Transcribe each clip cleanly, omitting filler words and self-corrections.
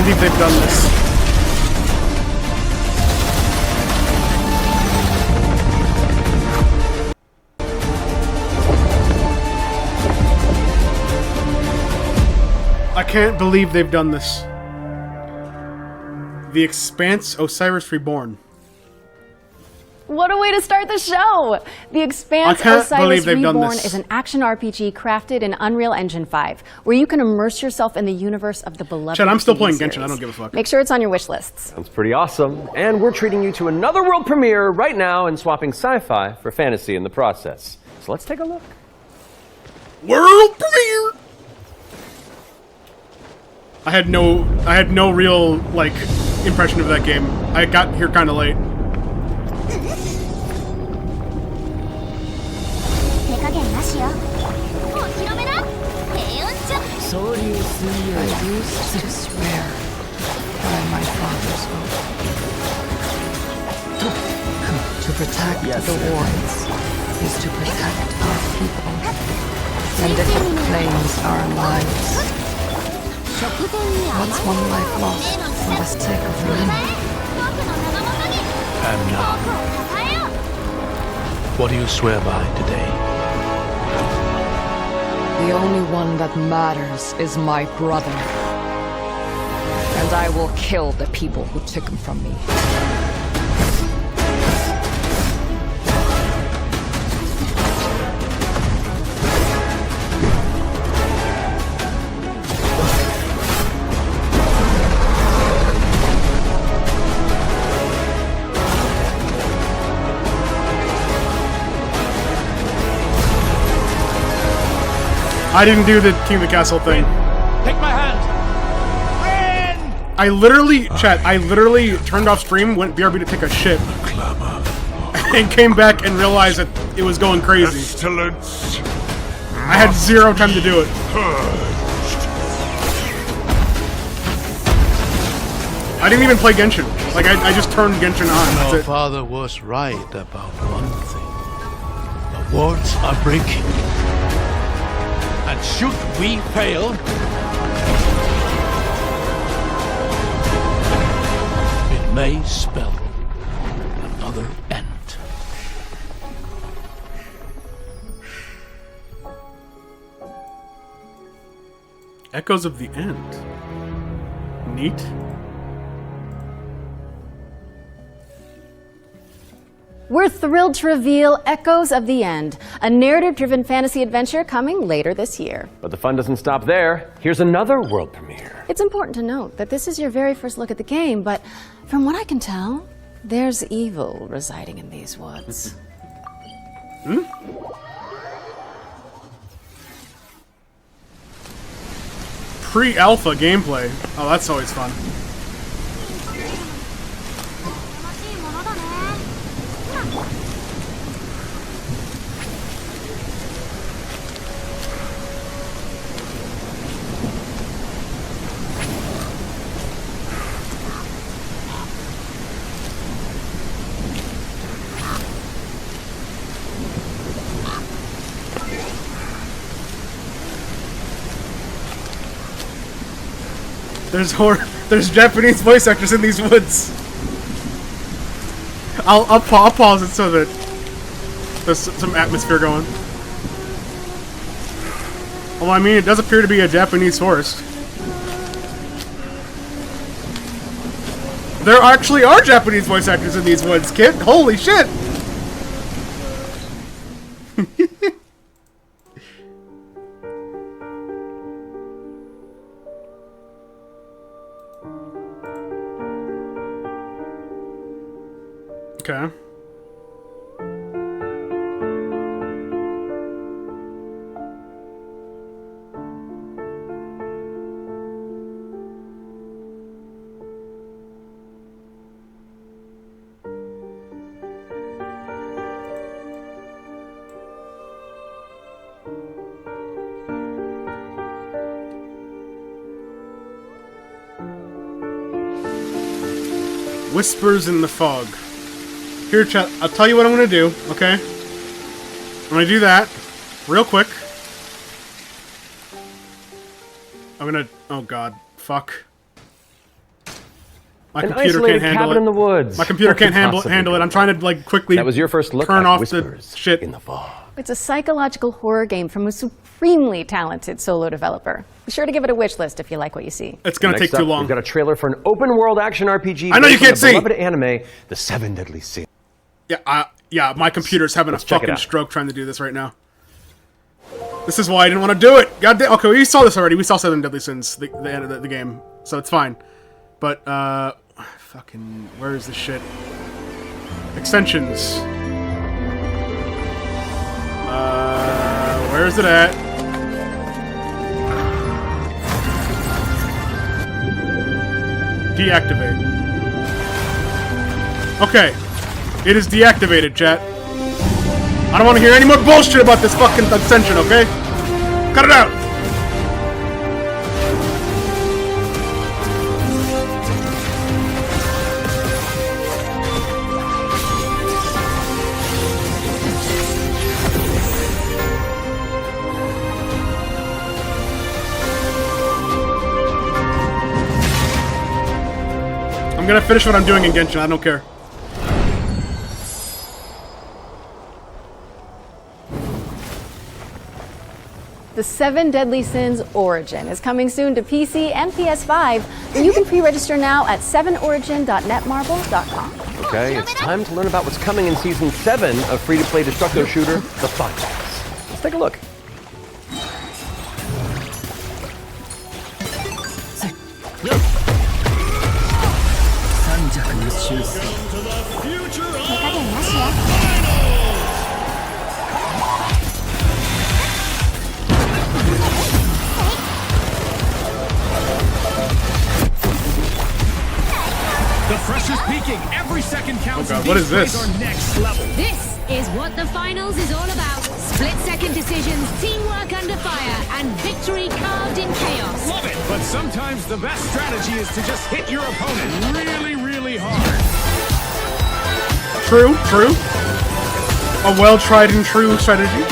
believe they've done this. I can't believe they've done this. The Expanse Osiris Reborn. What a way to start the show! The Expanse Osiris Reborn is an action RPG crafted in Unreal Engine 5, where you can immerse yourself in the universe of the beloved Chad, I'm still TV playing series. Genshin, I don't give a fuck. Make sure it's on your wish lists. Sounds pretty awesome. And we're treating you to another world premiere right now and swapping sci-fi for fantasy in the process. So let's take a look. World premiere! I had no real, like, impression of that game. I got here kind of late. I used to swear by my father's oath to protect the wards is to protect our people, and if it claims our lives, what's one life lost for the sake of many? And now, what do you swear by today? The only one that matters is my brother. And I will kill the people who took him from me. I didn't do the King of the Castle thing. Take my hand! I literally, chat, I literally turned off stream, went BRB to take a shit, and came back and realized that it was going crazy. Pestilence. I had zero time to do it. I didn't even play Genshin. Like, I just turned Genshin on. That's Your it. father was right about one thing. The wards are breaking. And should we fail, it may spell another end. Echoes of the End. Neat. We're thrilled to reveal Echoes of the End, a narrative-driven fantasy adventure coming later this year. But the fun doesn't stop there. Here's another world premiere. It's important to note that this is your very first look at the game, but from what I can tell, there's evil residing in these woods. Pre-alpha gameplay. Oh, that's always fun. There's Japanese voice actors in these woods. I'll pause it so that there's some atmosphere going. Well, I mean, it does appear to be a Japanese forest. There actually are Japanese voice actors in these woods, kid. Holy shit! Okay. Whispers in the fog. Here, chat, I'll tell you what I'm gonna do, okay? I'm gonna do that real quick. I'm gonna... Oh god. Fuck. My An computer isolated can't handle cabin it. in the woods. My computer What can't could handle possibly it. go I'm trying to like quickly. That was your first look turn at off Whispers the shit. in the Fog. It's a psychological horror game from a supremely talented solo developer. Be sure to give it a wish list if you like what you see. It's gonna Next take too up, long. We've got a trailer for an open-world action RPG. I know you based on can't the see. Beloved anime, The Seven Deadly Sins. Yeah, my computer's having a check it fucking out. stroke trying to do this right now. This is why I didn't want to do it. God damn. Okay, we saw this already. We saw Seven Deadly Sins, the end of the game, so it's fine. But fucking, where is this shit? Extensions. Where is it at? Deactivate. Okay. It is deactivated, chat. I don't want to hear any more bullshit about this fucking extension, okay? Cut it out! I'm gonna finish what I'm doing in Genshin, I don't care. The Seven Deadly Sins Origin is coming soon to PC and PS5, and you can pre-register now at 7origin.netmarble.com. Okay, it's time to learn about what's coming in Season 7 of free-to-play Destructo shooter, The Files. Let's take a look. The pressure's peaking. Every second counts. Oh God, what is this? Are next level. This is what the finals is all about. Split-second decisions, teamwork under fire, and victory carved in chaos. Love it. But sometimes the best strategy is to just hit your opponent really, really hard. True. A well-tried and true strategy.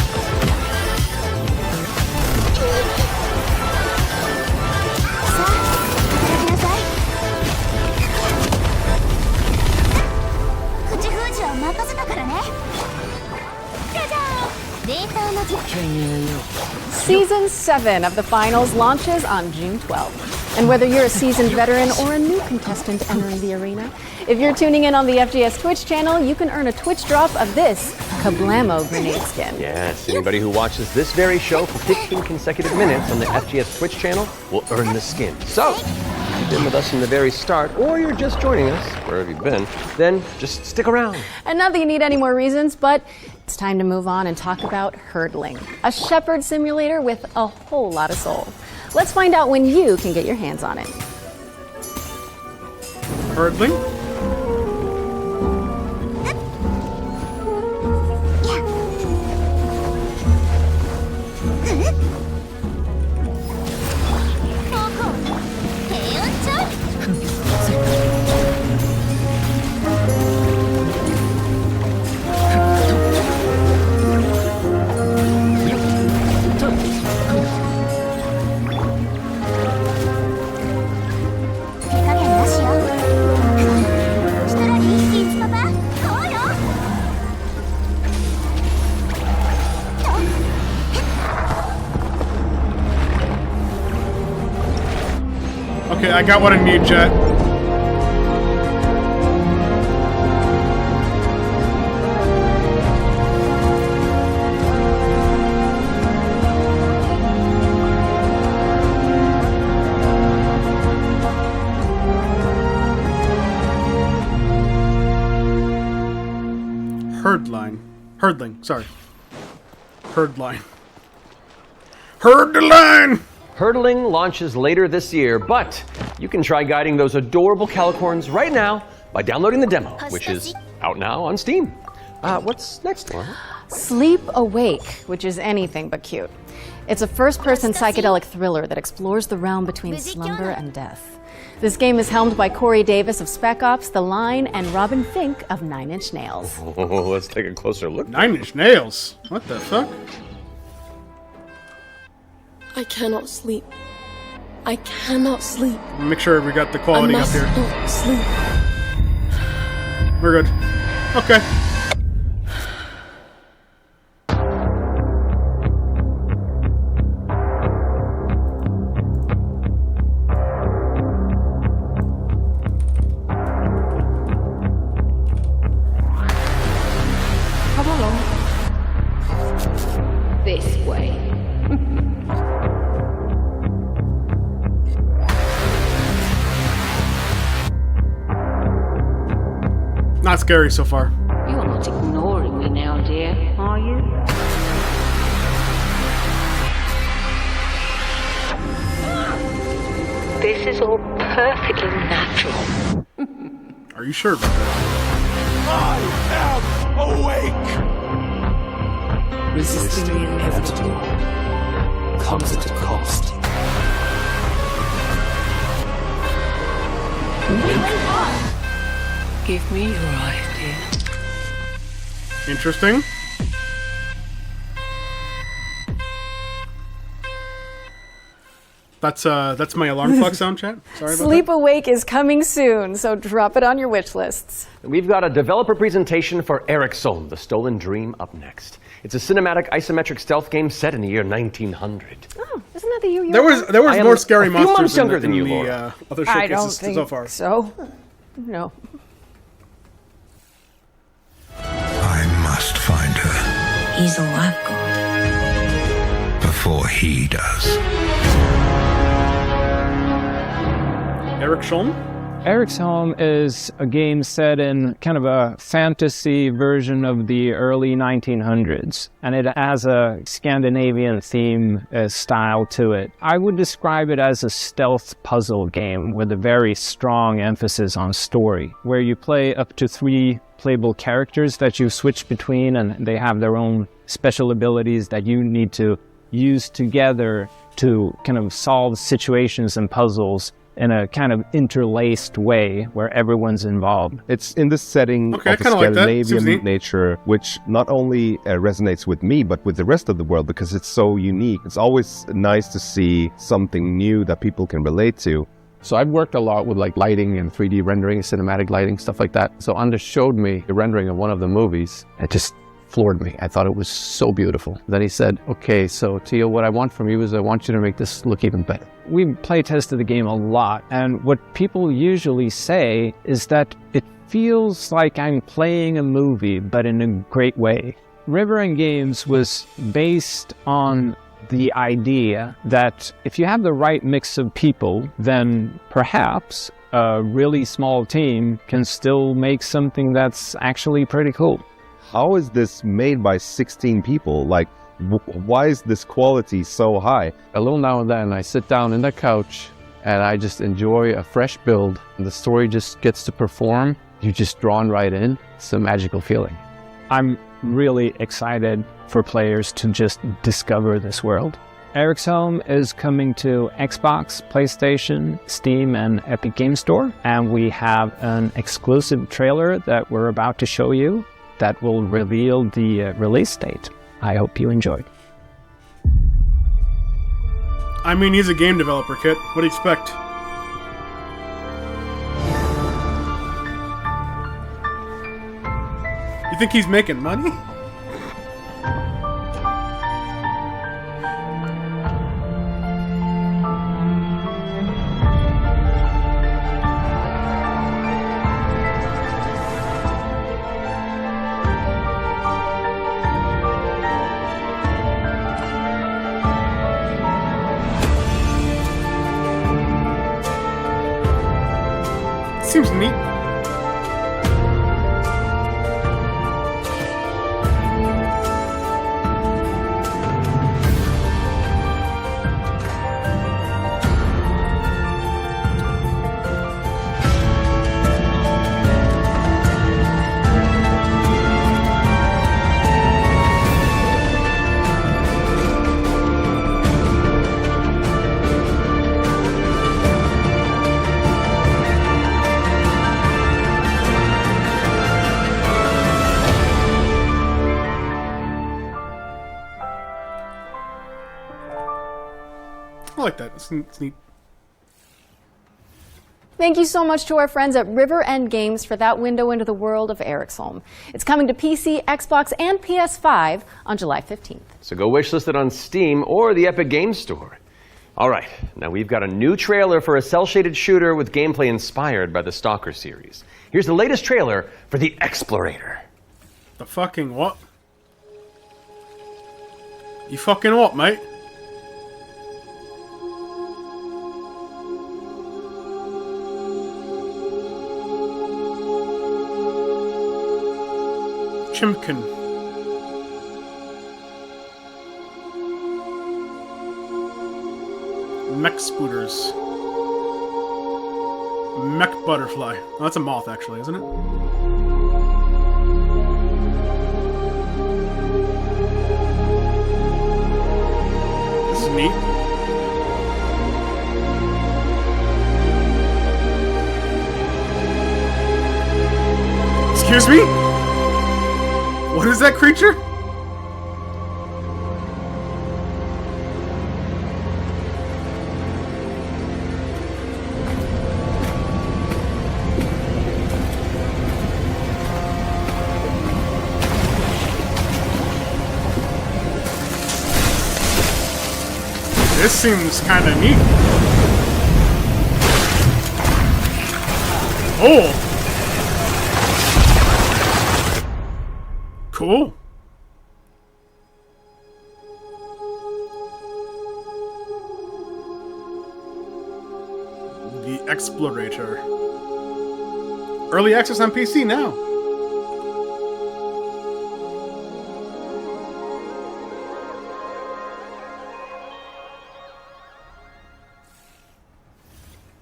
Season 7 of the finals launches on June 12th. And whether you're a seasoned veteran or a new contestant entering the arena, if you're tuning in on the FGS Twitch channel, you can earn a Twitch drop of this Kablamo grenade skin. Yes, anybody who watches this very show for 15 consecutive minutes on the FGS Twitch channel will earn the skin. So, if you've been with us from the very start, or you're just joining us, wherever you've been, then just stick around. And not that you need any more reasons, but it's time to move on and talk about hurdling, a shepherd simulator with a whole lot of soul. Let's find out when you can get your hands on it. Hurdling? Okay, I got what I need, chat. Hurdling, sorry. Herdline. Herd the line! Hurdling launches later this year, but you can try guiding those adorable calicorns right now by downloading the demo, which is out now on Steam. What's next, Laura? Sleep Awake, which is anything but cute. It's a first-person psychedelic thriller that explores the realm between slumber and death. This game is helmed by Corey Davis of Spec Ops, The Line, and Robin Fink of Nine Inch Nails. Let's take a closer look. 9 Inch Nails? What the fuck? I cannot sleep. I cannot sleep. Make sure we got the I quality up must here. not sleep. We're good. Okay. Come along. This way. Not scary so far. You're not ignoring me now, dear, are you? This is all perfectly natural. Are you sure about that? I am awake! Resisting the inevitable comes at a cost. Give me your eyes, dear. Interesting. That's my alarm clock sound, chat. Sorry about Sleep Awake is coming soon, so drop it on your wish lists. We've got a developer presentation for Eric Solm, The Stolen Dream, up next. It's a cinematic isometric stealth game set in the year 1900. Oh, isn't that the year you that. There was I am more scary a few months monsters younger in than you, the Laura. other I don't showcases think so far. so. No. I must find her He's all I've got. before he does. Eric Schulm? Eric's Home is a game set in kind of a fantasy version of the early 1900s, and it has a Scandinavian theme style to it. I would describe it as a stealth puzzle game with a very strong emphasis on story, where you play up to 3 playable characters that you switch between, and they have their own special abilities that you need to use together to kind of solve situations and puzzles in a kind of interlaced way where everyone's involved. It's in the setting Okay, I of a kinda like that. Seems Scandinavian neat. nature, which not only resonates with me, but with the rest of the world because it's so unique. It's always nice to see something new that people can relate to. So I've worked a lot with like lighting and 3D rendering, cinematic lighting, stuff like that. So Anders showed me the rendering of one of the movies. It just floored me. I thought it was so beautiful. Then he said, okay, so Theo, what I want from you is I want you to make this look even better. We play tested the game a lot, and what people usually say is that it feels like I'm playing a movie, but in a great way. River and Games was based on the idea that if you have the right mix of people, then perhaps a really small team can still make something that's actually pretty cool. How is this made by 16 people? Like, why is this quality so high? A little now and then I sit down in the couch and I just enjoy a fresh build. And the story just gets to perform. You're just drawn right in. It's a magical feeling. I'm really excited for players to just discover this world. Eric's Home is coming to Xbox, PlayStation, Steam, and Epic Game Store. And we have an exclusive trailer that we're about to show you that will reveal the release date. I hope you enjoy. I mean, he's a game developer, Kit. What do you expect? You think he's making money? Seems neat. I like that. It's neat. Thank you so much to our friends at River End Games for that window into the world of Eric's It's coming to PC, Xbox, and PS5 on July 15th. So go wishlist it on Steam or the Epic Games Store. All right, now we've got a new trailer for a cel-shaded shooter with gameplay inspired by the Stalker series. Here's the latest trailer for The Explorator. The fucking what? You fucking what, mate? Chimkin. Mech spooters. Mech butterfly. Oh, that's a moth, actually, isn't it? This is neat. Excuse me? What is that creature? This seems kind of neat. Oh! Cool. The Explorator. Early access on PC now.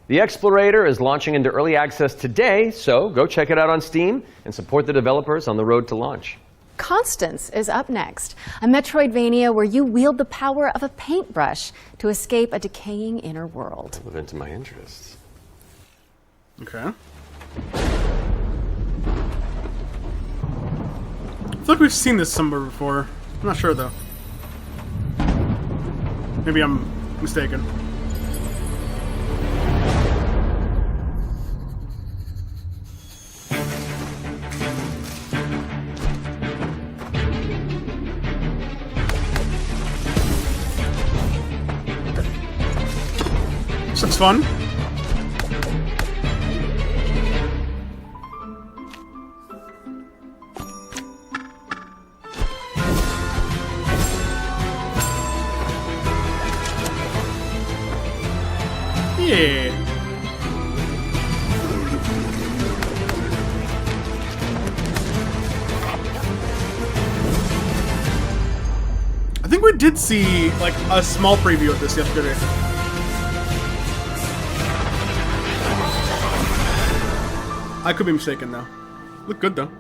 The Explorator is launching into early access today, so go check it out on Steam and support the developers on the road to launch. Constance is up next, a Metroidvania where you wield the power of a paintbrush to escape a decaying inner world. Live into my interests. Okay. I feel like we've seen this somewhere before. I'm not sure, though. Maybe I'm mistaken. This looks fun. Yeah. I think we did see like a small preview of this yesterday. I could be mistaken though. Look good though.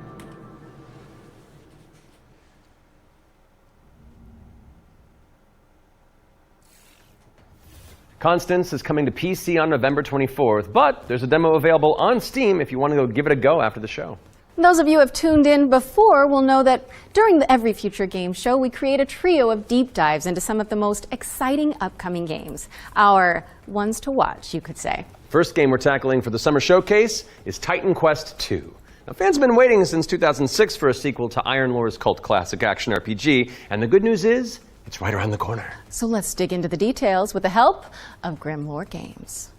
Constance is coming to PC on November 24th, but there's a demo available on Steam if you want to go give it a go after the show. Those of you who have tuned in before will know that during the Every Future Game Show, we create a trio of deep dives into some of the most exciting upcoming games. Our ones to watch, you could say. First game we're tackling for the summer showcase is Titan Quest II. Now, fans have been waiting since 2006 for a sequel to Iron Lore's cult classic action RPG, and the good news is, it's right around the corner. So let's dig into the details with the help of Grimlore Games.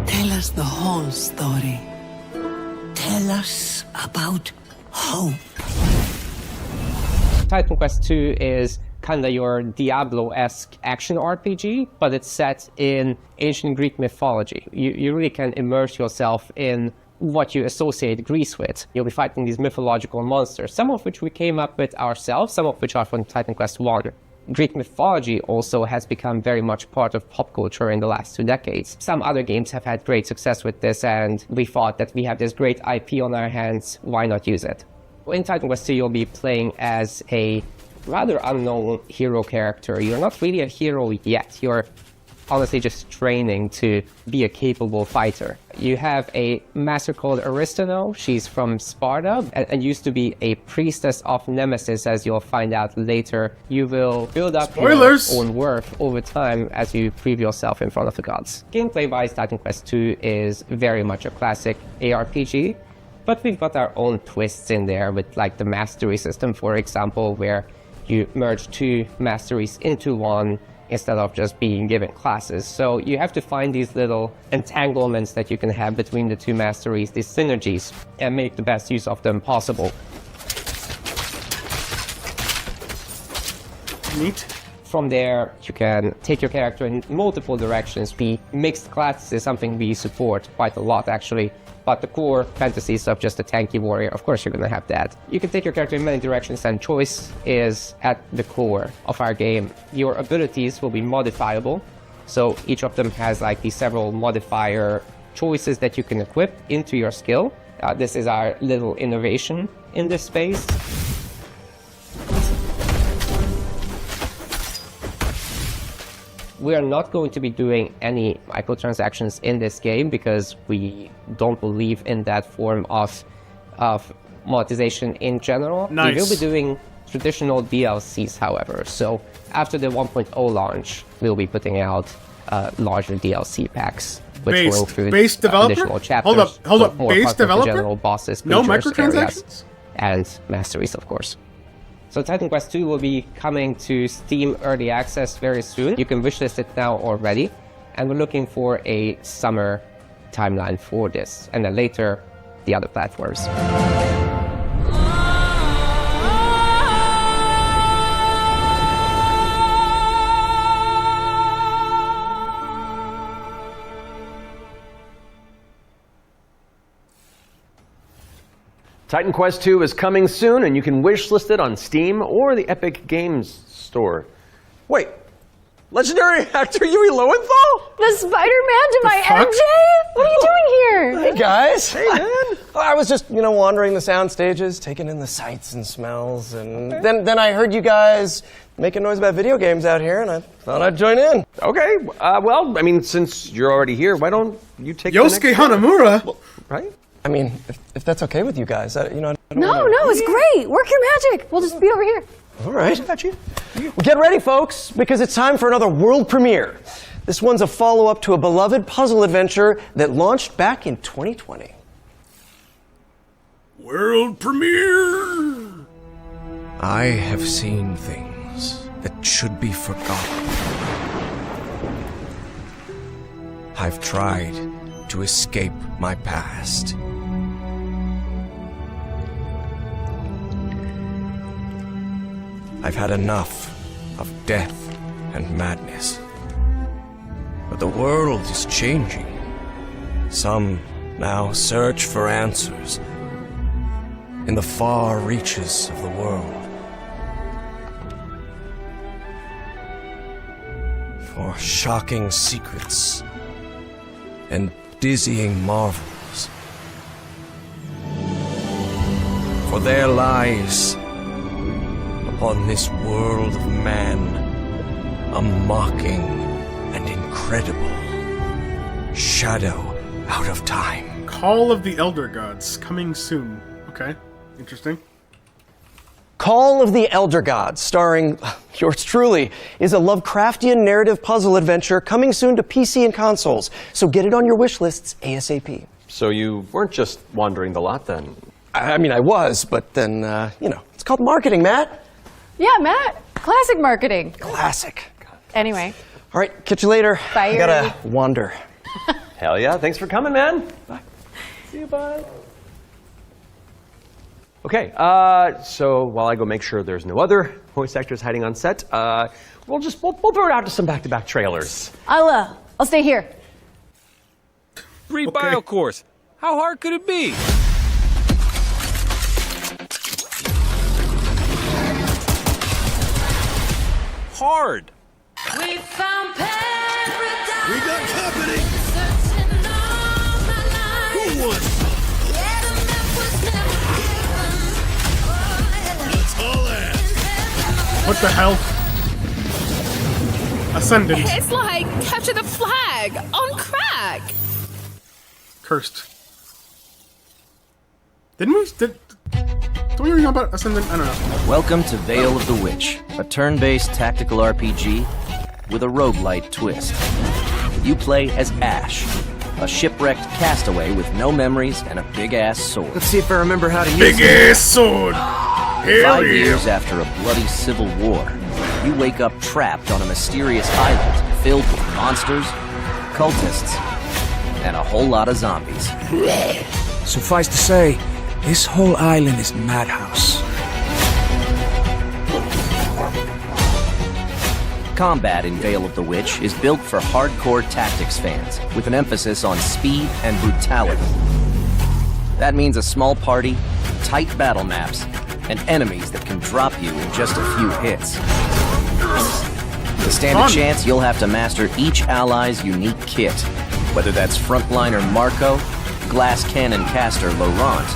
Tell us the whole story. Tell us about hope. Titan Quest II is kind of your Diablo-esque action RPG, but it's set in ancient Greek mythology. You really can immerse yourself in what you associate Greece with. You'll be fighting these mythological monsters, some of which we came up with ourselves, some of which are from Titan Quest I. Greek mythology also has become very much part of pop culture in the last 2 decades. Some other games have had great success with this, and we thought that we have this great IP on our hands, why not use it? In Titan Quest II, you'll be playing as a rather unknown hero character. You're not really a hero yet. You're honestly just training to be a capable fighter. You have a master called Aristano. She's from Sparta and used to be a priestess of Nemesis, as you'll find out later. You will build up Spoilers! your own worth over time as you prove yourself in front of the gods. Gameplay-wise, Titan Quest II is very much a classic ARPG, but we've got our own twists in there with like the mastery system, for example, where you merge two masteries into one instead of just being given classes. So you have to find these little entanglements that you can have between the two masteries, these synergies, and make the best use of them possible. Neat. From there, you can take your character in multiple directions. The mixed classes is something we support quite a lot, actually. But the core fantasies of just a tanky warrior, of course you're going to have that. You can take your character in many directions, and choice is at the core of our game. Your abilities will be modifiable, so each of them has like these several modifier choices that you can equip into your skill. This is our little innovation in this space. We are not going to be doing any microtransactions in this game because we don't believe in that form of monetization in general. Nice. We will be doing traditional DLCs, however. So after the 1.0 launch, we'll be putting out larger DLC packs, which will include additional chapters. Hold up. More Base parts of the developer? general bosses, No creatures, microtransactions? areas, and masteries, of course. So Titan Quest II will be coming to Steam Early Access very soon. You can wishlist it now already. And we're looking for a summer timeline for this. And then later, the other platforms. Titan Quest II is coming soon, and you can wishlist it on Steam or the Epic Games Store. Wait, legendary actor Yui Lowenthal? The Spider-Man to my MJ? What are you doing here? Hey guys. Hey man. I was just, wandering the sound stages, taking in the sights and smells, and then I heard you guys making noise about video games out here, and I thought I'd join in. Okay, well, I mean, since you're already here, why don't you take Yosuke Hanamura? Well, right? I mean, if that's okay with you guys, I don't No, wanna... it's great. Work your magic. We'll just be over here. All right. Well, get ready, folks, because it's time for another world premiere. This one's a follow-up to a beloved puzzle adventure that launched back in 2020. World premiere! I have seen things that should be forgotten. I've tried to escape my past. I've had enough of death and madness. But the world is changing. Some now search for answers in the far reaches of the world. For shocking secrets and dizzying marvels. For there lies upon this world of man a mocking and incredible shadow out of time. Call of the Elder Gods, coming soon. Okay, interesting. Call of the Elder Gods, starring yours truly, is a Lovecraftian narrative puzzle adventure coming soon to PC and consoles. So get it on your wish lists ASAP. So you weren't just wandering the lot then? I mean, I was, but then, it's called marketing, Matt. Yeah, Matt. Classic marketing. Classic. Anyway. All right, catch you later. Bye. I gotta wander. Hell yeah, thanks for coming, man. Bye. See you, bye. Okay, so while I go make sure there's no other voice actors hiding on set, we'll throw it out to some back-to-back trailers. I'll stay here. Read bio course. How hard could it be? Hard. We found paradise. We got company. Who won? What the hell? Ascendant. It's like capture the flag on crack. Cursed. Didn't we? Did we read about Ascendant? I don't know. Welcome to Veil of the Witch, a turn-based tactical RPG with a roguelite twist. You play as Ash, a shipwrecked castaway with no memories and a big-ass sword. Let's see if I remember how to use it. Big-ass sword! Hell 5 yeah. years after a bloody civil war, you wake up trapped on a mysterious island filled with monsters, cultists, and a whole lot of zombies. Suffice to say, this whole island is madhouse. Combat in Veil of the Witch is built for hardcore tactics fans, with an emphasis on speed and brutality. That means a small party, tight battle maps, and enemies that can drop you in just a few hits. To stand a chance, you'll have to master each ally's unique kit, whether that's frontliner Marco, glass cannon caster Laurent,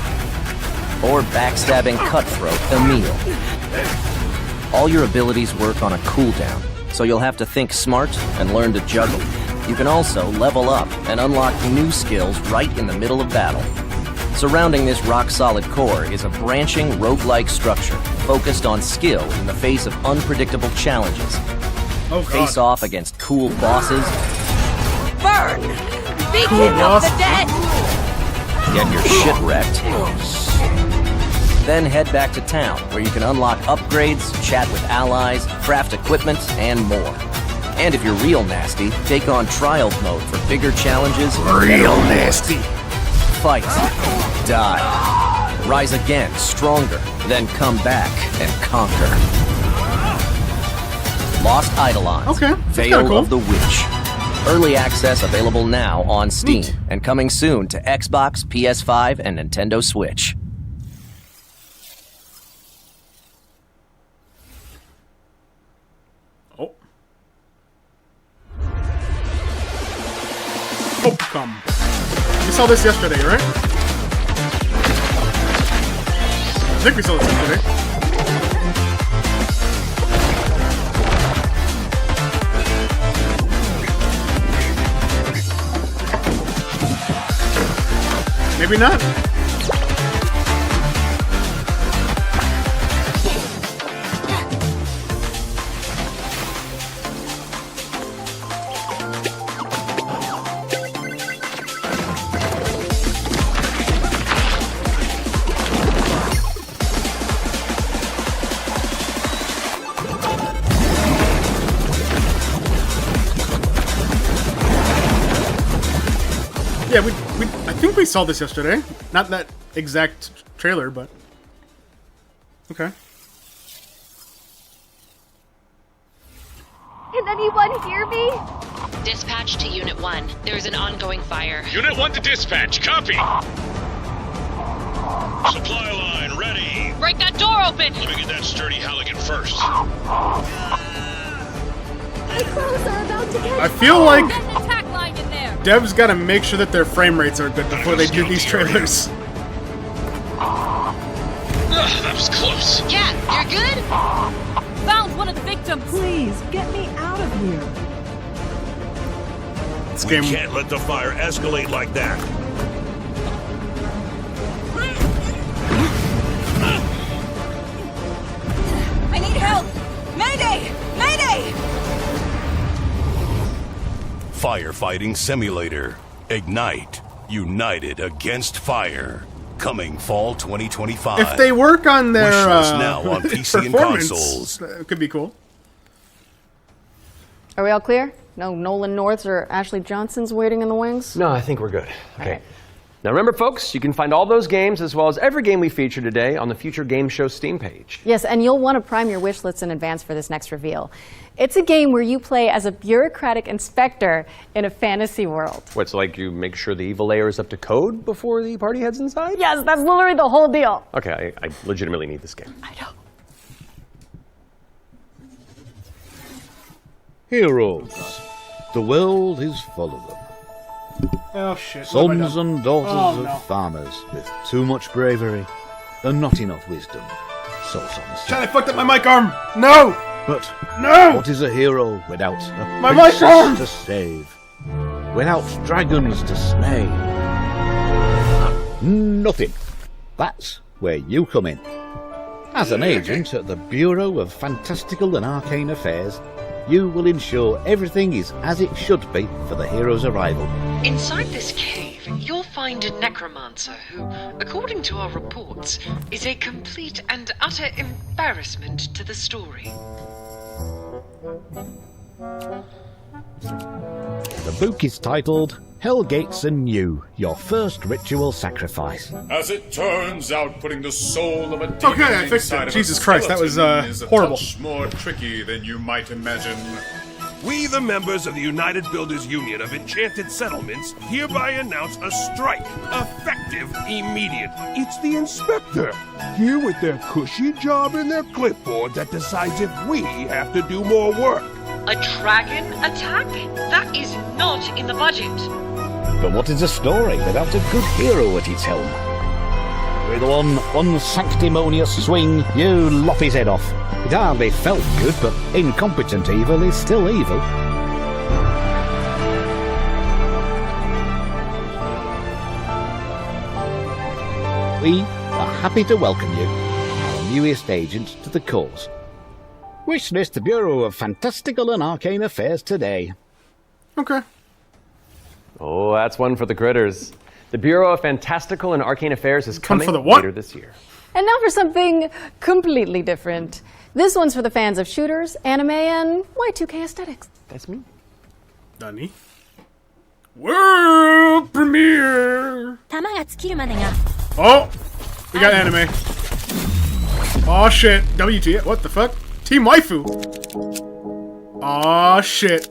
or backstabbing cutthroat Emile. All your abilities work on a cooldown, so you'll have to think smart and learn to juggle. You can also level up and unlock new skills right in the middle of battle. Surrounding this rock-solid core is a branching roguelike structure focused on skill in the face of unpredictable challenges. Face off against cool bosses. Burn! Beacon of the dead! Get your shit wrecked. Then head back to town, where you can unlock upgrades, chat with allies, craft equipment, and more. And if you're real nasty, take on trials mode for bigger challenges. Real nasty. Fight. Die. Rise again, stronger. Then come back and conquer. Lost Eidolons. Okay, that's Veil kinda cool. of the Witch. Early access available now on Steam and coming soon to Xbox, PS5, and Nintendo Switch. Oh. Oh, come. We saw this yesterday, right? I think we saw this yesterday. Maybe not. Yeah, I think we saw this yesterday. Not that exact trailer, but okay. Can anyone hear me? Dispatch to Unit 1. There's an ongoing fire. Unit 1 to dispatch. Copy. Supply line ready. Break that door open! Let me get that sturdy Halligan first. My clothes are about to get I feel like Get an attack line in there! devs gotta make sure that their frame rates are good before they do these trailers. That was close. Cat, you're good? Found one of the victims! Please, get me out of here. This We game. can't let the fire escalate like that. I need help! Mayday! Mayday! Firefighting Simulator. Ignite. United Against Fire. Coming fall 2025. If they work on their Wishlist now on PC and performance, consoles. it could be cool. Are we all clear? No Nolan Norths or Ashley Johnsons waiting in the wings? No, I think we're good. Okay. Now remember, folks, you can find all those games as well as every game we feature today on the Future Game Show Steam page. Yes, and you'll want to prime your wish lists in advance for this next reveal. It's a game where you play as a bureaucratic inspector in a fantasy world. What's like you make sure the evil layer is up to code before the party heads inside? Yes, that's literally the whole deal. Okay, I legitimately need this game. I know. Heroes. The world is full of them. Oh shit. what have I Sons done? and daughters Oh, of no. farmers with too much bravery and not enough wisdom. So some say. Shit, I fucked up my mic arm! No! But no! What is a hero without a My princess mushrooms! to save? Without dragons to slay? Nothing. That's where you come in. As an agent at the Bureau of Fantastical and Arcane Affairs, you will ensure everything is as it should be for the hero's arrival. Inside this cave, you'll find a necromancer who, according to our reports, is a complete and utter embarrassment to the story. The book is titled Hellgates Anew, Your First Ritual Sacrifice. As it turns out, putting the soul of a demon Okay, I fixed inside it. of Jesus a Christ, that was, skeleton is horrible. A touch more tricky than you might imagine. We, the members of the United Builders Union of Enchanted Settlements, hereby announce a strike, effective immediate. It's the inspector, here with their cushy job and their clipboard that decides if we have to do more work. A dragon attack? That is not in the budget. But what is a story without a good hero at its helm? With one unsanctimonious swing, you lop his head off. It hardly felt good, but incompetent evil is still evil. We are happy to welcome you, our newest agent to the cause. Wish list the Bureau of Fantastical and Arcane Affairs today. Okay. Oh, that's one for the critters. The Bureau of Fantastical and Arcane Affairs is coming for the what? later this year. And now for something completely different. This one's for the fans of shooters, anime, and Y2K aesthetics. That's me. Nani? World premiere! Oh! We got anime. Oh shit. WT. What the fuck? Team Waifu! Oh shit.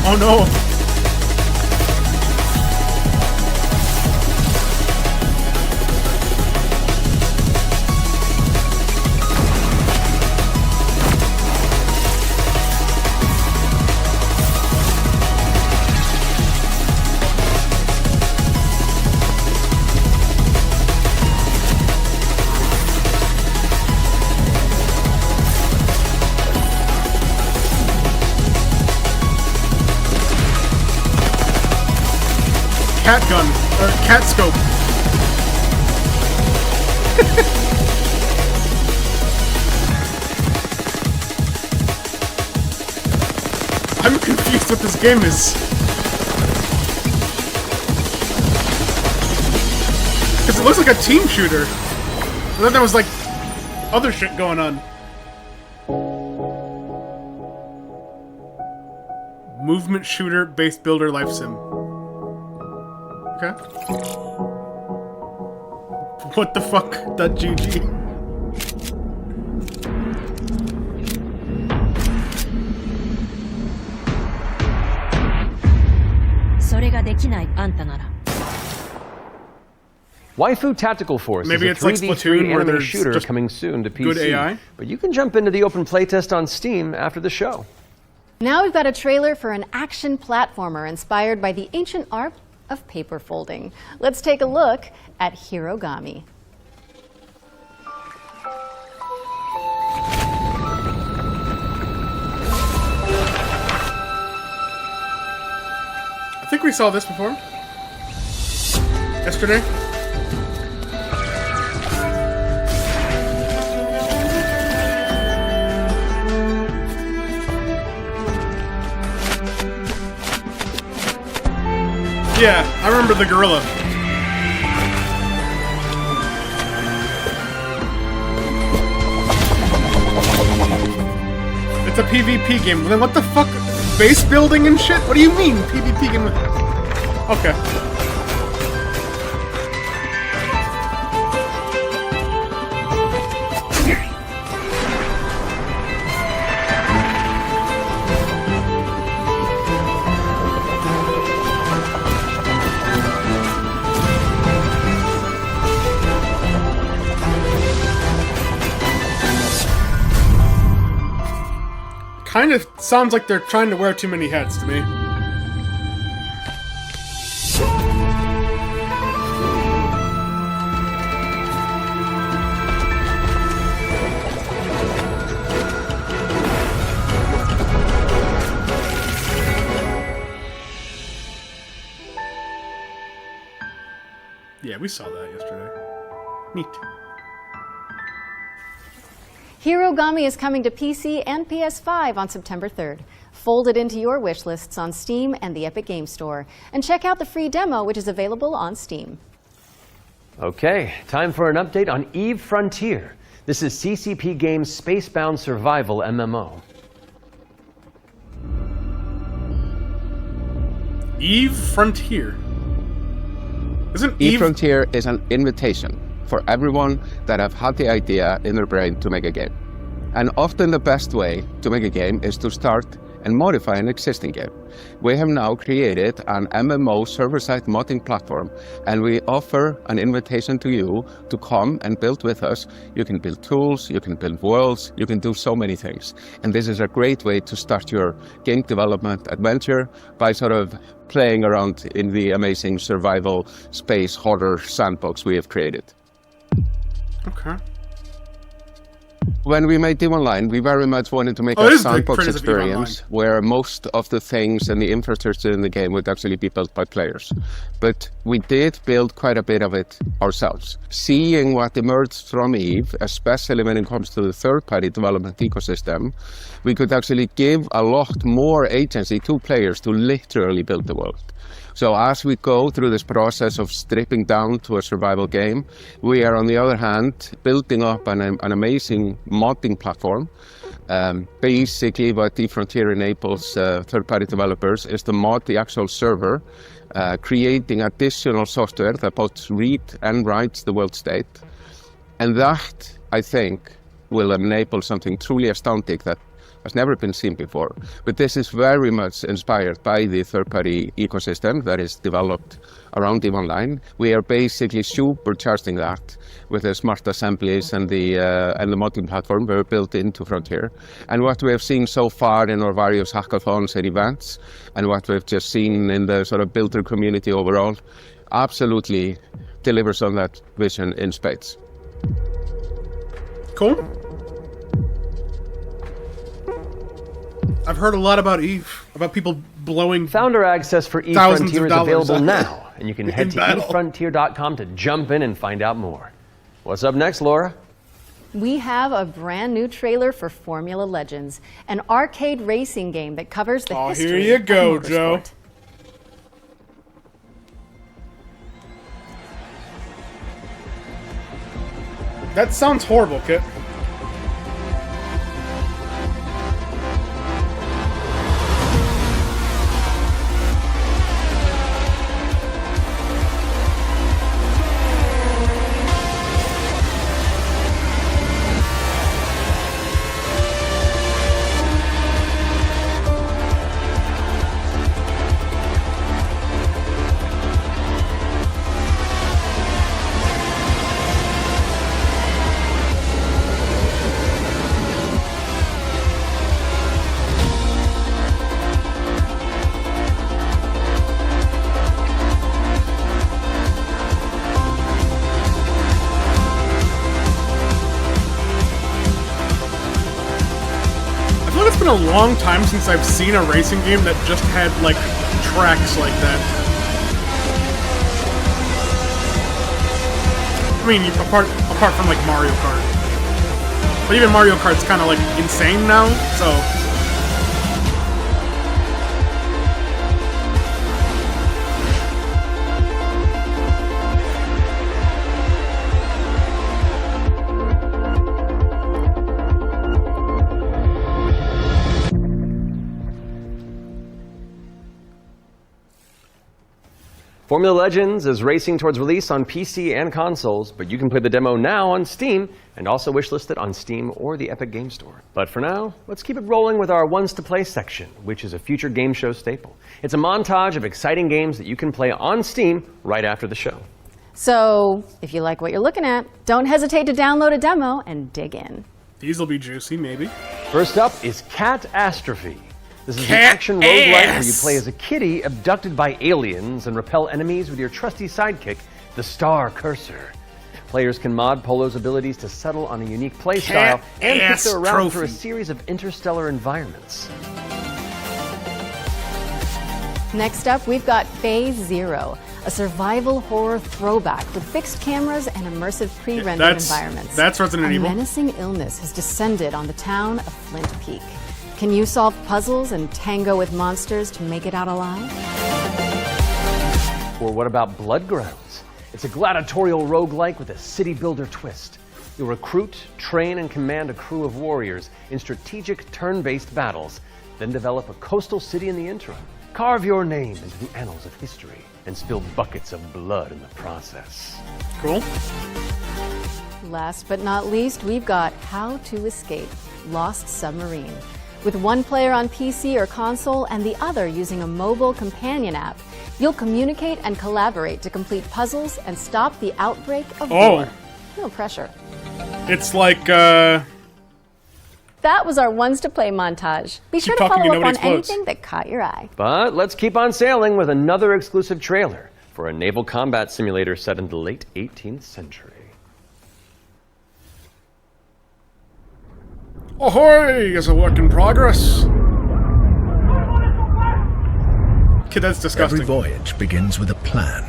Oh no! Cat gun, or cat scope. I'm confused what this game is. Because it looks like a team shooter. I thought there was like other shit going on. Movement shooter, base builder, life sim. Okay. What the fuck? .gg. Waifu Tactical Force Maybe is it's a like 3v3 Splatoon, where anime there's shooter just coming soon to PC. good AI? But you can jump into the open playtest on Steam after the show. Now we've got a trailer for an action platformer inspired by the ancient art of paper folding. Let's take a look at Hirogami. I think we saw this before. Yesterday. Yeah, I remember the gorilla. It's a PvP game. Then what the fuck? Base building and shit? What do you mean PvP game with... Okay. kind of sounds like they're trying to wear too many hats to me. Yeah, we saw that yesterday. Neat. Hirogami is coming to PC and PS5 on September 3rd. Fold it into your wish lists on Steam and the Epic Games Store. And check out the free demo, which is available on Steam. Okay, time for an update on EVE Frontier. This is CCP Games' Spacebound Survival MMO. EVE Frontier. Isn't EVE Frontier is an invitation for everyone that have had the idea in their brain to make a game. And often the best way to make a game is to start and modify an existing game. We have now created an MMO server-side modding platform, and we offer an invitation to you to come and build with us. You can build tools, you can build worlds, you can do so many things. And this is a great way to start your game development adventure by sort of playing around in the amazing survival space horror sandbox we have created. Okay. When we made EVE Online, we very much wanted to make a sandbox experience where most of the things and the infrastructure in the game would actually be built by players. But we did build quite a bit of it ourselves. Seeing what emerged from EVE, especially when it comes to the third-party development ecosystem, we could actually give a lot more agency to players to literally build the world. So as we go through this process of stripping down to a survival game, we are on the other hand building up an amazing modding platform. Basically what EVE Frontier enables third-party developers is to mod the actual server, creating additional software that both reads and writes the world state. And that, I think, will enable something truly astounding that has never been seen before. But this is very much inspired by the third-party ecosystem that is developed around EVE Online. We are basically supercharging that with the smart assemblies and the modding platform we're built into Frontier. And what we have seen so far in our various hackathons and events, and what we've just seen in the sort of builder community overall, absolutely delivers on that vision in spades. Cool. I've heard a lot about EVE, about people blowing Founder access for EVE Frontier is available now, and you can head to evefrontier.com to jump in and find out more. What's up next, Laura? We have a brand new trailer for Formula Legends, an arcade racing game that covers the history here you go, of Joe. motorsport. That sounds horrible, Kit. It's been a long time since I've seen a racing game that just had, like, tracks like that. I mean, apart from, like, Mario Kart. But even Mario Kart's kind of, like, insane now, so... Formula Legends is racing towards release on PC and consoles, but you can play the demo now on Steam and also wishlist it on Steam or the Epic Games Store. But for now, let's keep it rolling with our Ones to Play section, which is a future game show staple. It's a montage of exciting games that you can play on Steam right after the show. So, if you like what you're looking at, don't hesitate to download a demo and dig in. These will be juicy, maybe. First up is Catastrophe. This is an action roguelike where you play as a kitty abducted by aliens and repel enemies with your trusty sidekick, the Star Cursor. Players can mod Polo's abilities to settle on a unique playstyle and keep their route through a series of interstellar environments. Next up, we've got Phase Zero, a survival horror throwback with fixed cameras and immersive pre-rendered environments. That's Resident Evil. A menacing illness has descended on the town of Flint Peak. Can you solve puzzles and tango with monsters to make it out alive? Or what about Bloodgrounds? It's a gladiatorial roguelike with a city builder twist. You'll recruit, train, and command a crew of warriors in strategic turn-based battles, then develop a coastal city in the interim. Carve your name into the annals of history and spill buckets of blood in the process. Cool. Last but not least, we've got How to Escape: Lost Submarine. With one player on PC or console and the other using a mobile companion app, you'll communicate and collaborate to complete puzzles and stop the outbreak of war. No pressure. It's like, That was our Ones to Play montage. Be sure to follow up on anything that caught your eye. But let's keep on sailing with another exclusive trailer for a naval combat simulator set in the late 18th century. Ahoy is a work in progress. Kid, that's disgusting. Every voyage begins with a plan.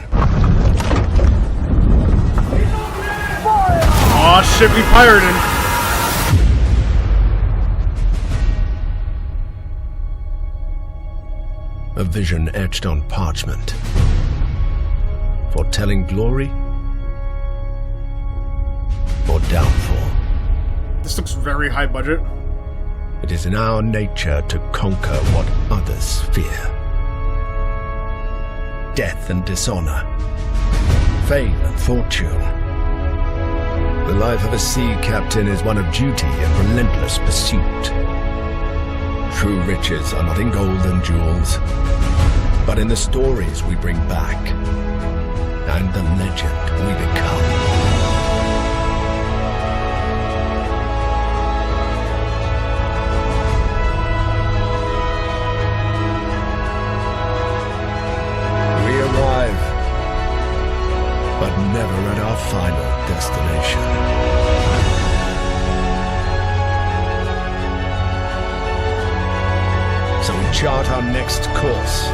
Aw, shit, we pirated. A vision etched on parchment, foretelling glory or downfall. This looks very high budget. It is in our nature to conquer what others fear. Death and dishonor, fame and fortune. The life of a sea captain is one of duty and relentless pursuit. True riches are not in gold and jewels, but in the stories we bring back and the legend we become. We arrive, but never at our final destination. So we chart our next course.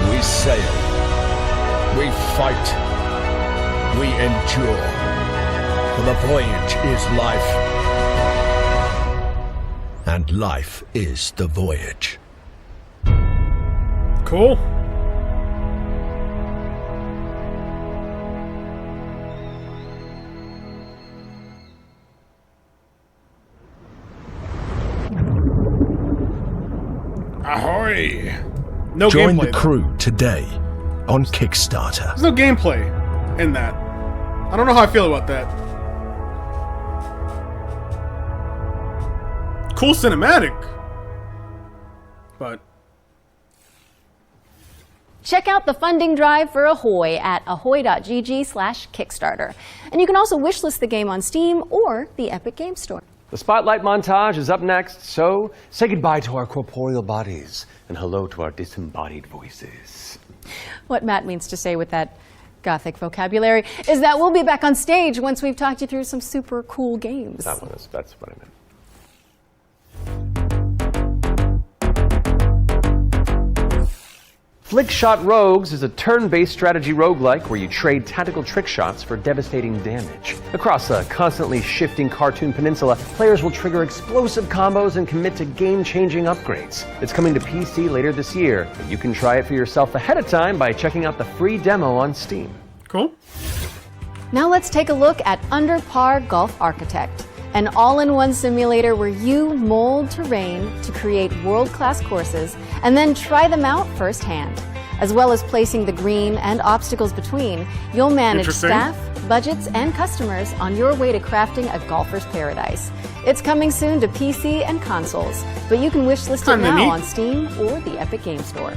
We sail. We fight. We endure. For the voyage is life. And life is the voyage. Cool. Ahoy! No Join gameplay. the crew today on Kickstarter. There's no gameplay in that. I don't know how I feel about that. Cool cinematic. But Check out the funding drive for Ahoy at ahoy.gg/Kickstarter. And you can also wishlist the game on Steam or the Epic Games Store. The Spotlight montage is up next, so say goodbye to our corporeal bodies and hello to our disembodied voices. What Matt means to say with that gothic vocabulary is that we'll be back on stage once we've talked you through some super cool games. That's what I meant. Flickshot Rogues is a turn-based strategy roguelike where you trade tactical trick shots for devastating damage. Across a constantly shifting cartoon peninsula, players will trigger explosive combos and commit to game-changing upgrades. It's coming to PC later this year, but you can try it for yourself ahead of time by checking out the free demo on Steam. Cool. Now let's take a look at Under Par Golf Architect, an all-in-one simulator where you mold terrain to create world-class courses and then try them out firsthand. As well as placing the green and obstacles between, you'll manage staff, budgets, and customers on your way to crafting a golfer's paradise. It's coming soon to PC and consoles, but you can wishlist it now on Steam or the Epic Games Store.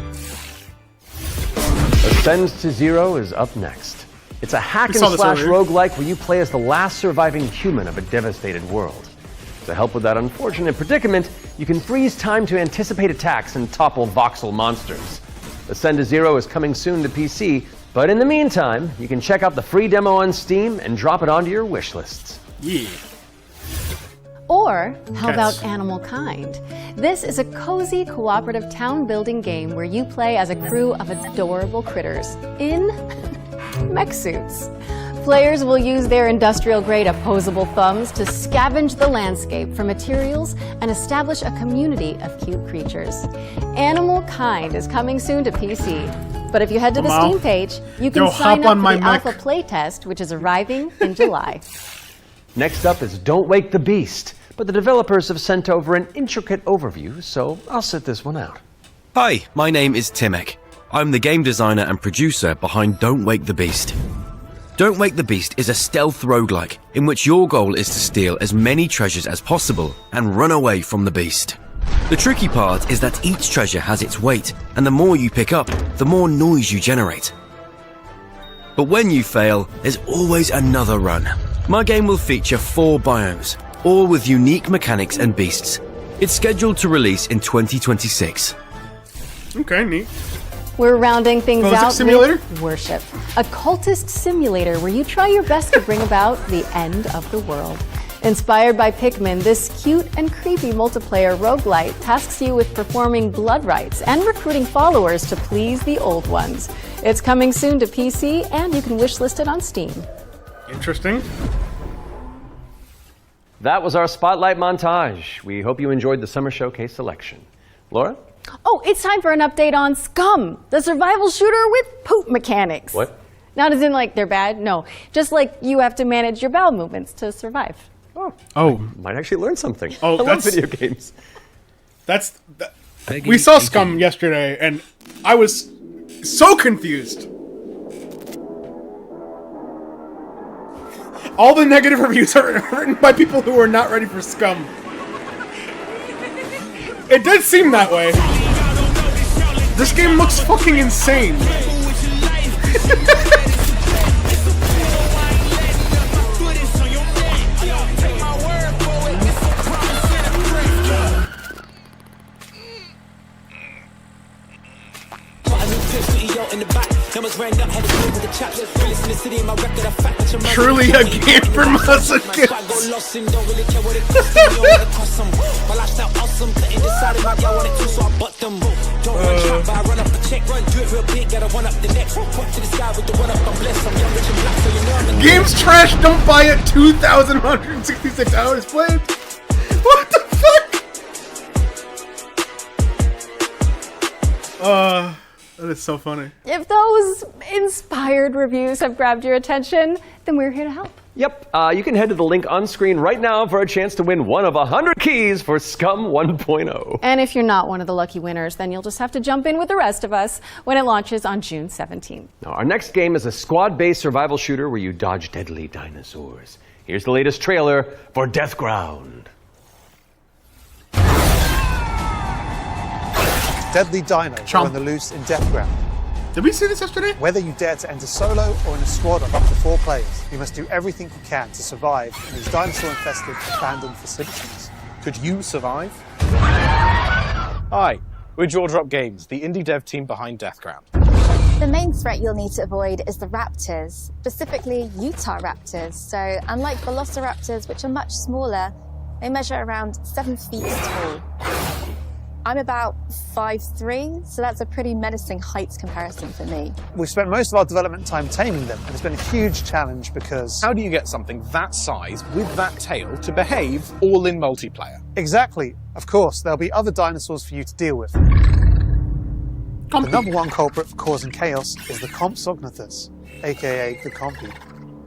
Ascend to Zero is up next. It's a hack We and saw this slash earlier. roguelike where you play as the last surviving human of a devastated world. To help with that unfortunate predicament, you can freeze time to anticipate attacks and topple voxel monsters. Ascend to Zero is coming soon to PC, but in the meantime, you can check out the free demo on Steam and drop it onto your wish lists. Yeah. Or how Cats. about Animal Kind? This is a cozy cooperative town building game where you play as a crew of adorable critters in mech suits. Players will use their industrial-grade opposable thumbs to scavenge the landscape for materials and establish a community of cute creatures. Animal Kind is coming soon to PC. But if you head to the Wow. Steam page, you can Yo, sign hop up on for my the mech. alpha playtest, which is arriving in July. Next up is Don't Wake the Beast, but the developers have sent over an intricate overview, so I'll sit this one out. Hi, my name is Timek. I'm the game designer and producer behind Don't Wake the Beast. Don't Wake the Beast is a stealth roguelike in which your goal is to steal as many treasures as possible and run away from the beast. The tricky part is that each treasure has its weight, and the more you pick up, the more noise you generate. But when you fail, there's always another run. My game will feature 4 biomes, all with unique mechanics and beasts. It's scheduled to release in 2026. Okay, neat. We're rounding things Music out simulator? with Worship, a cultist simulator where you try your best to bring about the end of the world. Inspired by Pikmin, this cute and creepy multiplayer roguelite tasks you with performing blood rites and recruiting followers to please the old ones. It's coming soon to PC, and you can wishlist it on Steam. Interesting. That was our Spotlight montage. We hope you enjoyed the Summer Showcase selection. Laura? Oh, it's time for an update on Scum, the survival shooter with poop mechanics. What? Not as in like they're bad, no. Just like you have to manage your bowel movements to survive. Oh. Might actually learn something. Oh, I love that's- video games. We saw Scum yesterday, and I was so confused. All the negative reviews are written by people who are not ready for Scum. It did seem that way. This game looks fucking insane. Truly a game for masochists. Game's trash, don't buy it. 2,166 hours played. What the fuck? That is so funny. If those inspired reviews have grabbed your attention, then we're here to help. Yep, you can head to the link on screen right now for a chance to win one of 100 keys for Scum 1.0. And if you're not one of the lucky winners, then you'll just have to jump in with the rest of us when it launches on June 17th. Now, our next game is a squad-based survival shooter where you dodge deadly dinosaurs. Here's the latest trailer for Deathground. Deadly dinos are on the loose in Deathground. Did we see this yesterday? Whether you dare to enter solo or in a squad of up to 4 players, you must do everything you can to survive in these dinosaur-infested abandoned facilities. Could you survive? Hi, we're Jaw Drop Games, the indie dev team behind Deathground. The main threat you'll need to avoid is the raptors, specifically Utah raptors. So unlike velociraptors, which are much smaller, they measure around 7 feet tall. I'm about 5'3", so that's a pretty menacing height comparison for me. We've spent most of our development time taming them, and it's been a huge challenge because... How do you get something that size with that tail to behave all in multiplayer? Exactly. Of course, there'll be other dinosaurs for you to deal with. The number one culprit for causing chaos is the Compsognathus, aka the Compy.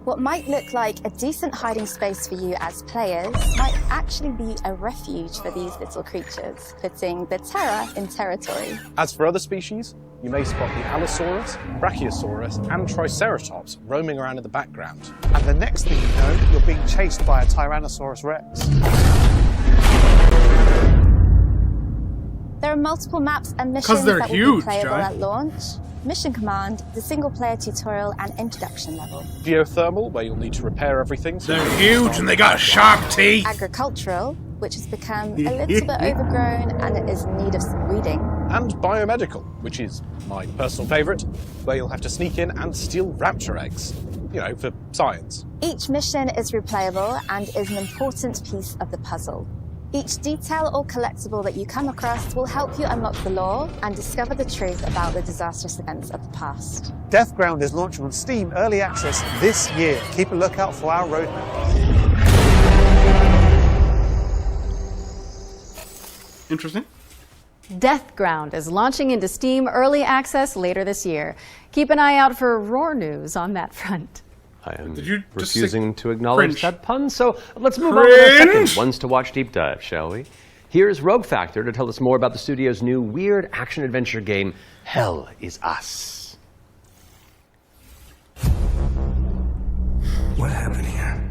What might look like a decent hiding space for you as players might actually be a refuge for these little creatures, putting the terror in territory. As for other species, you may spot the Allosaurus, Brachiosaurus, and Triceratops roaming around in the background. And the next thing you know, you're being chased by a Tyrannosaurus Rex. There are multiple maps and missions they're that will huge, be playable John. at launch. Mission Command, the single-player tutorial and introduction level. Geothermal, where you'll need to repair everything. They're huge and they got sharp teeth. Agricultural, which has become a little bit overgrown and it is in need of some weeding. And biomedical, which is my personal favourite, where you'll have to sneak in and steal raptor eggs. You know, for science. Each mission is replayable and is an important piece of the puzzle. Each detail or collectible that you come across will help you unlock the lore and discover the truth about the disastrous events of the past. Deathground is launching on Steam Early Access this year. Keep a lookout for our roadmap. Interesting. Deathground is launching into Steam Early Access later this year. Keep an eye out for Roar news on that front. I am Did you just refusing say to acknowledge cringe? that pun, so let's move on to our Cringe? second Ones to Watch deep dive, shall we? Here's Rogue Factor to tell us more about the studio's new weird action-adventure game, Hell Is Us. What happened here?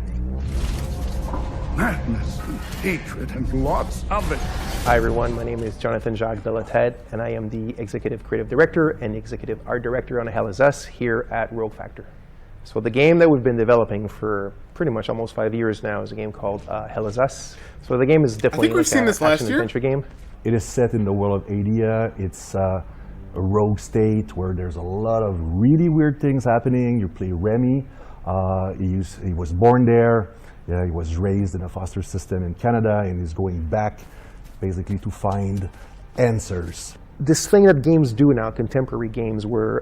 Madness and hatred and lots of it. Hi everyone, my name is Jonathan Jacques Delated, and I am the Executive Creative Director and Executive Art Director on Hell Is Us here at Rogue Factor. So the game that we've been developing for pretty much almost 5 years now is a game called Hell Is Us. So the game is definitely we've seen this last year. action-adventure game. It is set in the world of Adia. It's a rogue state where there's a lot of really weird things happening. You play Remy. He was born there. Yeah, he was raised in a foster system in Canada, and he's going back basically to find answers. This thing that games do now, contemporary games, where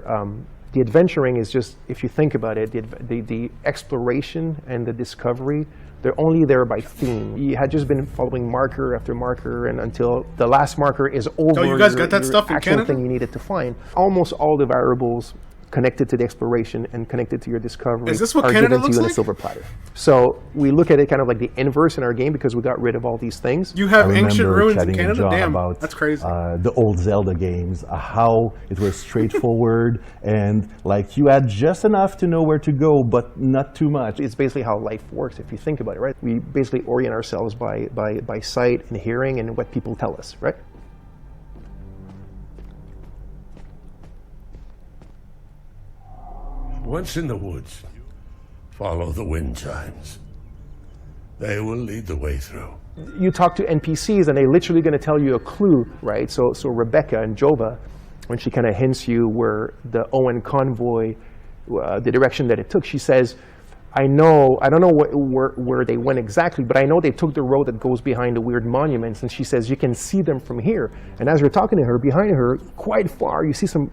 the adventuring is just, if you think about it, the exploration and the discovery, they're only there by theme. You had just been following marker after marker, and until the last marker is over, Oh, you guys got that stuff in actual Canada? thing you needed to find. Almost all the variables connected to the exploration and connected to your discovery Is this what are Canada given to looks you in a like? silver platter. So we look at it kind of like the inverse in our game because we got rid of all these things. You have I ancient remember ruins in chatting with Canada? John Damn, about that's crazy. The old Zelda games, how it was straightforward and like you had just enough to know where to go, but not too much. It's basically how life works if you think about it, right? We basically orient ourselves by sight and hearing and what people tell us, right? Once in the woods, follow the wind chimes. They will lead the way through. You talk to NPCs and they're literally going to tell you a clue, right? So Rebecca and Jova, when she kind of hints you where the Owen convoy, the direction that it took, she says, I don't know where they went exactly, but I know they took the road that goes behind the weird monuments. And she says, you can see them from here. And as you're talking to her, behind her, quite far, you see some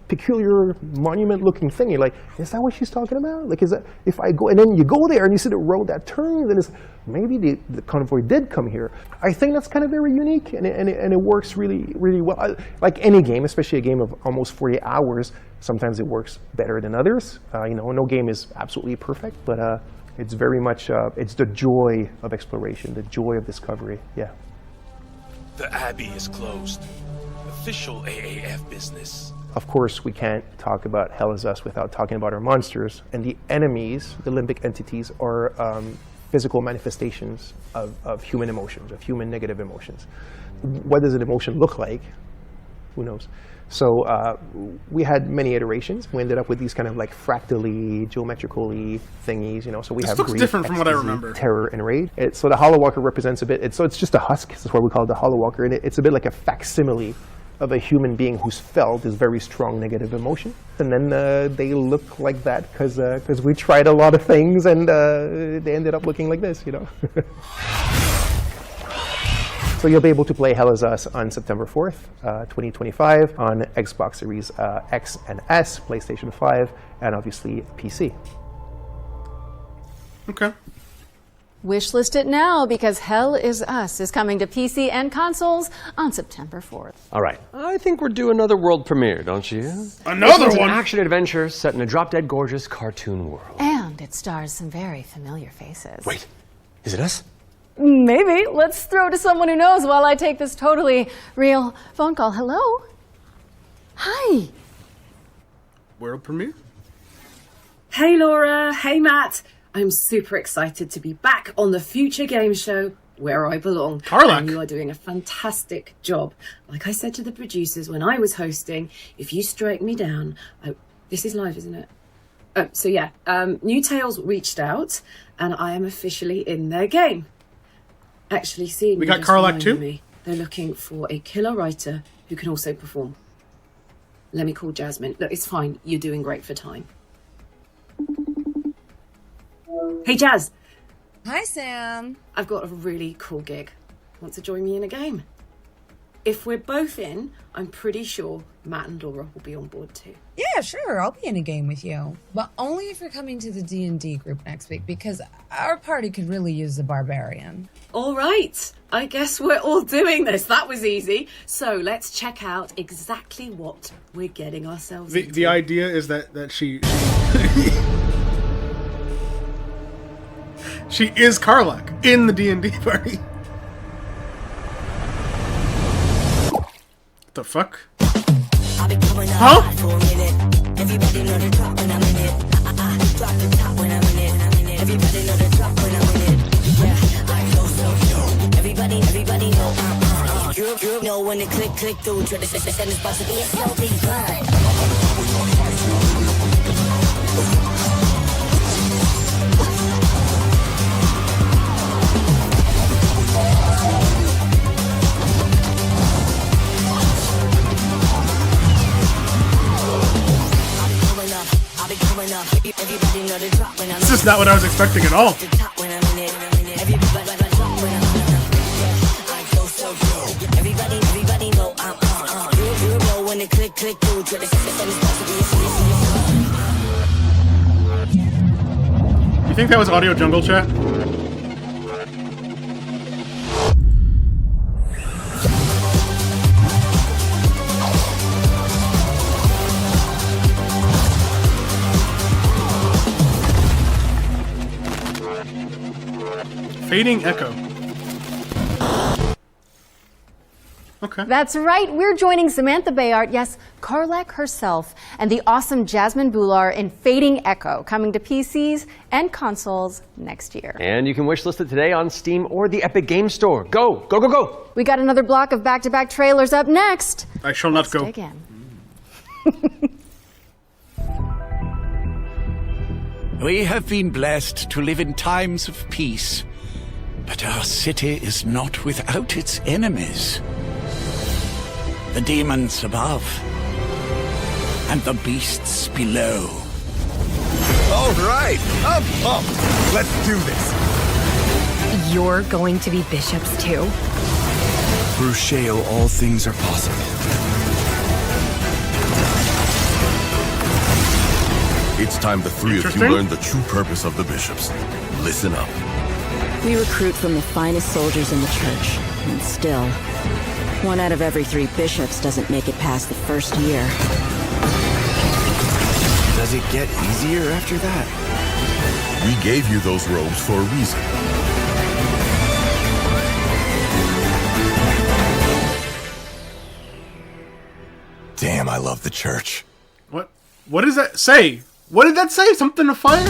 peculiar monument-looking thing. You're like, is that what she's talking about? Like, is that if I go and then you go there and you see the road that turns and it's maybe the convoy did come here. I think that's kind of very unique and it works really well. Like any game, especially a game of almost 40 hours, sometimes it works better than others. No game is absolutely perfect, but it's very much it's the joy of exploration, the joy of discovery. Yeah. The Abbey is closed. Official AAF business. Of course, we can't talk about Hell Is Us without talking about our monsters. And the enemies, the limbic entities, are physical manifestations of human emotions, of human negative emotions. What does an emotion look like? Who knows? So we had many iterations. We ended up with these kind of like fractally, geometrically thingies, So we This have looks grief, different from what I ecstasy, remember. terror, and rage. So the Hollow Walker represents a bit. So it's just a husk. That's why we call it the Hollow Walker, and it's a bit like a facsimile of a human being who's felt this very strong negative emotion. And then they look like that because we tried a lot of things and they ended up looking like this, So you'll be able to play Hell Is Us on September 4th, 2025 on Xbox Series X and S, PlayStation 5, and obviously PC. Okay. Wishlist it now because Hell Is Us is coming to PC and consoles on September 4th. All right, I think we're due another world premiere, don't you? Another This is one? An action-adventure set in a drop-dead gorgeous cartoon world. And it stars some very familiar faces. Wait, is it us? Maybe. Let's throw to someone who knows while I take this totally real phone call. Hello? Hi. World premiere? Hey Laura, hey Matt. I'm super excited to be back on the Future Game Show where I belong. Karlach. And you are doing a fantastic job. Like I said to the producers when I was hosting, if you strike me down, this is live, isn't it? So yeah, New Tales reached out, and I am officially in their game. Actually, see, We got Karlach too? me. They're looking for a killer writer who can also perform. Let me call Jasmine. Look, it's fine. You're doing great for time. Hey, Jazz. Hi, Sam. I've got a really cool gig. Want to join me in a game? If we're both in, I'm pretty sure Matt and Laura will be on board too. Yeah, sure. I'll be in a game with you, but only if you're coming to the D&D group next week, because our party could really use a barbarian. All right. I guess we're all doing this. That was easy. So let's check out exactly what we're getting ourselves into. The idea is that she she is Karlach in the D&D party. What the fuck? Huh? Everybody know the drop when I'm in it. Drop the top when I'm in it. Everybody know the drop when I'm in it. Yeah, I go so. Everybody know. You know when they click through. Try to send this box to be a slow beat grind. This is not what I was expecting at all. You think that was audio jungle chat? Fading Echo. Okay. That's right. We're joining Samantha Bayard, yes, Karlach herself, and the awesome Jasmine Bhullar in Fading Echo, coming to PCs and consoles next year. And you can wishlist it today on Steam or the Epic Games Store. Go, go, go, go! We got another block of back-to-back trailers up next. I shall not go. Dig in. We have been blessed to live in times of peace, but our city is not without its enemies. The demons above, and the beasts below. All right, I'm pumped. Let's do this. You're going to be bishops too? Through Sheo, all things are possible. It's time the three of you learn the true purpose of the bishops. Listen up. We recruit from the finest soldiers in the church, and still, 1 out of every 3 bishops doesn't make it past the first year. Does it get easier after that? We gave you those robes for a reason. Damn, I love the church. What does that say? What did that say? Something to fire?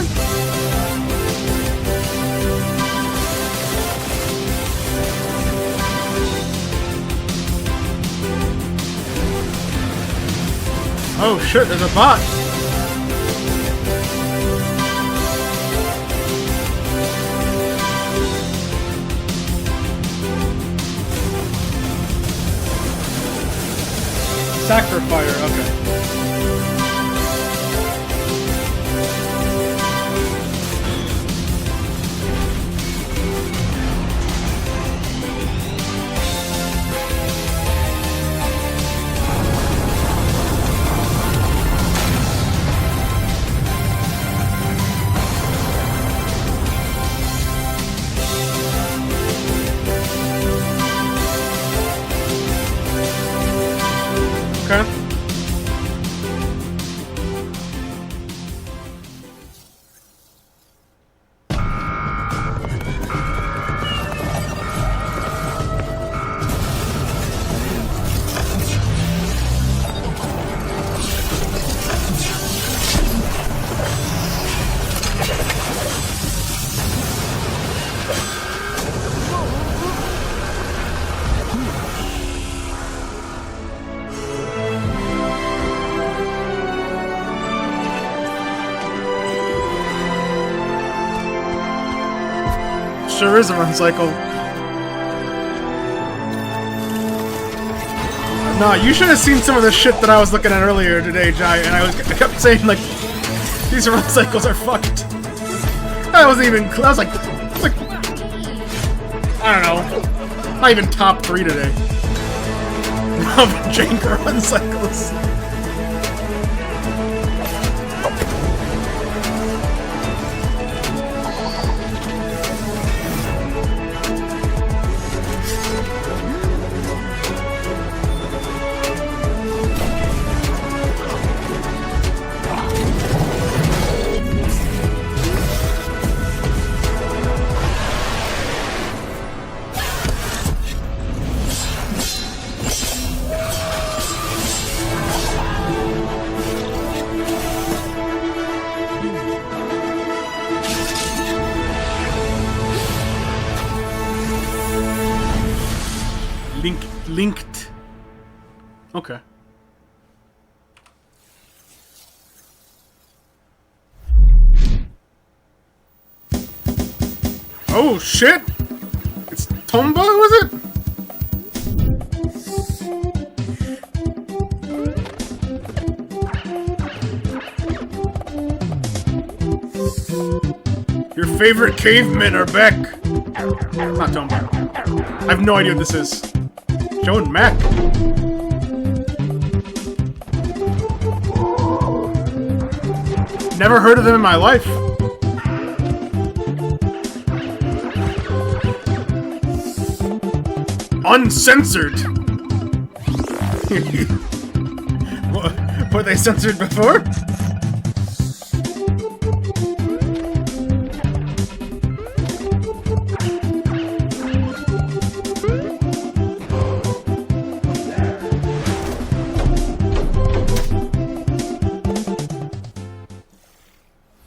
Oh shit, there's a bot. Sacrifier, okay. sure is a run cycle. No, you should have seen some of the shit that I was looking at earlier today, Jai, and I kept saying, like, these run cycles are fucked. I wasn't even, I was like, I don't know, not even top 3 today. Of jank run cycles. Linked. Okay. Oh shit! It's Tomba, was it? Your favorite cavemen are back. Not Tomba. I have no idea what this is. Joe and Mac. Never heard of them in my life. Uncensored. Were they censored before?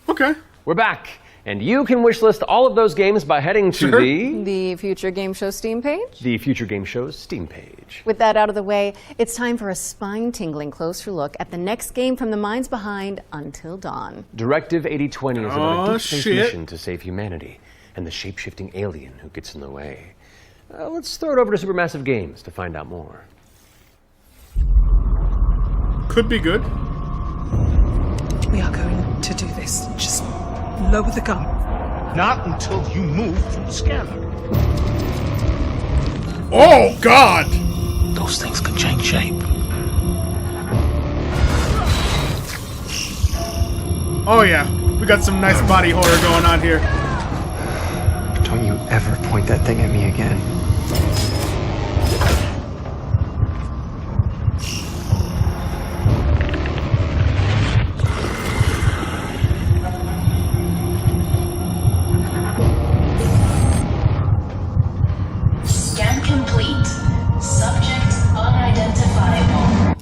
Okay. We're back, and you can wishlist all of those games by heading to the Future Game Show Steam page. the Future Game Show's Steam page. With that out of the way, it's time for a spine-tingling closer look at the next game from the minds behind Until Dawn. Directive 8020 is about a deep space shit. mission to save humanity and the shape-shifting alien who gets in the way. Let's throw it over to Supermassive Games to find out more. Could be good. We are going to do this. Just lower the gun. Not until you move from the scanner. Oh, God! Those things can change shape. Oh, yeah. We got some nice body horror going on here. Don't you ever point that thing at me again. Scan complete. Subject unidentifiable.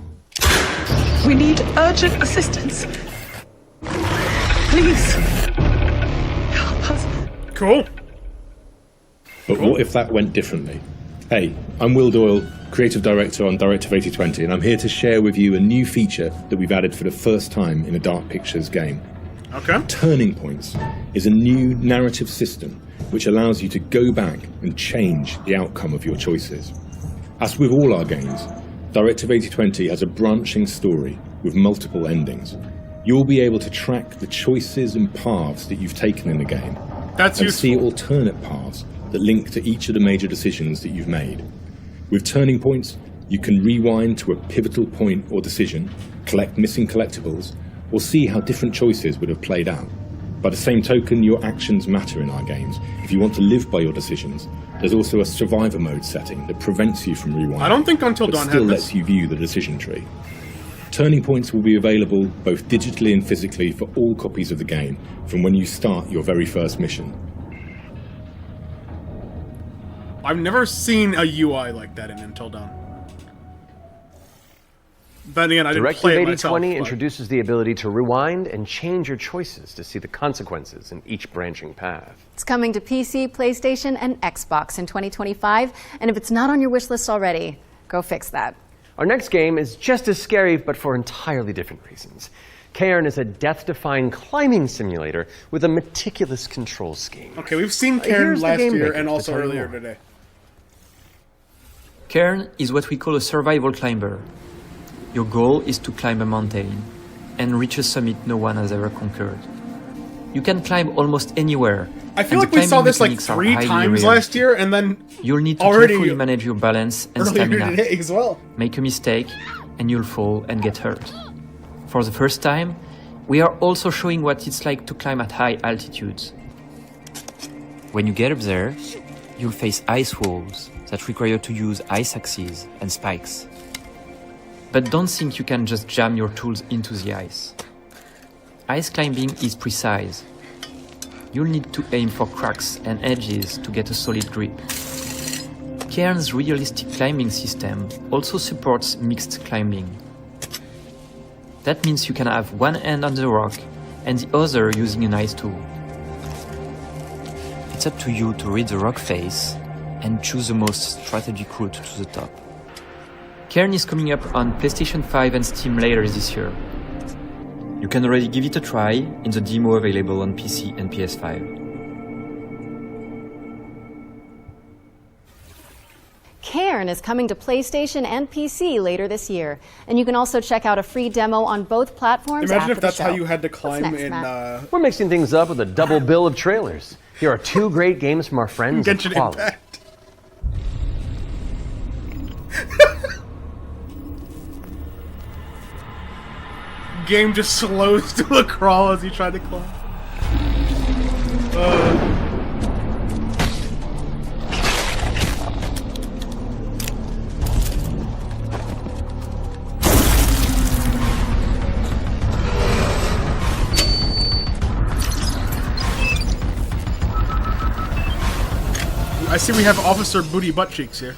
We need urgent assistance. Please. Help us. Cool. But what if that went differently? Hey, I'm Will Doyle, Creative Director on Directive 8020, and I'm here to share with you a new feature that we've added for the first time in a Dark Pictures game. Okay. Turning Points is a new narrative system which allows you to go back and change the outcome of your choices. As with all our games, Directive 8020 has a branching story with multiple endings. You'll be able to track the choices and paths that you've taken in the game. That's and useful. see alternate paths that link to each of the major decisions that you've made. With Turning Points, you can rewind to a pivotal point or decision, collect missing collectibles, or see how different choices would have played out. By the same token, your actions matter in our games. If you want to live by your decisions, there's also a survivor mode setting that prevents you from rewinding. I don't think Until but Dawn still had this. lets you view the decision tree. Turning Points will be available both digitally and physically for all copies of the game from when you start your very first mission. I've never seen a UI like that in Until Dawn. But again, I didn't Directive play it myself. 8020 but- introduces the ability to rewind and change your choices to see the consequences in each branching path. It's coming to PC, PlayStation, and Xbox in 2025. And if it's not on your wish list already, go fix that. Our next game is just as scary, but for entirely different reasons. Cairn is a death-defying climbing simulator with a meticulous control scheme. Okay, we've seen Cairn Here's the last game year maker and to also tell you earlier more. today. Cairn is what we call a survival climber. Your goal is to climb a mountain and reach a summit no one has ever conquered. You can climb almost anywhere. I feel and like we the saw climbing this like mechanics are 3 highly times realistic. last year, and then You'll need to already carefully manage your balance and earlier stamina. today as well. Make a mistake and you'll fall and get hurt. For the first time, we are also showing what it's like to climb at high altitudes. When you get up there, you'll face ice walls that require you to use ice axes and spikes. But don't think you can just jam your tools into the ice. Ice climbing is precise. You'll need to aim for cracks and edges to get a solid grip. Cairn's realistic climbing system also supports mixed climbing. That means you can have one hand on the rock and the other using an ice tool. It's up to you to read the rock face and choose the most strategic route to the top. Cairn is coming up on PlayStation 5 and Steam later this year. You can already give it a try in the demo available on PC and PS5. Cairn is coming to PlayStation and PC later this year, and you can also check out a free demo on both platforms. Imagine after if that's the how show. you had to What's climb next, in. Matt? We're mixing things up with a double bill of trailers. Here are 2 great games from our friends at Genshin Quality. Impact. Game just slows to a crawl as he tried to climb. I see we have Officer Booty Butt Cheeks here.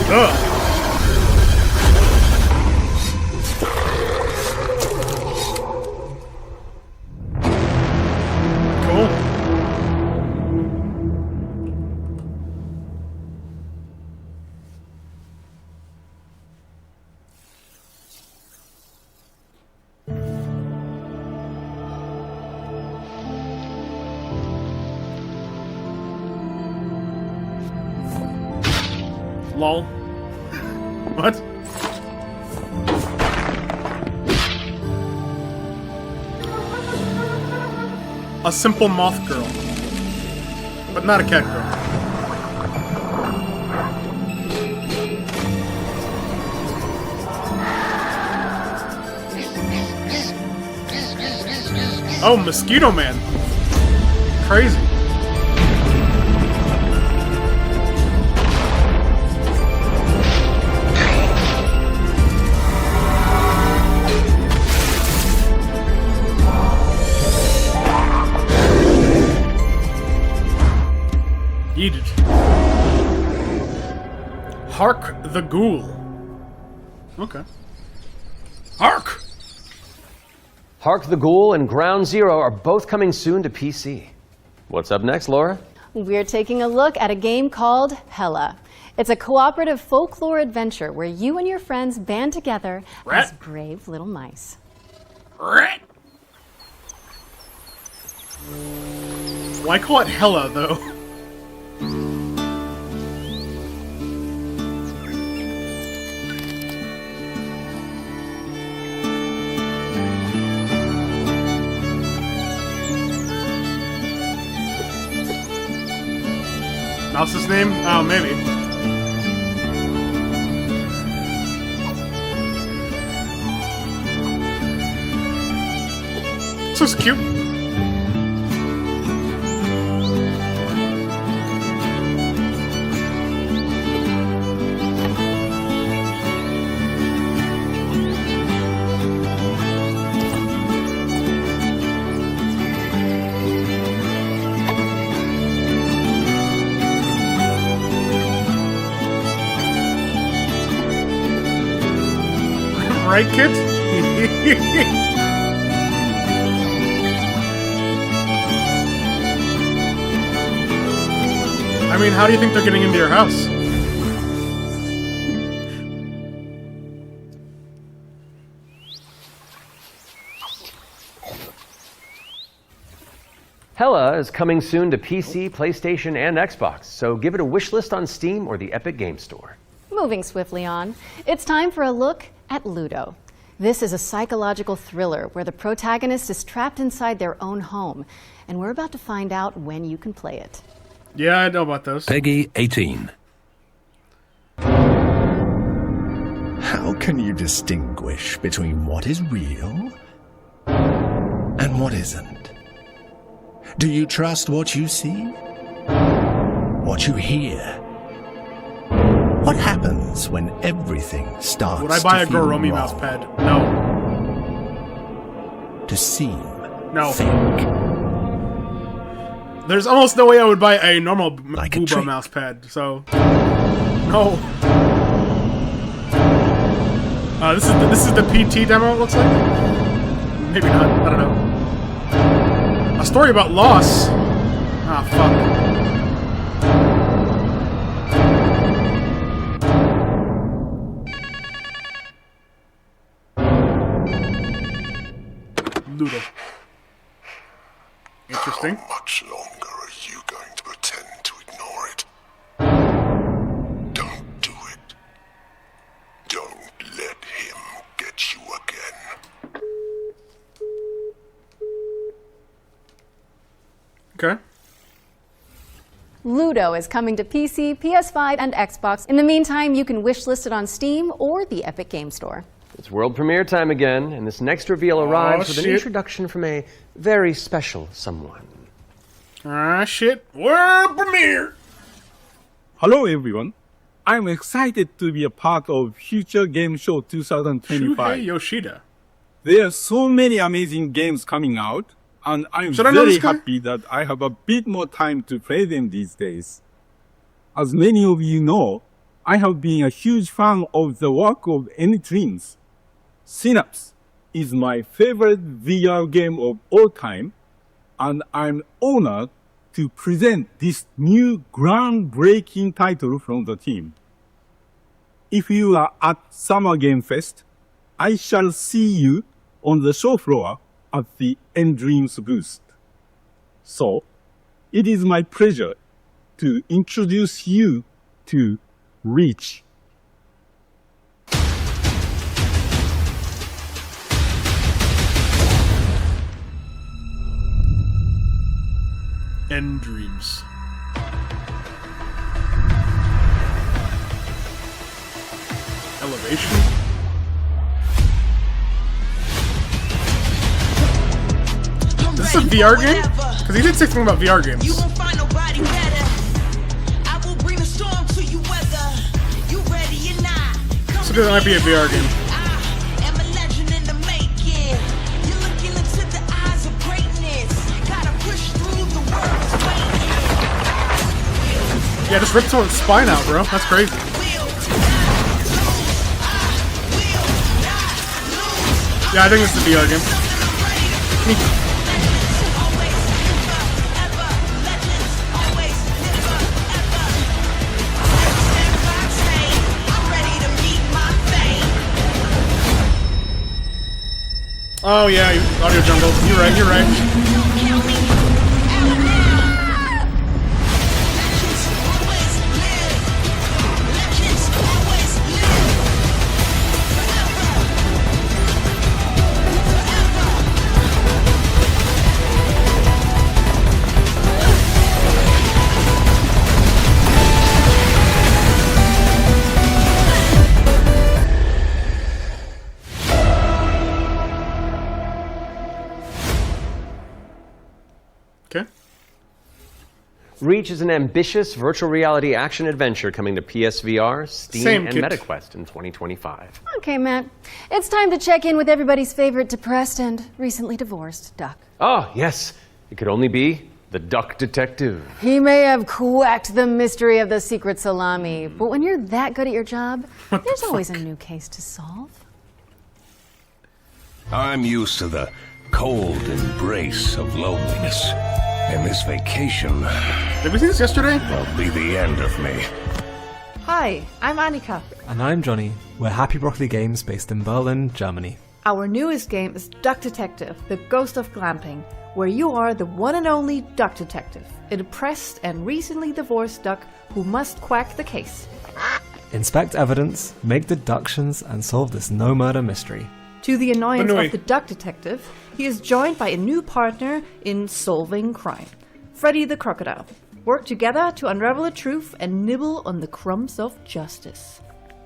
Cool. Lol. What? A simple moth girl. But not a cat girl. Oh, Mosquito Man. Crazy. Eat it. Hark the Ghoul. Okay. Hark! Hark the Ghoul and Ground Zero are both coming soon to PC. What's up next, Laura? We're taking a look at a game called Hella. It's a cooperative folklore adventure where you and your friends band together as brave little mice. Rat. Why call it Hella, though? Mouse's name? Oh, maybe. So it's cute. right, kid? I mean, how do you think they're getting into your house? Hella is coming soon to PC, PlayStation, and Xbox, so give it a wish list on Steam or the Epic Game Store. Moving swiftly on, it's time for a look at Ludo. This is a psychological thriller where the protagonist is trapped inside their own home, and we're about to find out when you can play it. Yeah, I know about those. Peggy 18. How can you distinguish between what is real and what isn't? Do you trust what you see? What you hear? What happens when everything starts Would I buy a to feel Goromi wrong? mouse pad? No. To seem No. fake? There's almost no way I would buy a normal Like a Booba trick. mouse pad, so... No. This is the PT demo, it looks like? Maybe not, I don't know. A story about loss? Ah, fuck. Ludo. Interesting. How much longer are you going to pretend to ignore it? Don't do it. Don't let him get you again. Okay. Ludo is coming to PC, PS5, and Xbox. In the meantime, you can wishlist it on Steam or the Epic Game Store. It's world premiere time again, and this next reveal arrives with an shit. introduction from a very special someone. Ah, shit. World premiere! Hello everyone. I'm excited to be a part of Future Game Show 2025. Shuhei Yoshida. There are so many amazing games coming out, and I'm Should I know very this guy? happy that I have a bit more time to play them these days. As many of you know, I have been a huge fan of the work of N-Dreams. Synapse is my favorite VR game of all time, and I'm honored to present this new groundbreaking title from the team. If you are at Summer Game Fest, I shall see you on the show floor at the N-Dreams booth. So, it is my pleasure to introduce you to Reach. N-Dreams. Elevation? Is this a VR game? Because he did say something about VR games. You won't find nobody better. I will bring a storm to you whether you ready or not. So this might be a VR game. I'm a legend in the making. You're looking into the eyes of greatness. Gotta push through the world's waiting. Yeah, just ripped someone's spine out, bro. That's crazy. Yeah, I think it's a VR game. Oh yeah, Audio Jungle. You're right, you're right. Okay. Reach is an ambitious virtual reality action adventure coming to PSVR, Steam, Same and kid. MetaQuest in 2025. Okay, Matt. It's time to check in with everybody's favorite depressed and recently divorced Duck. Oh, yes. It could only be the Duck Detective. He may have cracked the mystery of the secret salami, but when you're that good at your job, there's always a new case to solve. I'm used to the cold embrace of loneliness. And this vacation... Did we see this yesterday? ...will be the end of me. Hi, I'm Annika. And I'm Johnny. We're Happy Broccoli Games based in Berlin, Germany. Our newest game is Duck Detective, the Ghost of Glamping, where you are the one and only duck detective, a depressed and recently divorced duck who must quack the case. Inspect evidence, make deductions, and solve this no-murder mystery. To the annoyance of the duck detective, he is joined by a new partner in solving crime, Freddy the Crocodile. Work together to unravel the truth and nibble on the crumbs of justice.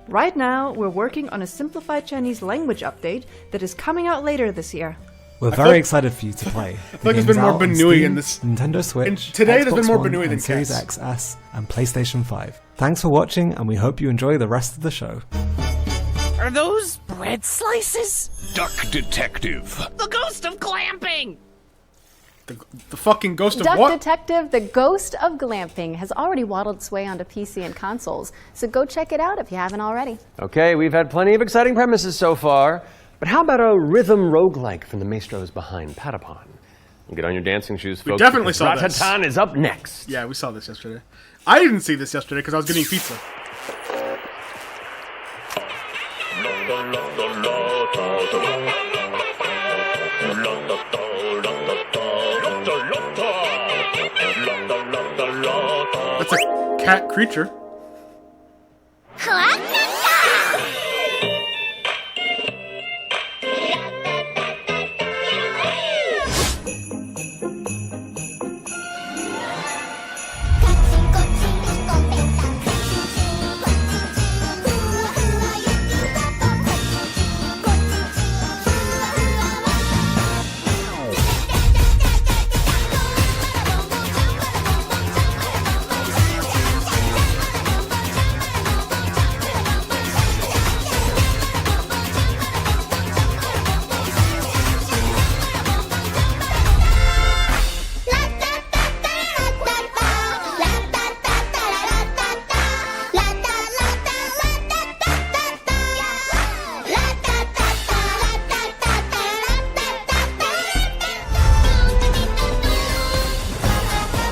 Right now, we're working on a simplified Chinese language update that is coming out later this year. We're very excited for you to play. I feel like there's been more Benui in this. Nintendo Switch, Today Xbox there's been more One, Benui than and Series Cass. XS, and PlayStation 5. Thanks for watching, and we hope you enjoy the rest of the show. Are those bread slices? Duck Detective. The Ghost of Glamping! The fucking Ghost of Duck what? Detective, the Ghost of Glamping, has already waddled its way onto PC and consoles, so go check it out if you haven't already. Okay, we've had plenty of exciting premises so far, but how about a rhythm roguelike from the maestros behind Patapon? Get on your dancing shoes, folks. We definitely saw this. Ratatan is up next. Yeah, we saw this yesterday. I didn't see this yesterday because I was getting pizza. That's a cat creature.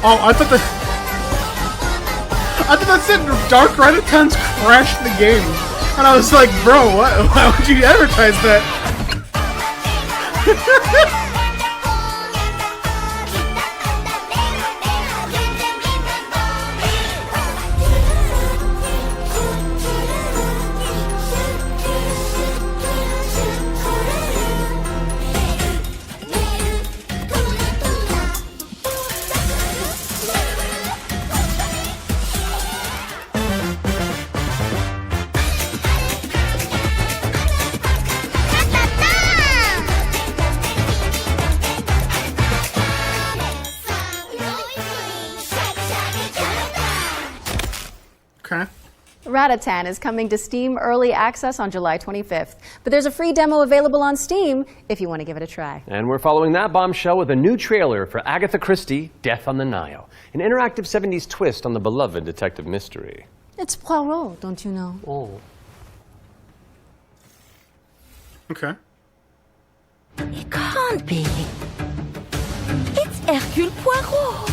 Oh, I thought that said Dark Rattatons crashed the game. And I was like, bro, what? Why would you advertise that? Okay. Ratatan is coming to Steam Early Access on July 25th, but there's a free demo available on Steam if you want to give it a try. And we're following that bombshell with a new trailer for Agatha Christie, Death on the Nile, an interactive 70s twist on the beloved detective mystery. It's Poirot, don't you know? Oh. Okay. It can't be. It's Hercule Poirot.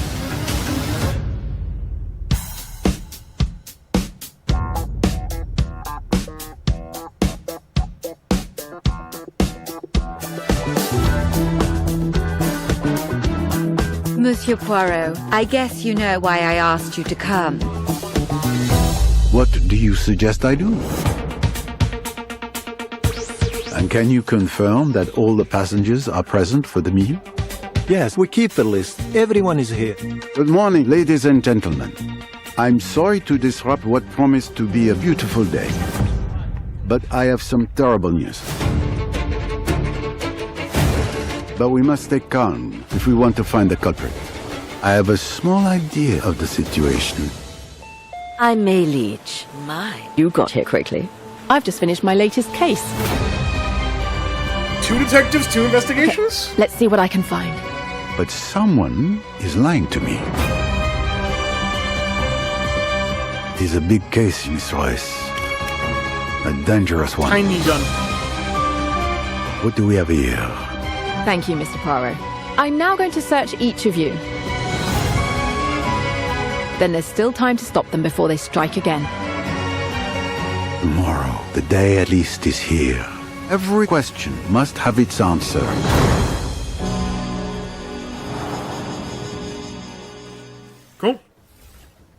Monsieur Poirot, I guess you know why I asked you to come. What do you suggest I do? And can you confirm that all the passengers are present for the meal? Yes, we keep the list. Everyone is here. Good morning, ladies and gentlemen. I'm sorry to disrupt what promised to be a beautiful day, but I have some terrible news. But we must stay calm if we want to find the culprit. I have a small idea of the situation. I'm May Leach. You got here quickly. I've just finished my latest case. 2 detectives, 2 investigations? Okay, let's see what I can find. But someone is lying to me. It is a big case, Miss Royce. A dangerous one. Tiny gun. What do we have here? Thank you, Mr. Poirot. I'm now going to search each of you. Then there's still time to stop them before they strike again. Tomorrow, the day at least is here. Every question must have its answer. Cool.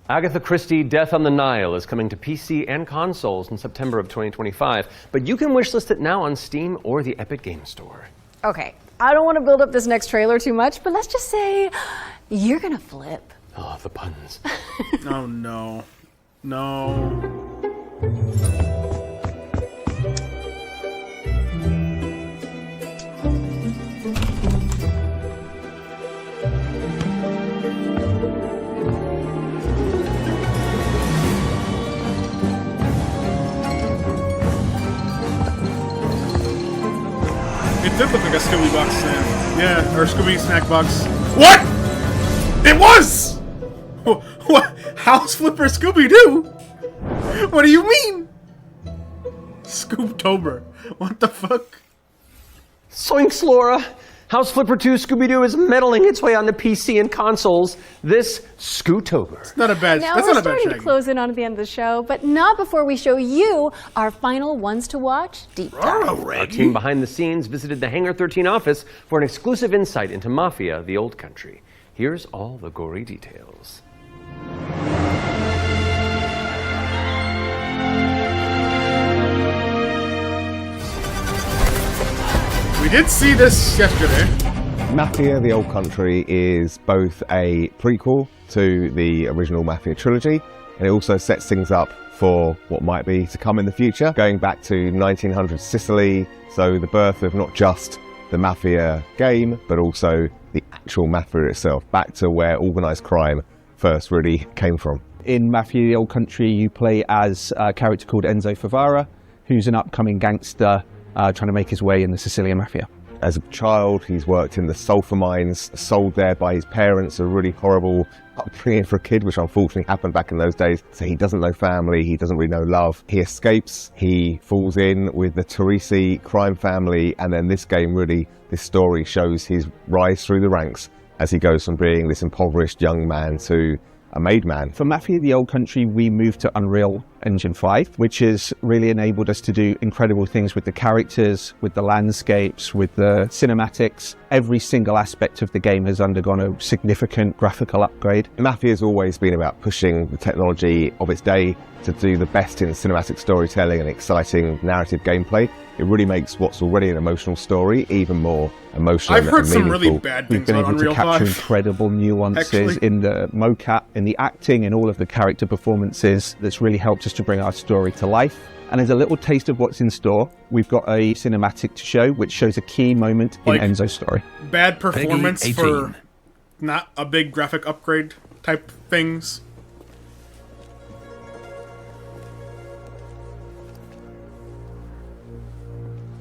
Agatha Christie Death on the Nile is coming to PC and consoles in September of 2025, but you can wishlist it now on Steam or the Epic Games Store. Okay, I don't want to build up this next trailer too much, but let's just say you're gonna flip. Oh, the puns. Oh, no. No. It did look like a Scooby box snack. Yeah, or Scooby snack box. What? It was! What? House Flipper Scooby-Doo? What do you mean? Scooptober. What the fuck? Soinks, Laura! House Flipper 2 Scooby-Doo is meddling its way onto PC and consoles this Scootober. It's not a bad. Now That's we're not a bad starting to shaggy. close in on at the end of the show, but not before we show you our final ones to watch deep dive. Our team behind the scenes visited the Hangar 13 office for an exclusive insight into Mafia: The Old Country. Here's all the gory details. We did see this yesterday. Mafia: The Old Country is both a prequel to the original Mafia trilogy, and it also sets things up for what might be to come in the future, going back to 1900s Sicily, so the birth of not just the Mafia game, but also the actual Mafia itself, back to where organised crime first really came from. In Mafia: The Old Country, you play as a character called Enzo Favara, who's an upcoming gangster trying to make his way in the Sicilian Mafia. As a child, he's worked in the sulfur mines, sold there by his parents, a really horrible upbringing for a kid, which unfortunately happened back in those days. So he doesn't know family, he doesn't really know love. He escapes, he falls in with the Teresi crime family, and then this game really, this story shows his rise through the ranks as he goes from being this impoverished young man to a made man. For Mafia: The Old Country, we moved to Unreal Engine 5, which has really enabled us to do incredible things with the characters, with the landscapes, with the cinematics. Every single aspect of the game has undergone a significant graphical upgrade. Mafia has always been about pushing the technology of its day to do the best in cinematic storytelling and exciting narrative gameplay. It really makes what's already an emotional story even more emotional. I've heard and some meaningful. really bad We've things been about able to Unreal capture 5. incredible nuances Actually. in the mocap, in the acting, in all of the character performances. That's really helped us to bring our story to life. And as a little taste of what's in store, we've got a cinematic to show, which shows a key moment Like- in Enzo's story. Bad performance Peggy for 18. not a big graphic upgrade type things.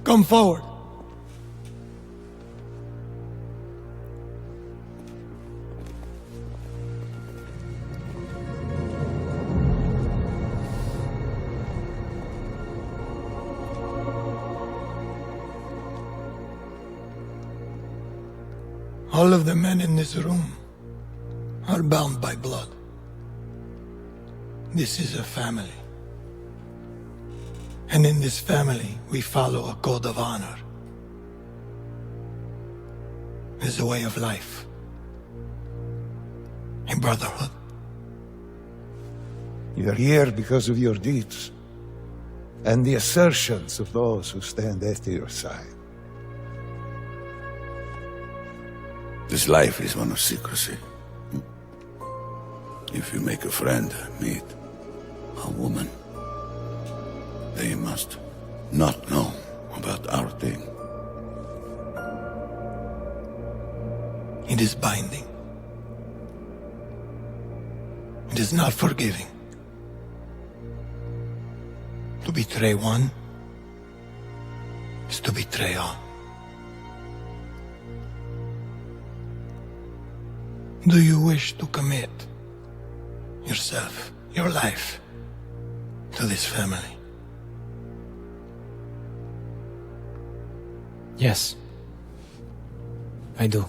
Come forward. All of the men in this room are bound by blood. This is a family. And in this family, we follow a code of honor. It's a way of life. A brotherhood. You're here because of your deeds and the assertions of those who stand at your side. This life is one of secrecy. If you make a friend, meet a woman, they must not know about our thing. It is binding. It is not forgiving. To betray one is to betray all. Do you wish to commit yourself, your life, to this family? Yes. I do.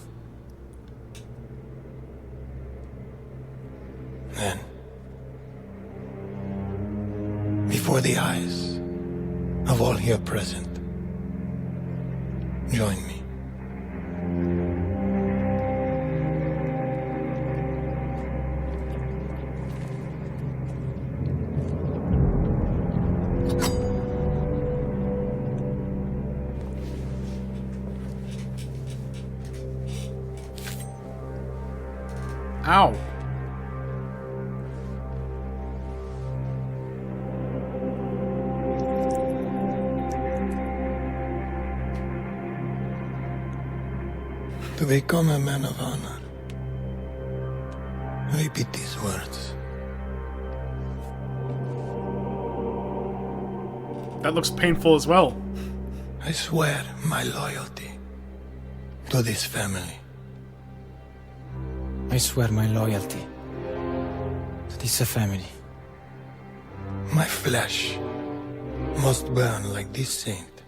Then, before the eyes of all here present, join me. Ow. To become a man of honor, repeat these words. That looks painful as well. I swear my loyalty to this family. I swear my loyalty to this family. My flesh must burn like this saint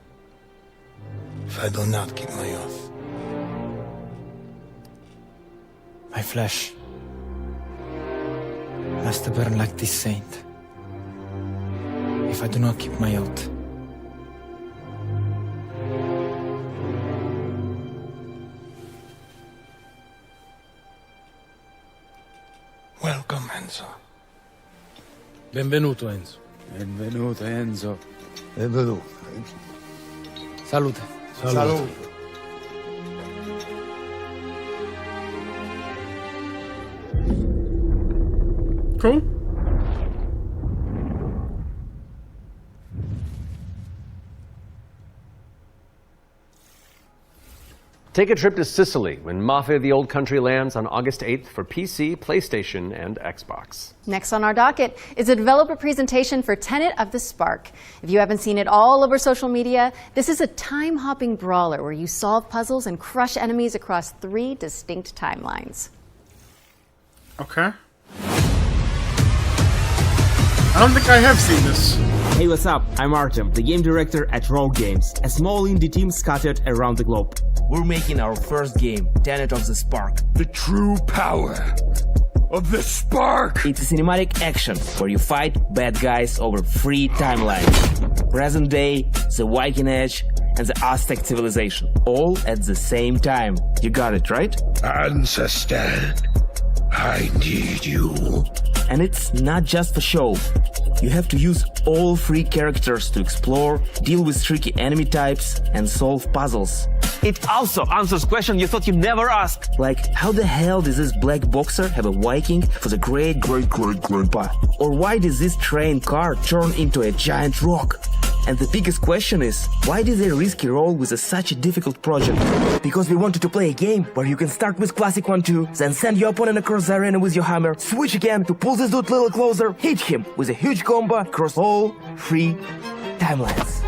if I do not keep my oath. My flesh must burn like this saint if I do not keep my oath. Welcome, Enzo. Benvenuto, Enzo. Benvenuto, Enzo. Benvenuto. Salute. Salute. Cool. Take a trip to Sicily when Mafia of the Old Country lands on August 8th for PC, PlayStation, and Xbox. Next on our docket is a developer presentation for Tenet of the Spark. If you haven't seen it all over social media, this is a time-hopping brawler where you solve puzzles and crush enemies across 3 distinct timelines. Okay. I don't think I have seen this. Hey, what's up? I'm Artem, the game director at Rogue Games, a small indie team scattered around the globe. We're making our first game, Tenet of the Spark. The true power of the Spark! It's a cinematic action where you fight bad guys over 3 timelines. Present day, the Viking Age, and the Aztec civilization. All at the same time. You got it, right? Ancestor, I need you. And it's not just for show. You have to use all 3 characters to explore, deal with tricky enemy types, and solve puzzles. It also answers questions you thought you'd never ask. Like, how the hell does this black boxer have a Viking for the great-great-great-grandpa? Or why does this train car turn into a giant rock? And the biggest question is, why did they risk a role with such a difficult project? Because we wanted to play a game where you can start with classic 1-2, then send your opponent across the arena with your hammer, switch again to pull this dude a little closer, hit him with a huge combo across all 3 timelines.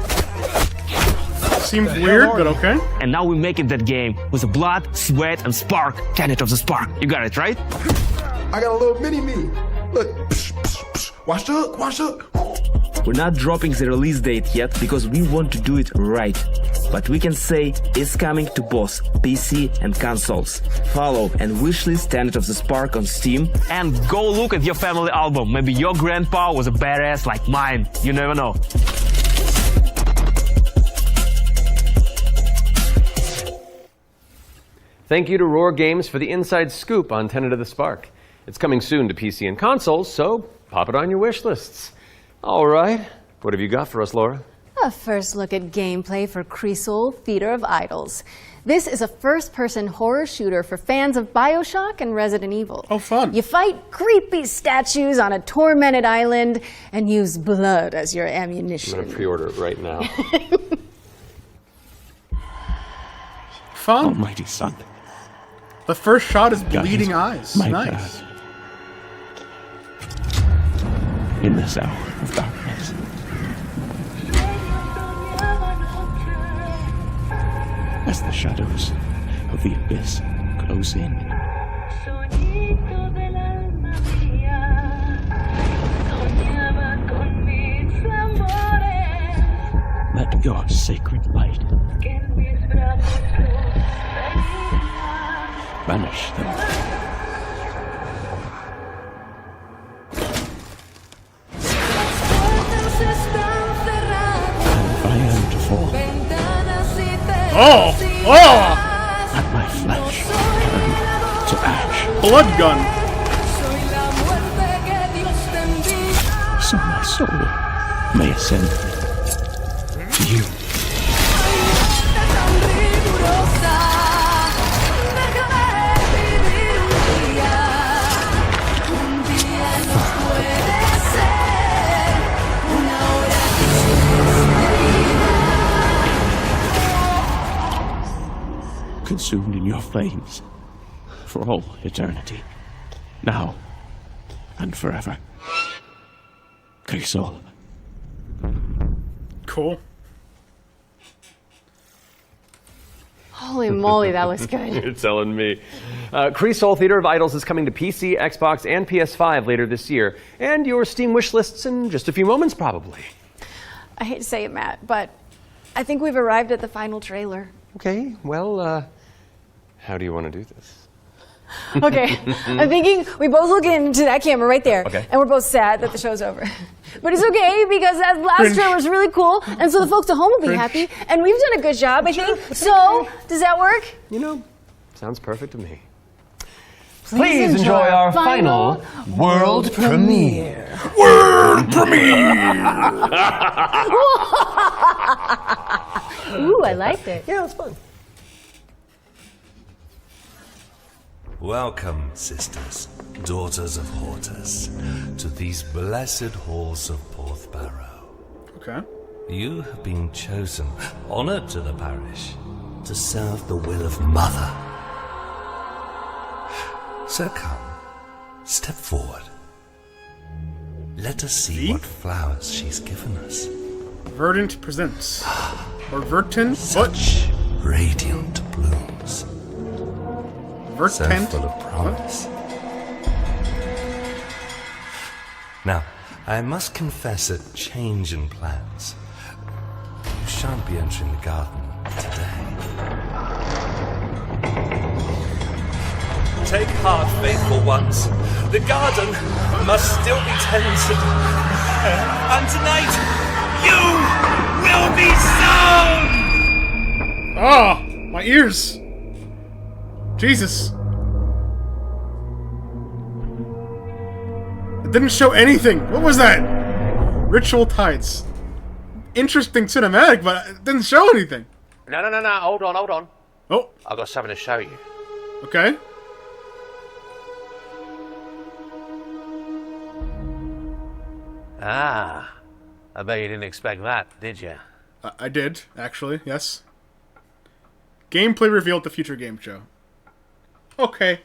Seems weird, but okay. And now we make it that game with the blood, sweat, and spark. Tenet of the Spark. You got it, right? I got a little mini-me. Look, psh, psh, psh. Watch up. We're not dropping the release date yet because we want to do it right. But we can say it's coming to both PC and consoles. Follow and wishlist Tenet of the Spark on Steam. And go look at your family album. Maybe your grandpa was a badass like mine. You never know. Thank you to Roar Games for the inside scoop on Tenet of the Spark. It's coming soon to PC and consoles, so pop it on your wish lists. All right, what have you got for us, Laura? A first look at gameplay for Creasol, Feeder of Idols. This is a first-person horror shooter for fans of BioShock and Resident Evil. Oh, fun. You fight creepy statues on a tormented island and use blood as your ammunition. I'm going to pre-order it right now. Fun. Almighty Son. The first shot is bleeding eyes. Nice. In this hour of darkness, as the shadows of the abyss close in, let your sacred light Banish them. And I am to fall. Oh! Oh! And my flesh turn to ash. Blood gun. So my soul may ascend to you. Consumed in your flames for all eternity, now and forever. Crisol. Cool. Holy moly, that looks good. You're telling me. Crisol Theater of Idols is coming to PC, Xbox, and PS5 later this year, and your Steam wish lists in just a few moments, probably. I hate to say it, Matt, but I think we've arrived at the final trailer. Okay, well, how do you want to do this? Okay, I'm thinking we both look into that camera right there, Okay. and we're both sad that the show's over. But it's okay, because that last trailer was really cool, and so the folks at home will be happy, and we've done a good job, I think. So, does that work? You know, sounds perfect to me. Please enjoy our final world premiere. World premiere! Ooh, I liked it. Yeah, it's fun. Welcome, sisters, daughters of Hortus, to these blessed halls of Porthbarrow. Okay. You have been chosen, honored to the parish, to serve the will of Mother. So come, step forward. Let us see what flowers she's given us. Verdant presents. Or Vertin? Such radiant blooms. So Vertent? full of promise. Now, I must confess a change in plans. You shan't be entering the garden today. Take heart, faithful ones. The garden must still be tended. And tonight, you will be sown! Ah! My ears! Jesus. It didn't show anything. What was that? Ritual Tides. Interesting cinematic, but it didn't show anything. No. Hold on. Oh. I've got something to show you. Okay. Ah. I bet you didn't expect that, did you? I did, actually, yes. Gameplay revealed at the Future Game Show. Okay.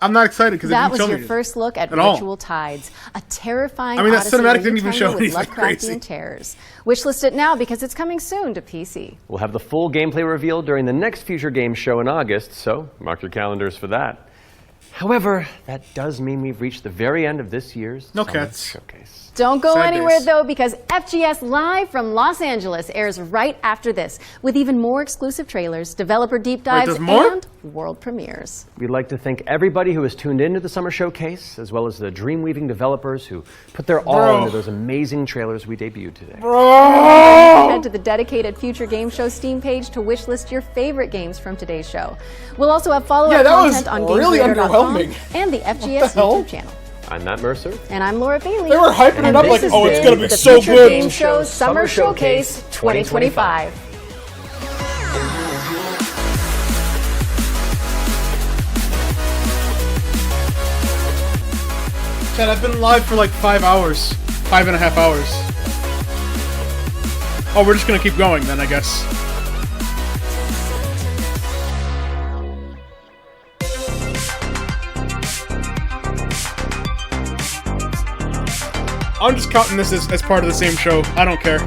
I'm not excited because that was your first look at Ritual Tides, a terrifying odyssey that cinematic didn't even show with anything Lovecraftian crazy. terrors. Wishlist it now because it's coming soon to PC. We'll have the full gameplay revealed during the next Future Game Show in August, so mark your calendars for that. However, that does mean we've reached the very end of this year's Summer Showcase. Don't go Sad anywhere days. though, because FGS Live from Los Angeles airs right after this, with even more exclusive trailers, developer deep dives, there's more? and world premieres. We'd like to thank everybody who has tuned into the Summer Showcase, as well as the Dreamweaving developers who put their all into those amazing trailers we debuted today. Head to the dedicated Future Game Show Steam page to wishlist your favorite games from today's show. We'll also have follow-up Yeah, that was content on really GameCreator.com underwhelming. and the FGS hell? YouTube channel. I'm Matt Mercer. And I'm Laura Bailey. They were hyping it up like, oh, it's gonna be the so Future good. Game Show Summer Showcase 2025. Chad, I've been live for like 5 hours. 5.5 hours. Oh, we're just gonna keep going then, I guess. I'm just counting this as part of the same show. I don't care.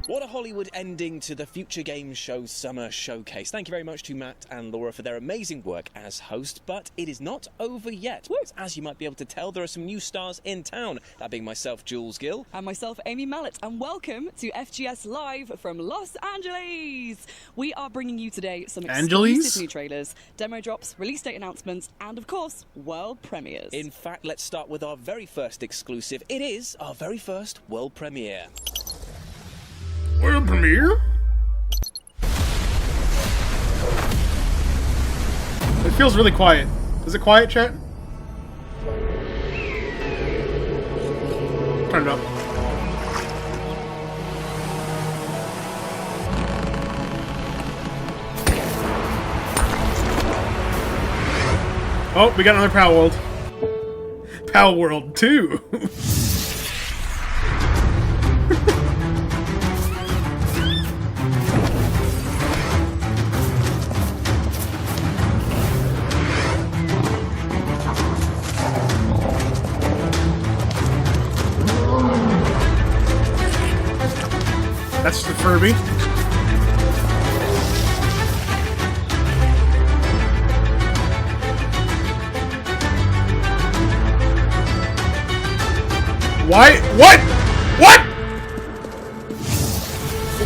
What a Hollywood ending to the Future Games Show Summer Showcase. Thank you very much to Matt and Laura for their amazing work as host, but it is not over yet. As you might be able to tell, there are some new stars in town, that being myself, Jules Gill. And myself, Amy Mallet, and welcome to FGS Live from Los Angeles. We are bringing you today some exclusive new trailers, demo drops, release date announcements, and of course, world premieres. In fact, let's start with our very first exclusive. It is our very first world premiere. World premiere? It feels really quiet. Is it quiet, chat? Turn it up. Oh, we got another Pal World. Pal World 2. That's the Furby. Why? What? What?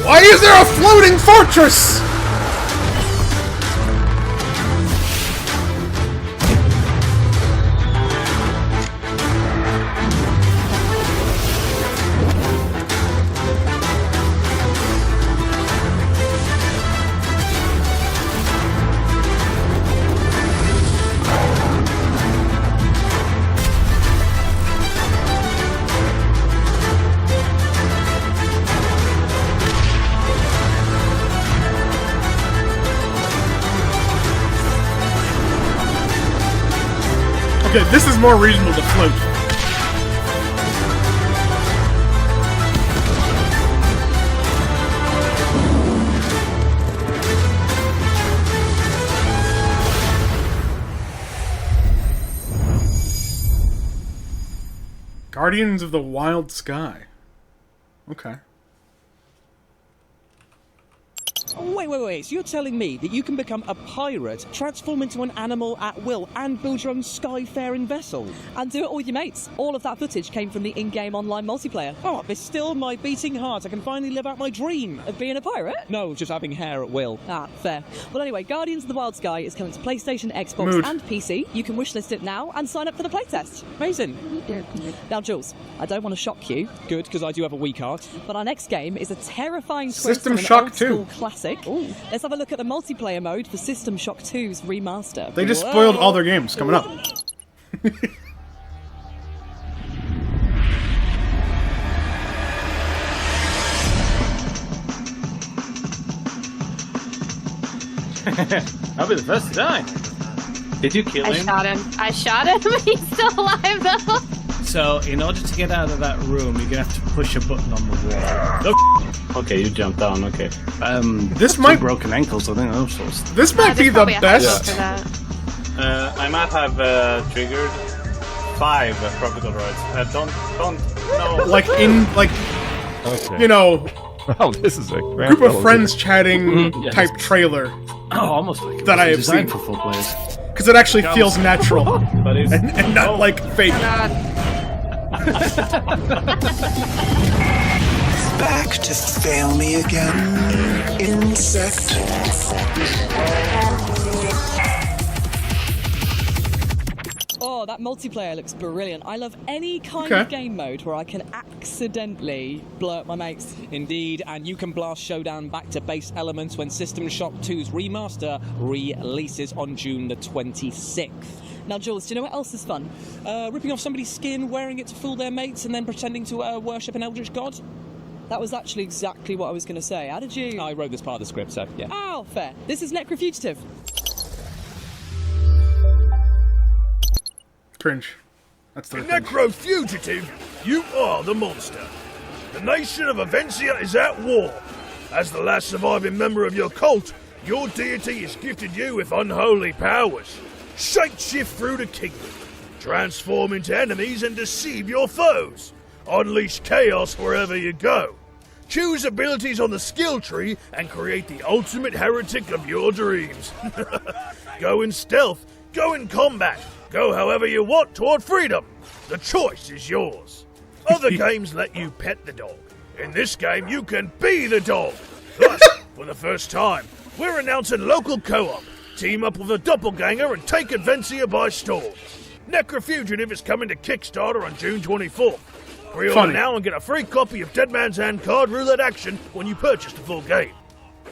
Why is there a floating fortress? Okay, this is more reasonable to float. Guardians of the Wild Sky. Okay. Wait, so you're telling me that you can become a pirate, transform into an animal at will, and build your own sky-faring vessel? And do it all with your mates. All of that footage came from the in-game online multiplayer. Oh, this still my beating heart. I can finally live out my dream. Of being a pirate? No, just having hair at will. Ah, fair. Well, anyway, Guardians of the Wild Sky is coming to PlayStation, Xbox, and PC. You can wishlist it now and sign up for the playtest. Amazing. Now, Jules, I don't want to shock you. Good, because I do have a weak heart. But our next game is a terrifying twist System from an Shock old-school 2. classic. Ooh. Let's have a look at the multiplayer mode for System Shock 2's remaster. They just spoiled all their games coming up. I'll be the first to die. Did you kill him? I shot him. He's still alive though. So, in order to get out of that room, you're gonna have to push a button on the wall. Okay, you jumped down. Okay. This might broken ankles. I think those sorts. This might be the best. I might have triggered 5 crocodiloids. Don't no. Like in you know. Oh, this is a group of friends chatting type trailer. Oh, almost like that I have seen for full players. Because it actually feels natural But it's, and not like fake. Back to fail me again, insect. Oh, that multiplayer looks brilliant. I love any kind of game mode where I can accidentally blow up my mates. Indeed, and you can blast Showdown back to base elements when System Shock 2's remaster releases on June the 26th. Now, Jules, do you know what else is fun? Ripping off somebody's skin, wearing it to fool their mates, and then pretending to worship an eldritch god? That was actually exactly what I was going to say. How did you... I wrote this part of the script, so yeah. Oh, fair. This is Necrofugitive. Cringe. That's the Necrofugitive, you are the monster. The nation of Avencia is at war. As the last surviving member of your cult, your deity has gifted you with unholy powers. Shapeshift through the kingdom, transform into enemies and deceive your foes. Unleash chaos wherever you go. choose abilities on the skill tree, and create the ultimate heretic of your dreams. Go in stealth, go in combat, go however you want toward freedom. The choice is yours. Other games let you pet the dog. In this game, you can be the dog. Thus, for the first time, we're announcing local co-op. Team up with a doppelganger and take Adventia by storm. Necrofugitive is coming to Kickstarter on June 24th. Pre-order now and get a free copy of Dead Man's Hand card roulette action when you purchase the full game.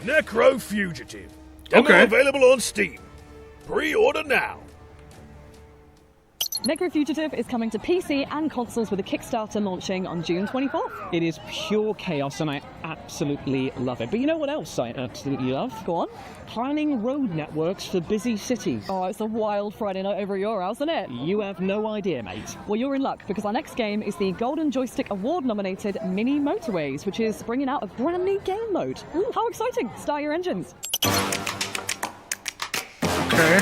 Necrofugitive. Demo available on Steam. Pre-order now. Necrofugitive is coming to PC and consoles with a Kickstarter launching on June 24th. It is pure chaos and I absolutely love it. But you know what else I absolutely love? Go on. Planning road networks for busy cities. Oh, it's a wild Friday night over at your house, isn't it? You have no idea, mate. Well, you're in luck because our next game is the Golden Joystick Award nominated Mini Motorways, which is bringing out a brand new game mode. Ooh, how exciting! Start your engines. Okay.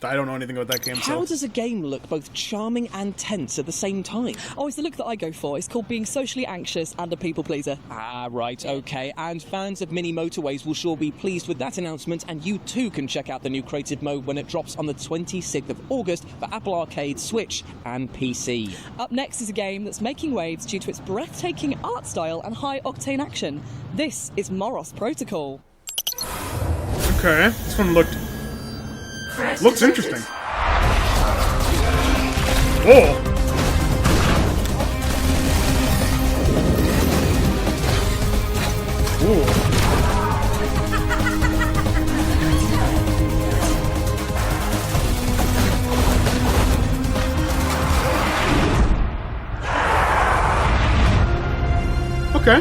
I don't know anything about that game. How does a game look both charming and tense at the same time? Oh, it's the look that I go for. It's called being socially anxious and a people pleaser. Ah, right, okay. And fans of Mini Motorways will sure be pleased with that announcement, and you too can check out the new creative mode when it drops on the 26th of August for Apple Arcade, Switch, and PC. Up next is a game that's making waves due to its breathtaking art style and high-octane action. This is Moros Protocol. Okay, this one looks interesting. Whoa! Ooh. Okay.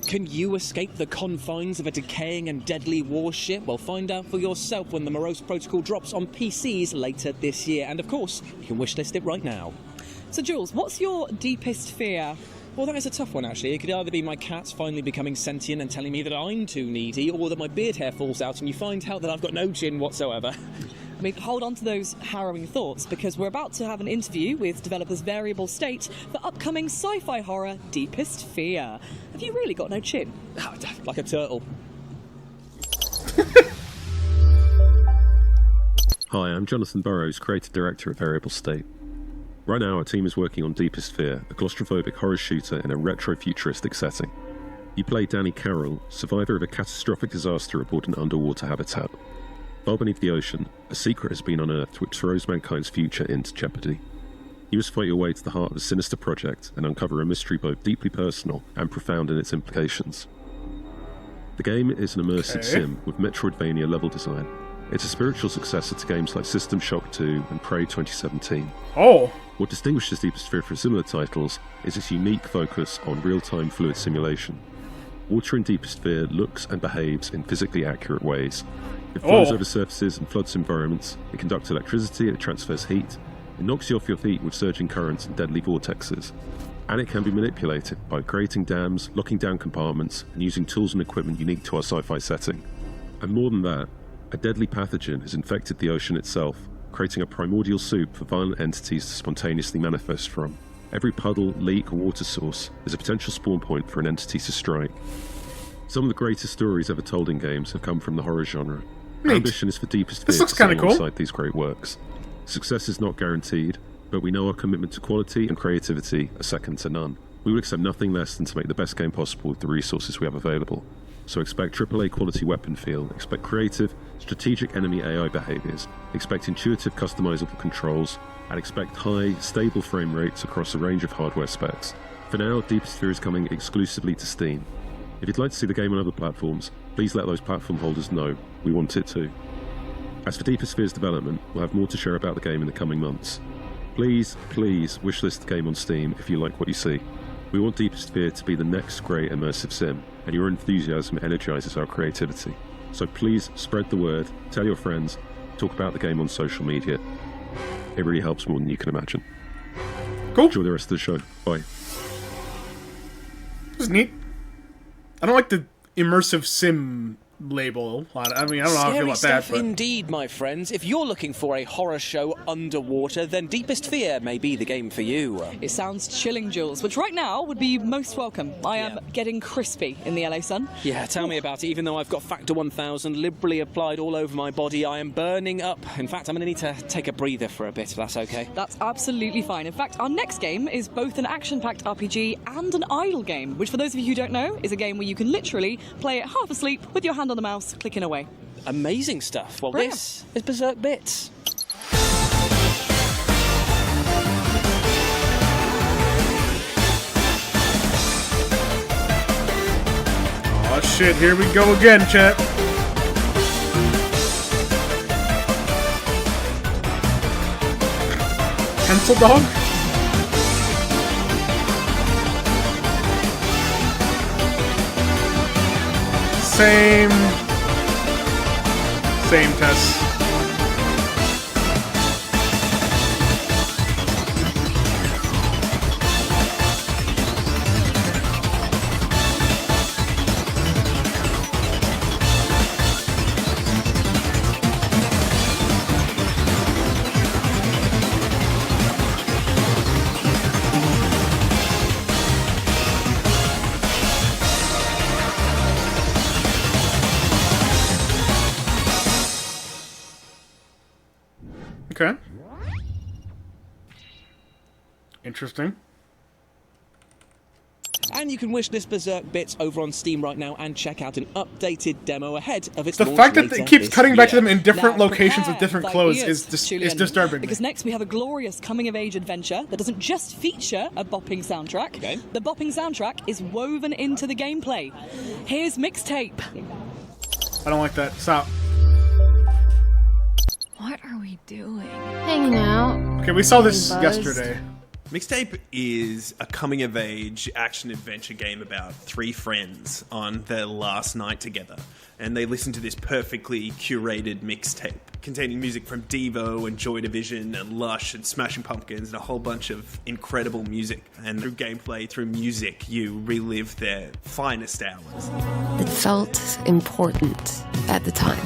Can you escape the confines of a decaying and deadly warship? Well, find out for yourself when the Moros Protocol drops on PCs later this year. And of course, you can wishlist it right now. So, Jules, what's your deepest fear? Well, that is a tough one, actually. It could either be my cats finally becoming sentient and telling me that I'm too needy, or that my beard hair falls out and you find out that I've got no chin whatsoever. I mean, hold on to those harrowing thoughts, because we're about to have an interview with developers Variable State for upcoming sci-fi horror Deepest Fear. Have you really got no chin? Like a turtle. Hi, I'm Jonathan Burrows, Creative Director at Variable State. Right now, our team is working on Deepest Fear, a claustrophobic horror shooter in a retro-futuristic setting. You play Danny Carroll, survivor of a catastrophic disaster aboard an underwater habitat. Far beneath the ocean, a secret has been unearthed which throws mankind's future into jeopardy. You must fight your way to the heart of a sinister project and uncover a mystery both deeply personal and profound in its implications. The game is an immersive sim with Metroidvania level design. It's a spiritual successor to games like System Shock 2 and Prey 2017. Oh! What distinguishes Deepest Fear from similar titles is its unique focus on real-time fluid simulation. Water in Deepest Fear looks and behaves in physically accurate ways. It flows over surfaces and floods environments, it conducts electricity, it transfers heat, it knocks you off your feet with surging currents and deadly vortexes. And it can be manipulated by creating dams, locking down compartments, and using tools and equipment unique to our sci-fi setting. And more than that, a deadly pathogen has infected the ocean itself, creating a primordial soup for violent entities to spontaneously manifest from. Every puddle, leak, or water source is a potential spawn point for an entity to strike. Some of the greatest stories ever told in games have come from the horror genre. Our ambition is for Deepest Fear to sit alongside these great works. Success is not guaranteed, but we know our commitment to quality and creativity are second to none. We will accept nothing less than to make the best game possible with the resources we have available. So expect AAA quality weapon feel, expect creative, strategic enemy AI behaviors, expect intuitive customizable controls, and expect high, stable frame rates across a range of hardware specs. For now, Deepest Fear is coming exclusively to Steam. If you'd like to see the game on other platforms, please let those platform holders know. We want it too. As for Deepest Fear's development, we'll have more to share about the game in the coming months. Please, please wishlist the game on Steam if you like what you see. We want Deepest Fear to be the next great immersive sim, and your enthusiasm energizes our creativity. So please spread the word, tell your friends, talk about the game on social media. It really helps more than you can imagine. Cool. Enjoy the rest of the show. Bye. This is neat. I don't like the immersive sim label. I mean, I don't know how I feel about that. Scary stuff indeed, my friends. If you're looking for a horror show underwater, then Deepest Fear may be the game for you. It sounds chilling, Jules, which right now would be most welcome. I am getting crispy in the LA sun. Yeah, tell me about it. Even though I've got Factor 1000 liberally applied all over my body, I am burning up. In fact, I'm going to need to take a breather for a bit, if that's okay. That's absolutely fine. In fact, our next game is both an action-packed RPG and an idle game, which for those of you who don't know, is a game where you can literally play it half asleep with your hand on the mouse, clicking away. Amazing stuff. Well, this is Berserk Bits. Oh shit, here we go again, chat. Pencil dog? Same Tess. Okay. Interesting. And you can wish this Berserk Bits over on Steam right now and check out an updated demo ahead of its The launch fact that later it keeps this cutting back to year. them in different Now, locations with prepare different for clothes ideas, is Julian, disturbing me. Because next we have a glorious coming-of-age adventure that doesn't just feature a bopping soundtrack. Okay. The bopping soundtrack is woven into the gameplay. Here's Mixtape. I don't like that. Stop. What are we doing? Hanging out. Okay, we saw this Getting buzzed. yesterday. Mixtape is a coming-of-age action-adventure game about three friends on their last night together. And they listen to this perfectly curated mixtape containing music from Devo and Joy Division and Lush and Smashing Pumpkins and a whole bunch of incredible music. And through gameplay, through music, you relive their finest hours. It felt important at the time.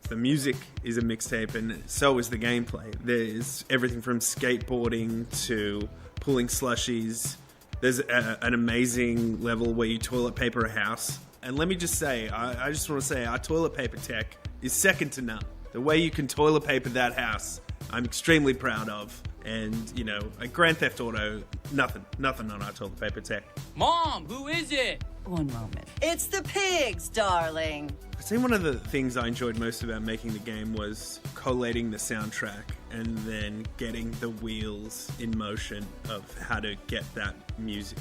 The music is a mixtape and so is the gameplay. There's everything from skateboarding to pulling slushies. There's an amazing level where you toilet paper a house. And let me just say, I just want to say our toilet paper tech is second to none. The way you can toilet paper that house, I'm extremely proud of. And, you know, like Grand Theft Auto, nothing on our toilet paper tech. Mom, who is it? One moment. It's the pigs, darling. I think one of the things I enjoyed most about making the game was collating the soundtrack and then getting the wheels in motion of how to get that music.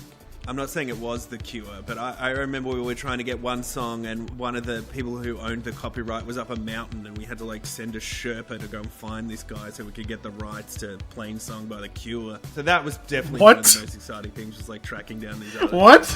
I'm not saying it was The Cure, but I remember we were trying to get one song and one of the people who owned the copyright was up a mountain and we had to like send a Sherpa to go and find this guy so we could get the rights to Plain Song by The Cure. So that was definitely one of the most exciting things, was like tracking down these other... What?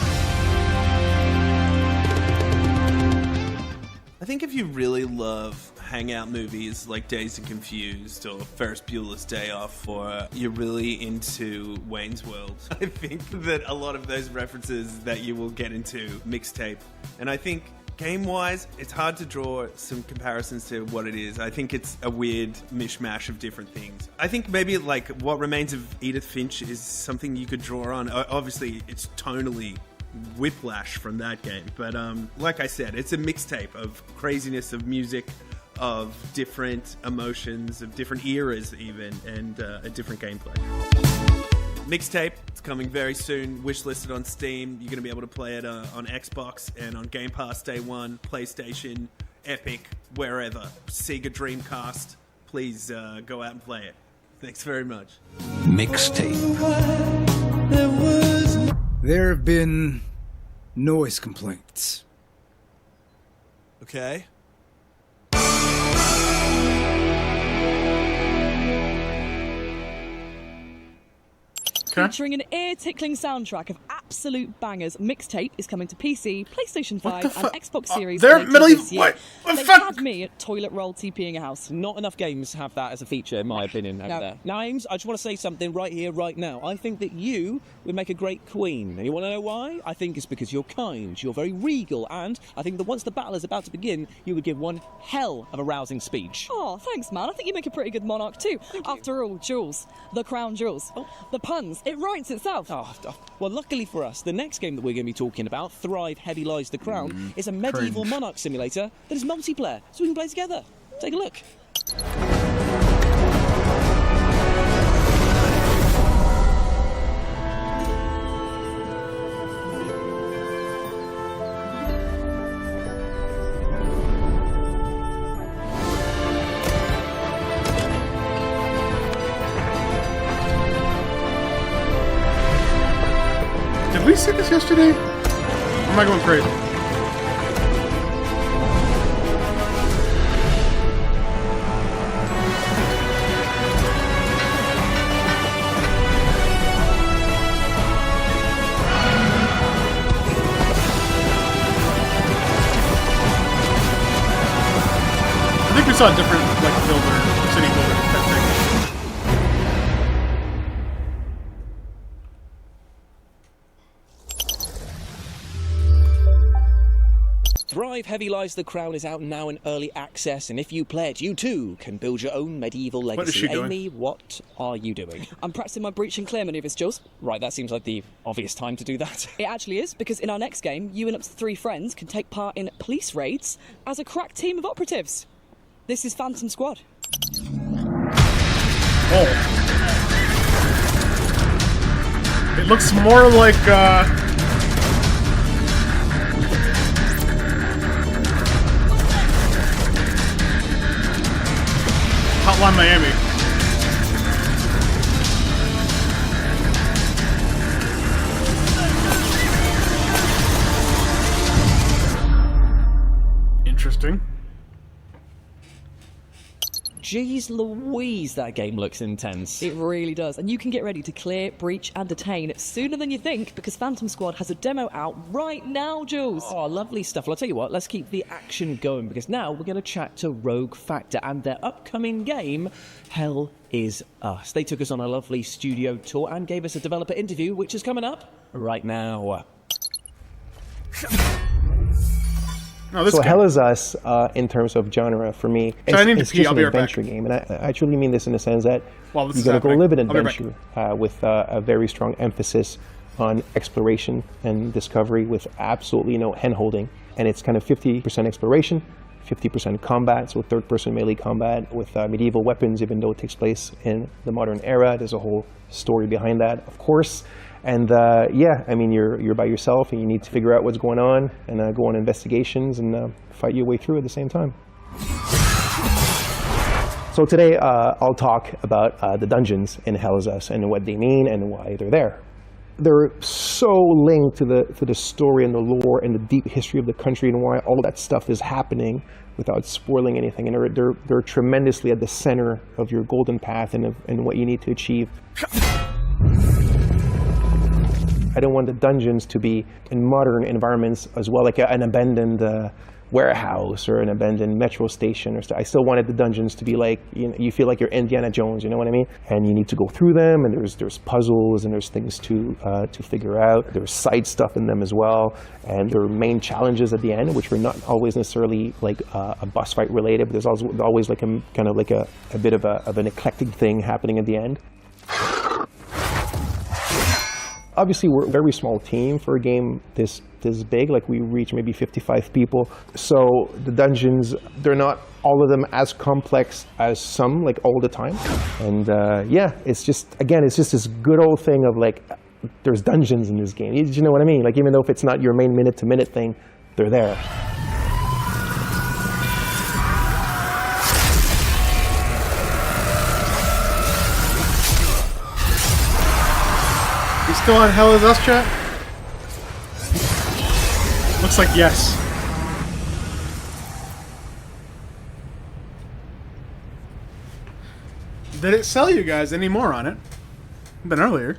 I think if you really love hangout movies like Dazed and Confused or Ferris Bueller's Day Off, or you're really into Wayne's World, I think that a lot of those references that you will get into Mixtape. And I think game-wise, it's hard to draw some comparisons to what it is. I think it's a weird mishmash of different things. I think maybe like What Remains of Edith Finch is something you could draw on. Obviously, it's tonally whiplash from that game, but like I said, it's a mixtape of craziness, of music, of different emotions, of different eras even, and a different gameplay. Mixtape, it's coming very soon, wishlisted on Steam. You're going to be able to play it on Xbox and on Game Pass Day 1, PlayStation, Epic, wherever. Sega Dreamcast, please go out and play it. Thanks very much. Mixtape. There have been noise complaints. Okay. Featuring an ear-tickling soundtrack of Absolute Bangers mixtape is coming to PC, PlayStation 5, and Xbox Series. They're later medieval. this year. What? They had me at toilet roll TPing a house. Not enough games have that as a feature, in my opinion, over there. Now, Ames, I just want to say something right here, right now. I think that you would make a great queen. And you want to know why? I think it's because you're kind, you're very regal, and I think that once the battle is about to begin, you would give one hell of a rousing speech. Oh, thanks, man. I think you make a pretty good monarch, too. After all, jewels. The crown jewels. The puns. It writes itself. Well, luckily for us, the next game that we're going to be talking about, Thrive Heavy Lies the Crown, is a medieval monarch simulator that is multiplayer, so we can play together. Take a look. Did we see this yesterday? Or am I going crazy? I think we saw a different, like, builder, city builder type thing. Thrive Heavy Lies the Crown is out now in early access, and if you play it, you too can build your own medieval legacy. What is she doing? Amy, what are you doing? I'm practicing my breach and clear manoeuvres, Jules. Right, that seems like the obvious time to do that. It actually is, because in our next game, you and up to 3 friends can take part in police raids as a crack team of operatives. This is Phantom Squad. Oh. It looks more like, Hotline Miami. Interesting. Jeez Louise, that game looks intense. It really does, and you can get ready to clear, breach, and detain sooner than you think, because Phantom Squad has a demo out right now, Jules. Oh, lovely stuff. Well, I'll tell you what, let's keep the action going, because now we're going to chat to Rogue Factor and their upcoming game, Hell Is Us. They took us on a lovely studio tour and gave us a developer interview, which is coming up right now. So Hell Is Us, in terms of genre, for me, it's just an adventure game. And I truly mean this in the sense that you're going to go live an adventure with a very strong emphasis on exploration and discovery with absolutely no hand-holding. And it's kind of 50% exploration, 50% combat, so third-person melee combat with medieval weapons, even though it takes place in the modern era. There's a whole story behind that, of course. And yeah, I mean, you're by yourself and you need to figure out what's going on and go on investigations and fight your way through at the same time. So today I'll talk about the dungeons in Hell Is Us and what they mean and why they're there. They're so linked to the story and the lore and the deep history of the country and why all that stuff is happening without spoiling anything. And they're tremendously at the center of your golden path and what you need to achieve. I don't want the dungeons to be in modern environments as well, like an abandoned warehouse or an abandoned metro station. I still wanted the dungeons to be like, you feel like you're Indiana Jones, you know what I mean? And you need to go through them, and there's puzzles, and there's things to figure out. There's side stuff in them as well, and there are main challenges at the end, which were not always necessarily like a boss fight related, but there's always like a kind of like a bit of an eclectic thing happening at the end. Obviously, we're a very small team for a game this big. Like, we reach maybe 55 people. So the dungeons, they're not all of them as complex as some, like, all the time. And yeah, it's just this good old thing of, like, there's dungeons in this game. You know what I mean? Like, even though if it's not your main minute-to-minute thing, they're there. Still on Hell Is Us, chat? Looks like yes. Did it sell you guys any more on it than earlier?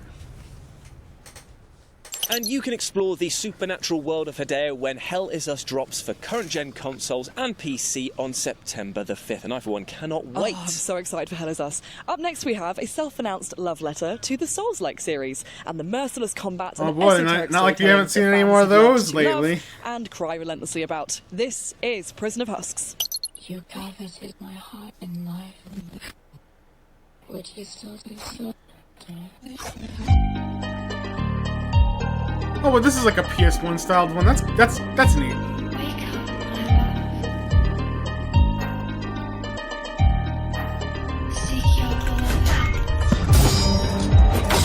And you can explore the supernatural world of Hideo when Hell Is Us drops for current-gen consoles and PC on September the 5th. And I, for one, cannot wait. Oh, I'm so excited for Hell Is Us. Up next, we have a self-announced love letter to the Souls-like series and the merciless combat and not like you haven't seen any more of those lately. And cry relentlessly about. This is Prison of Husks. You coveted my heart and life. Would you still do so? Oh, well, this is like a PS1 styled one. That's neat.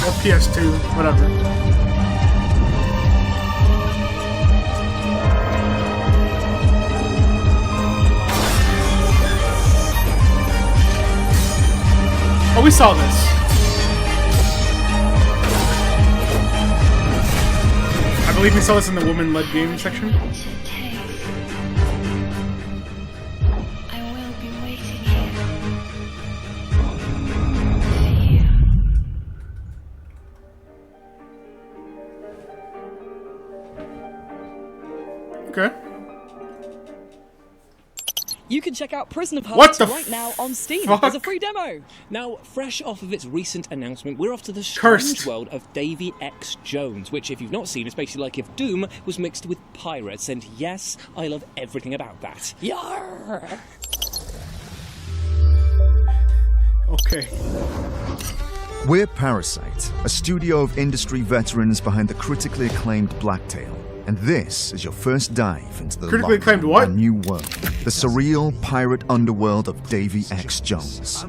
Or PS2, whatever. Oh, we saw this. I believe we saw this in the woman-led game section. Okay. You can check out Prison of Husks right now on Steam as a free demo. Now, fresh off of its recent announcement, we're off to the strange world of Davy X. Jones, which, if you've not seen, is basically like if Doom was mixed with pirates. And yes, I love everything about that. Yarr! Okay. We're Parasite, a studio of industry veterans behind the critically acclaimed Blacktail. And this is your first dive into the critically acclaimed what? New world, the surreal pirate underworld of Davy X. Jones.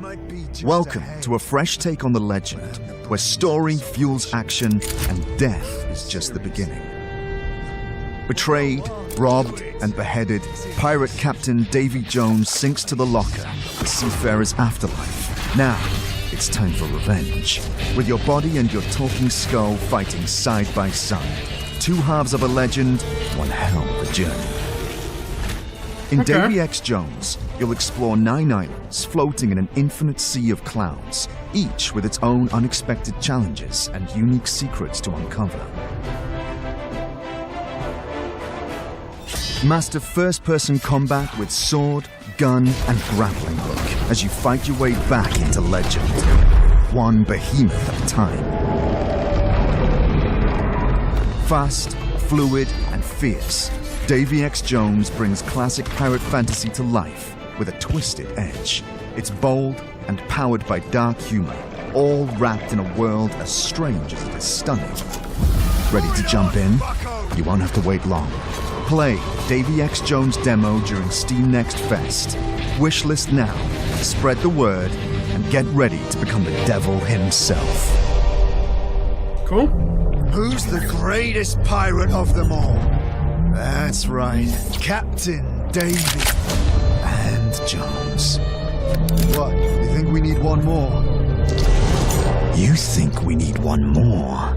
Welcome to a fresh take on the legend, where story fuels action and death is just the beginning. Betrayed, robbed, and beheaded, pirate captain Davy Jones sinks to the locker, the seafarer's afterlife. Now, it's time for revenge, with your body and your talking skull fighting side by side. Two halves of a legend, one hell of a journey. In Davy X. Jones, you'll explore 9 islands floating in an infinite sea of clouds, each with its own unexpected challenges and unique secrets to uncover. Master first-person combat with sword, gun, and grappling hook as you fight your way back into legend, one behemoth at a time. Fast, fluid, and fierce, Davy X. Jones brings classic pirate fantasy to life with a twisted edge. It's bold and powered by dark humor, all wrapped in a world as strange as it is stunning. Ready to jump in? You won't have to wait long. Play Davy X. Jones demo during Steam Next Fest. Wishlist now, spread the word, and get ready to become the devil himself. Cool. Who's the greatest pirate of them all? That's right, Captain Davy and Jones. What, you think we need one more? You think we need one more?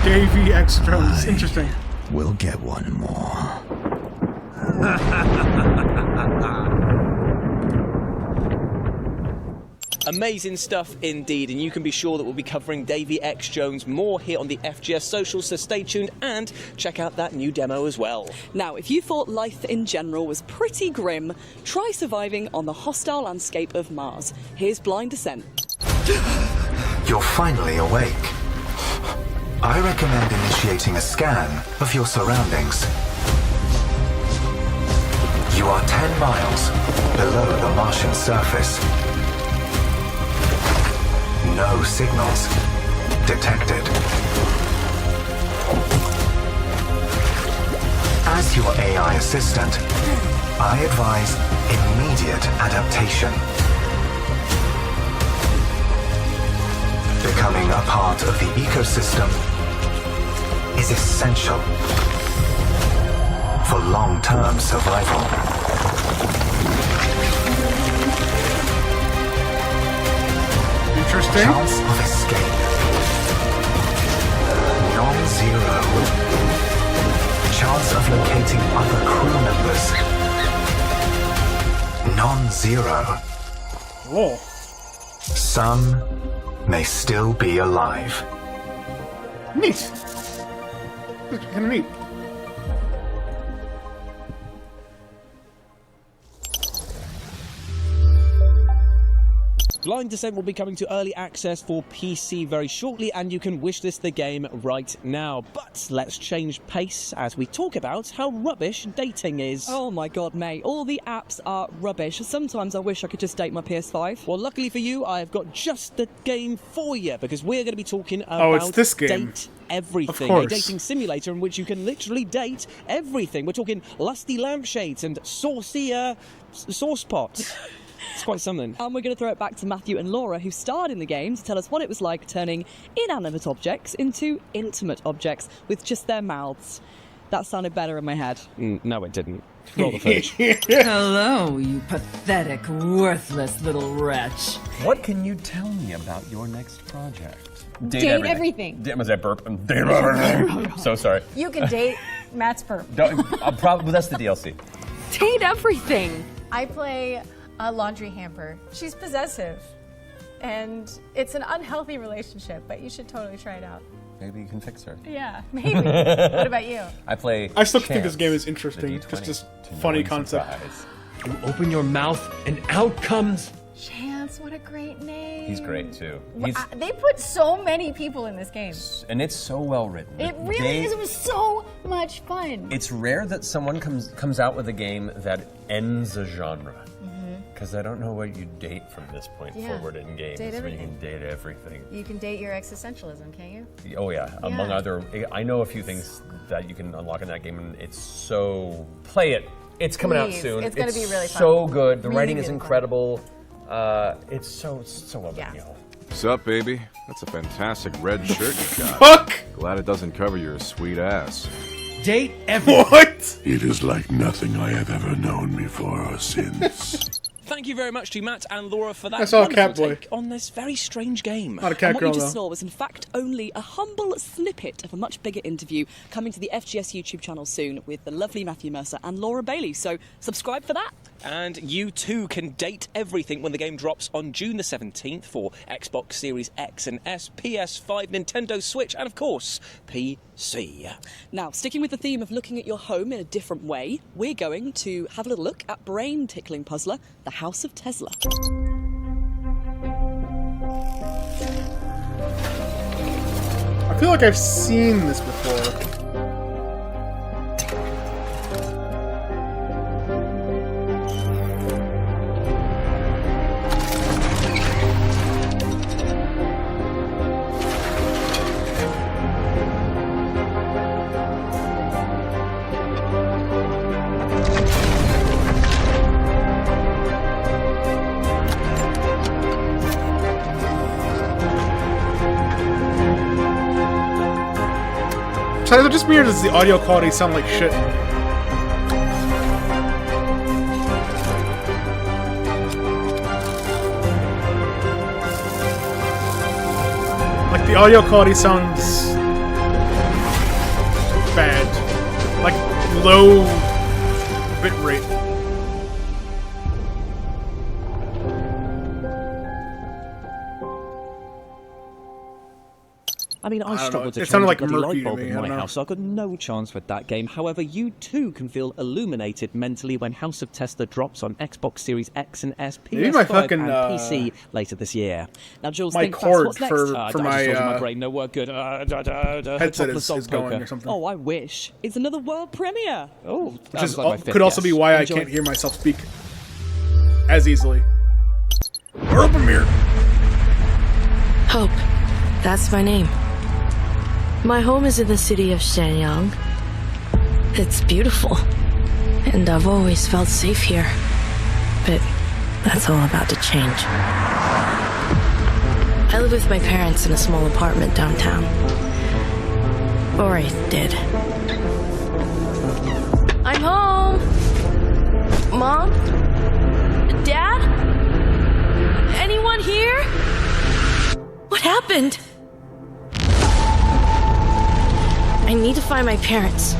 Davy X. Jones, interesting. We'll get one more. Amazing stuff indeed, and you can be sure that we'll be covering Davy X. Jones more here on the FGS socials, so stay tuned and check out that new demo as well. Now, if you thought life in general was pretty grim, try surviving on the hostile landscape of Mars. Here's Blind Descent. You're finally awake. I recommend initiating a scan of your surroundings. You are 10 miles below the Martian surface. No signals detected. As your AI assistant, I advise immediate adaptation. Becoming a part of the ecosystem is essential for long-term survival. Interesting. Chance of escape. Non-zero. Chance of locating other crew members. Non-zero. Oh. Some may still be alive. Neat. Kind of neat. Blind Descent will be coming to early access for PC very shortly, and you can wishlist the game right now. But let's change pace as we talk about how rubbish dating is. Oh my god, mate. All the apps are rubbish. Sometimes I wish I could just date my PS5. Well, luckily for you, I've got just the game for you, because we're going to be talking about it's this game. Date Everything. A dating simulator in which you can literally date everything. We're talking lusty lampshades and saucy sauce pots. It's quite something. And we're going to throw it back to Matthew and Laura, who starred in the game, to tell us what it was like turning inanimate objects into intimate objects with just their mouths. That sounded better in my head. No, it didn't. Roll the footage. Hello, you pathetic, worthless little wretch. What can you tell me about your next project? Date everything. Was that burp? Date everything. So sorry. You can date Matt's burp. Probably that's the DLC. Date everything. I play a laundry hamper. She's possessive, and it's an unhealthy relationship, but you should totally try it out. Maybe you can fix her. Yeah, maybe. What about you? I still think this game is interesting. Just funny concept. You open your mouth and out comes... Chance, what a great name. He's great too. They put so many people in this game. And it's so well written. It really is. It was so much fun. It's rare that someone comes out with a game that ends a genre. Because I don't know what you date from this point forward in games. Date everything. You can date everything. You can date your existentialism, can't you? Oh yeah. Among other, I know a few things that you can unlock in that game, and it's so... Play it. It's coming out soon. It's going to be really fun. So good. The writing is incredible. It's so well done. What's up, baby? That's a fantastic red shirt you got. Fuck! Glad it doesn't cover your sweet ass. Date everything. What? It is like nothing I have ever known before or since. Thank you very much to Matt and Laura for that wonderful take on this very strange game. Not a cat and girl, what you just though. saw was in fact only a humble snippet of a much bigger interview coming to the FGS YouTube channel soon with the lovely Matthew Mercer and Laura Bailey. So subscribe for that. And you too can date everything when the game drops on June the 17th for Xbox Series X and S, PS5, Nintendo Switch, and of course, PC. Now, sticking with the theme of looking at your home in a different way, we're going to have a little look at brain-tickling puzzler, The House of Tesla. I feel like I've seen this before. Is it just me or does the audio quality sound like shit? Like the audio quality sounds bad. Like low bit rate. I mean, I struggled to It change sounded like a bloody murky light bulb to me, in I my don't know. house, so I got no chance with that game. However, you too can feel illuminated mentally when House of Tesla drops on Xbox Series X and S, Maybe my PS5 fucking, and PC later this year. Now, Jules, my think fast. cord What's next? for I just told you my my brain no work good. headset is going or something. Oh, I wish. It's another world premiere. Oh, Which is, could also be why Enjoy. I can't hear myself speak as easily. World premiere. Hope. That's my name. My home is in the city of Shenyang. It's beautiful, and I've always felt safe here. But that's all about to change. I live with my parents in a small apartment downtown. Or I did. I'm home! Mom? Dad? Anyone here? What happened? I need to find my parents.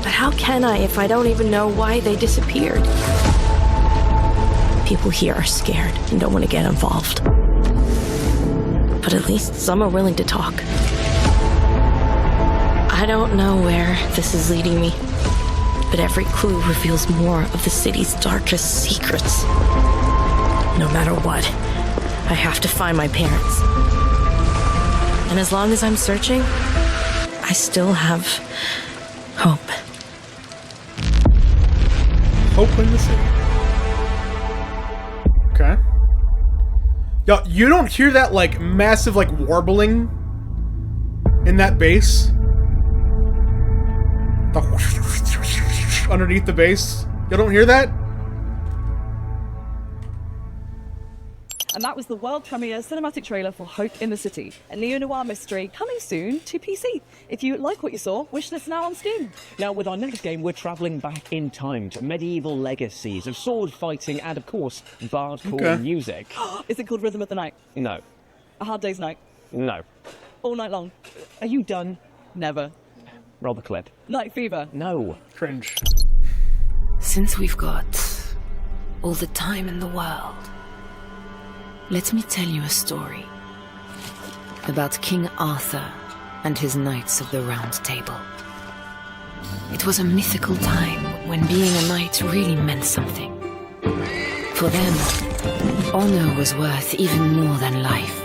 But how can I if I don't even know why they disappeared? People here are scared and don't want to get involved. But at least some are willing to talk. I don't know where this is leading me, but every clue reveals more of the city's darkest secrets. No matter what, I have to find my parents. And as long as I'm searching, I still have hope. Hope in the city. Okay. Yo, you don't hear that, like, massive, like, warbling in that bass? The underneath the bass? You don't hear that? And that was the world premiere cinematic trailer for Hope in the City, a neo-noir mystery coming soon to PC. If you like what you saw, wish this now on Steam. Now, with our next game, we're travelling back in time to medieval legacies of sword fighting and, of course, bardcore music. Is it called Rhythm of the Night? No. A Hard Day's Night? No. All Night Long? Are you done? Never. Roll the clip. Night Fever? No. Cringe. Since we've got all the time in the world, let me tell you a story about King Arthur and his Knights of the Round Table. It was a mythical time when being a knight really meant something. For them, honor was worth even more than life.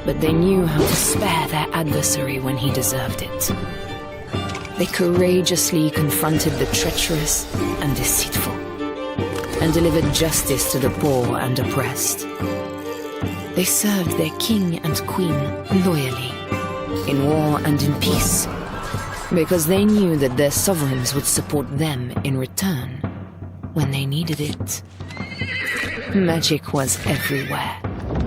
But they knew how to spare their adversary when he deserved it. They courageously confronted the treacherous and deceitful, and delivered justice to the poor and oppressed. They served their king and queen loyally, in war and in peace, because they knew that their sovereigns would support them in return when they needed it. Magic was everywhere.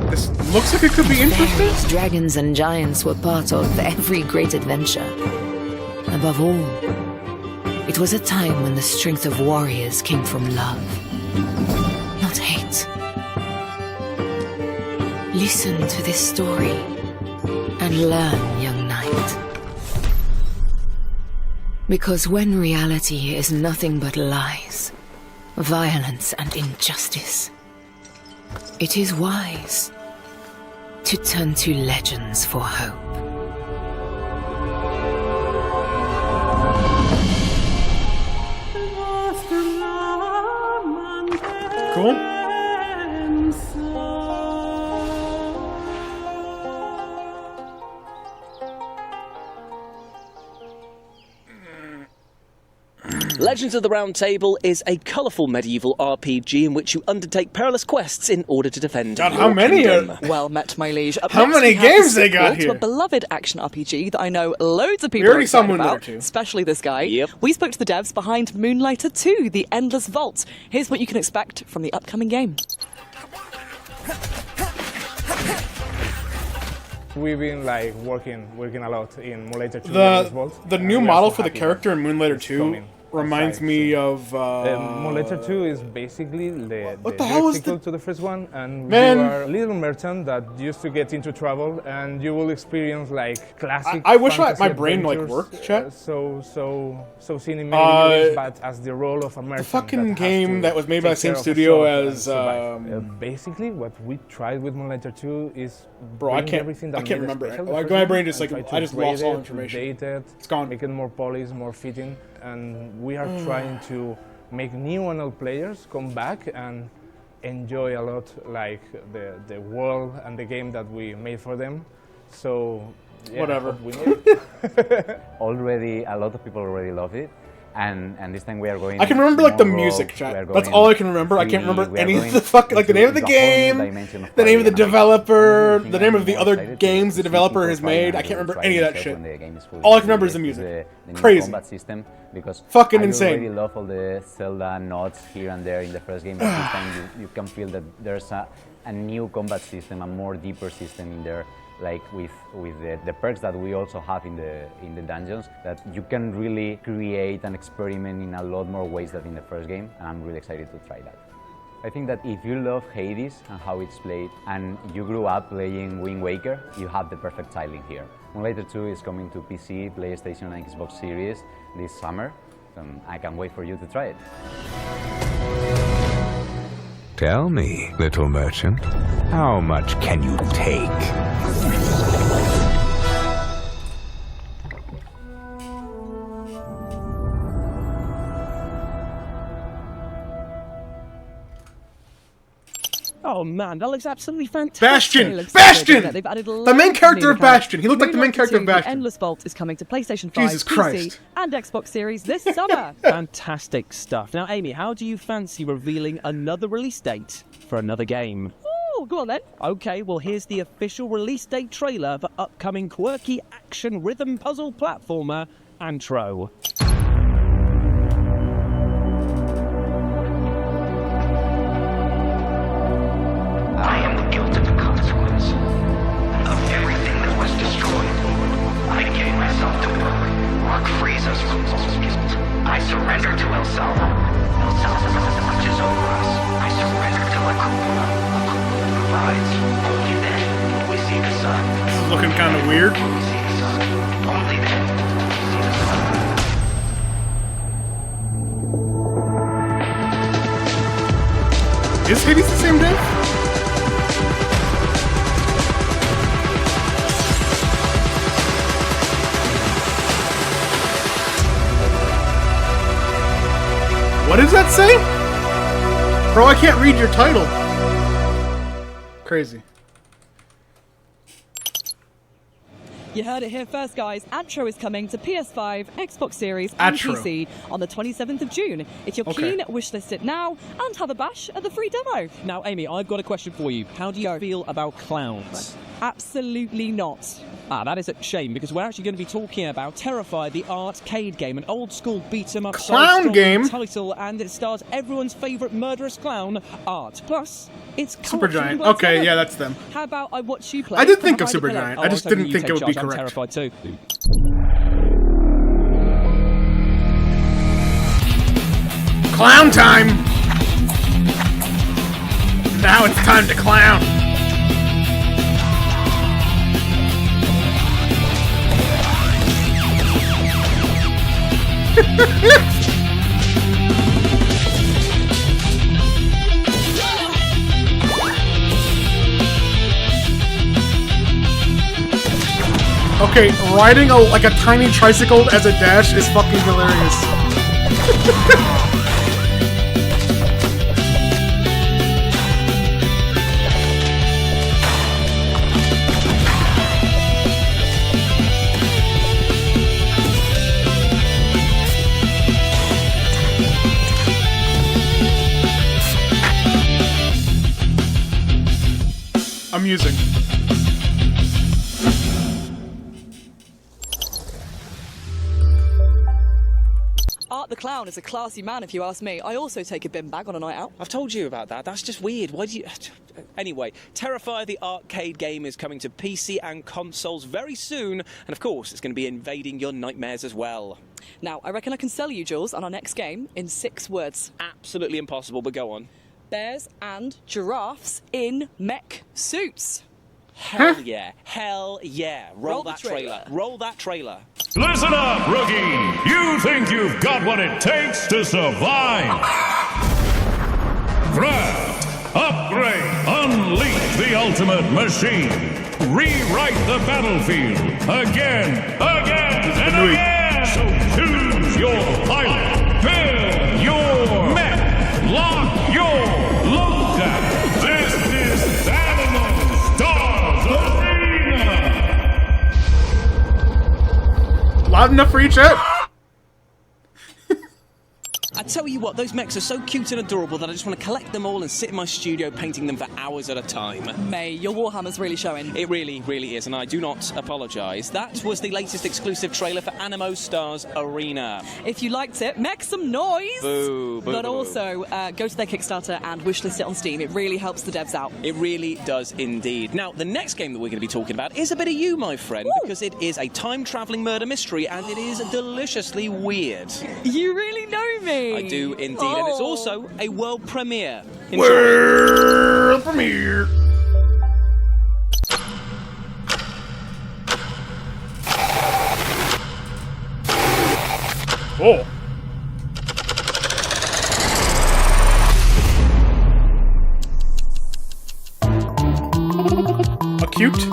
This looks like it could be interesting. Fairies, dragons, and giants were part of every great adventure. Above all, it was a time when the strength of warriors came from love, not hate. Listen to this story and learn, young knight. Because when reality is nothing but lies, violence, and injustice, it is wise to turn to legends for hope. Cool. Legends of the Round Table is a colourful medieval RPG in which you undertake perilous quests in order to defend God, your how many kingdom. Well met, my liege. How many games they got here? To a beloved action RPG that I know loads of people We already are saw excited about, Moonlighter 2. especially this guy. Yep. We spoke to the devs behind Moonlighter 2, The Endless Vault. Here's what you can expect from the upcoming game. We've been like working a lot in Moonlighter 2. The new model for the character in Moonlighter 2 reminds me of Moonlighter 2 is basically the sequel to the first one, and Man. you are a little merchant that used to get into trouble, and you will experience like classic. I wish fantasy my brain like adventures, worked, chat. So cinematic, but as the role of a merchant. The fucking game that was made by the same studio as basically what we tried with Moonlighter 2 is bro, I can't remember. Like my brain just like I just lost all information. It's gone. Make it more polished, more fitting, and we are trying to make new NL players come back and enjoy a lot like the world and the game that we made for them. So yeah, whatever. Already, a lot of people already love it. And this time we are going. I can remember like the music, chat. That's all I can remember. I can't remember any of the fuck like the name of the game, the name of the developer, the name of the other games the developer has made. I can't remember any of that shit. All I can remember is the music. Crazy. Combat system because fucking I insane. really love all the Zelda nods here and there in the first game, but this time you can feel that there's a new combat system, a more deeper system in there. Like with the perks that we also have in the dungeons, that you can really create and experiment in a lot more ways than in the first game, and I'm really excited to try that. I think that if you love Hades and how it's played, and you grew up playing Wind Waker, you have the perfect tiling here. Moonlighter 2 is coming to PC, PlayStation and Xbox Series this summer, and I can't wait for you to try it. Tell me, little merchant, how much can you take? Oh man, that looks absolutely fantastic. Bastion! Bastion! The main character of Bastion. He looked like the main character of Bastion. Endless Vault is coming to PlayStation 5, Jesus Christ. PC, and Xbox Series this summer. Fantastic stuff. Now, Amy, how do you fancy revealing another release date for another game? Oh, go on then. Okay, well, here's the official release date trailer for upcoming quirky action rhythm puzzle platformer Antro. I am the guilt of the consequence of everything that was destroyed. I gave myself to work. Work frees us from all guilt. I surrender to El Salva. El Salva watches over us. I surrender to La Cupola. La Cupola provides. Only then will we see the sun. This is looking kind of weird. We see the sun. Only then will we see the sun. Is Hades the same day? What does that say? Bro, I can't read your title. Crazy. You heard it here first, guys. Antro is coming to PS5, Xbox Series, and PC on the 27th of June. If you're keen, wishlist it now and have a bash at the free demo. Now, Amy, I've got a question for you. How do you feel about clowns? Absolutely not. Ah, that is a shame, because we're actually going to be talking about Terrify, the arcade game, an old-school beat-em-up clown game title, and it stars everyone's favourite murderous clown, Art. Plus, it's Supergiant. Okay, yeah, that's them. How about I watch you play? I did think of Supergiant. I just didn't think it would be correct. I'm terrified too. Clown time! Now it's time to clown. Okay, riding like a tiny tricycle as a dash is fucking hilarious. Amusing. Art the Clown is a classy man, if you ask me. I also take a bin bag on a night out. I've told you about that. That's just weird. Why do you... Anyway, Terrify, the arcade game, is coming to PC and consoles very soon. And of course, it's going to be invading your nightmares as well. Now, I reckon I can sell you, Jules, on our next game in 6 words. Absolutely impossible, but go on. Bears and giraffes in mech suits. Hell yeah. Hell yeah. Roll that trailer. Roll that trailer. Listen up, rookie. You think you've got what it takes to survive. Craft, upgrade, unleash the ultimate machine. Rewrite the battlefield again, and again. So choose your pilot, build your mech, lock your loadout. This is Animal Stars Arena. Loud enough for each out. I tell you what, those mechs are so cute and adorable that I just want to collect them all and sit in my studio painting them for hours at a time. May, your Warhammer's really showing. It really, really is, and I do not apologise. That was the latest exclusive trailer for Animo Stars Arena. If you liked it, make some noise! Boo, boo, but boo, also, go to their Kickstarter and wishlist it on Steam. It really helps the devs out. It really does indeed. Now, the next game that we're going to be talking about is a bit of you, my friend, because it is a time-travelling murder mystery, and it is deliciously weird. You really know me! I do indeed, and it's also a world premiere. Enjoy. World premiere. Oh. Acute.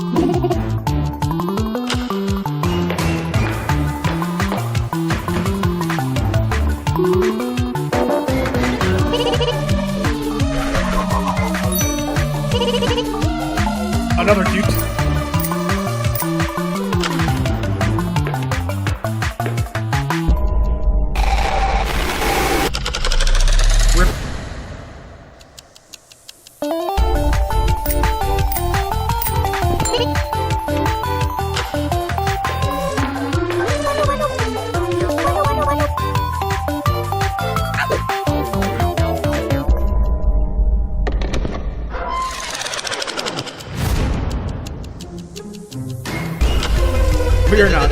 but you're not.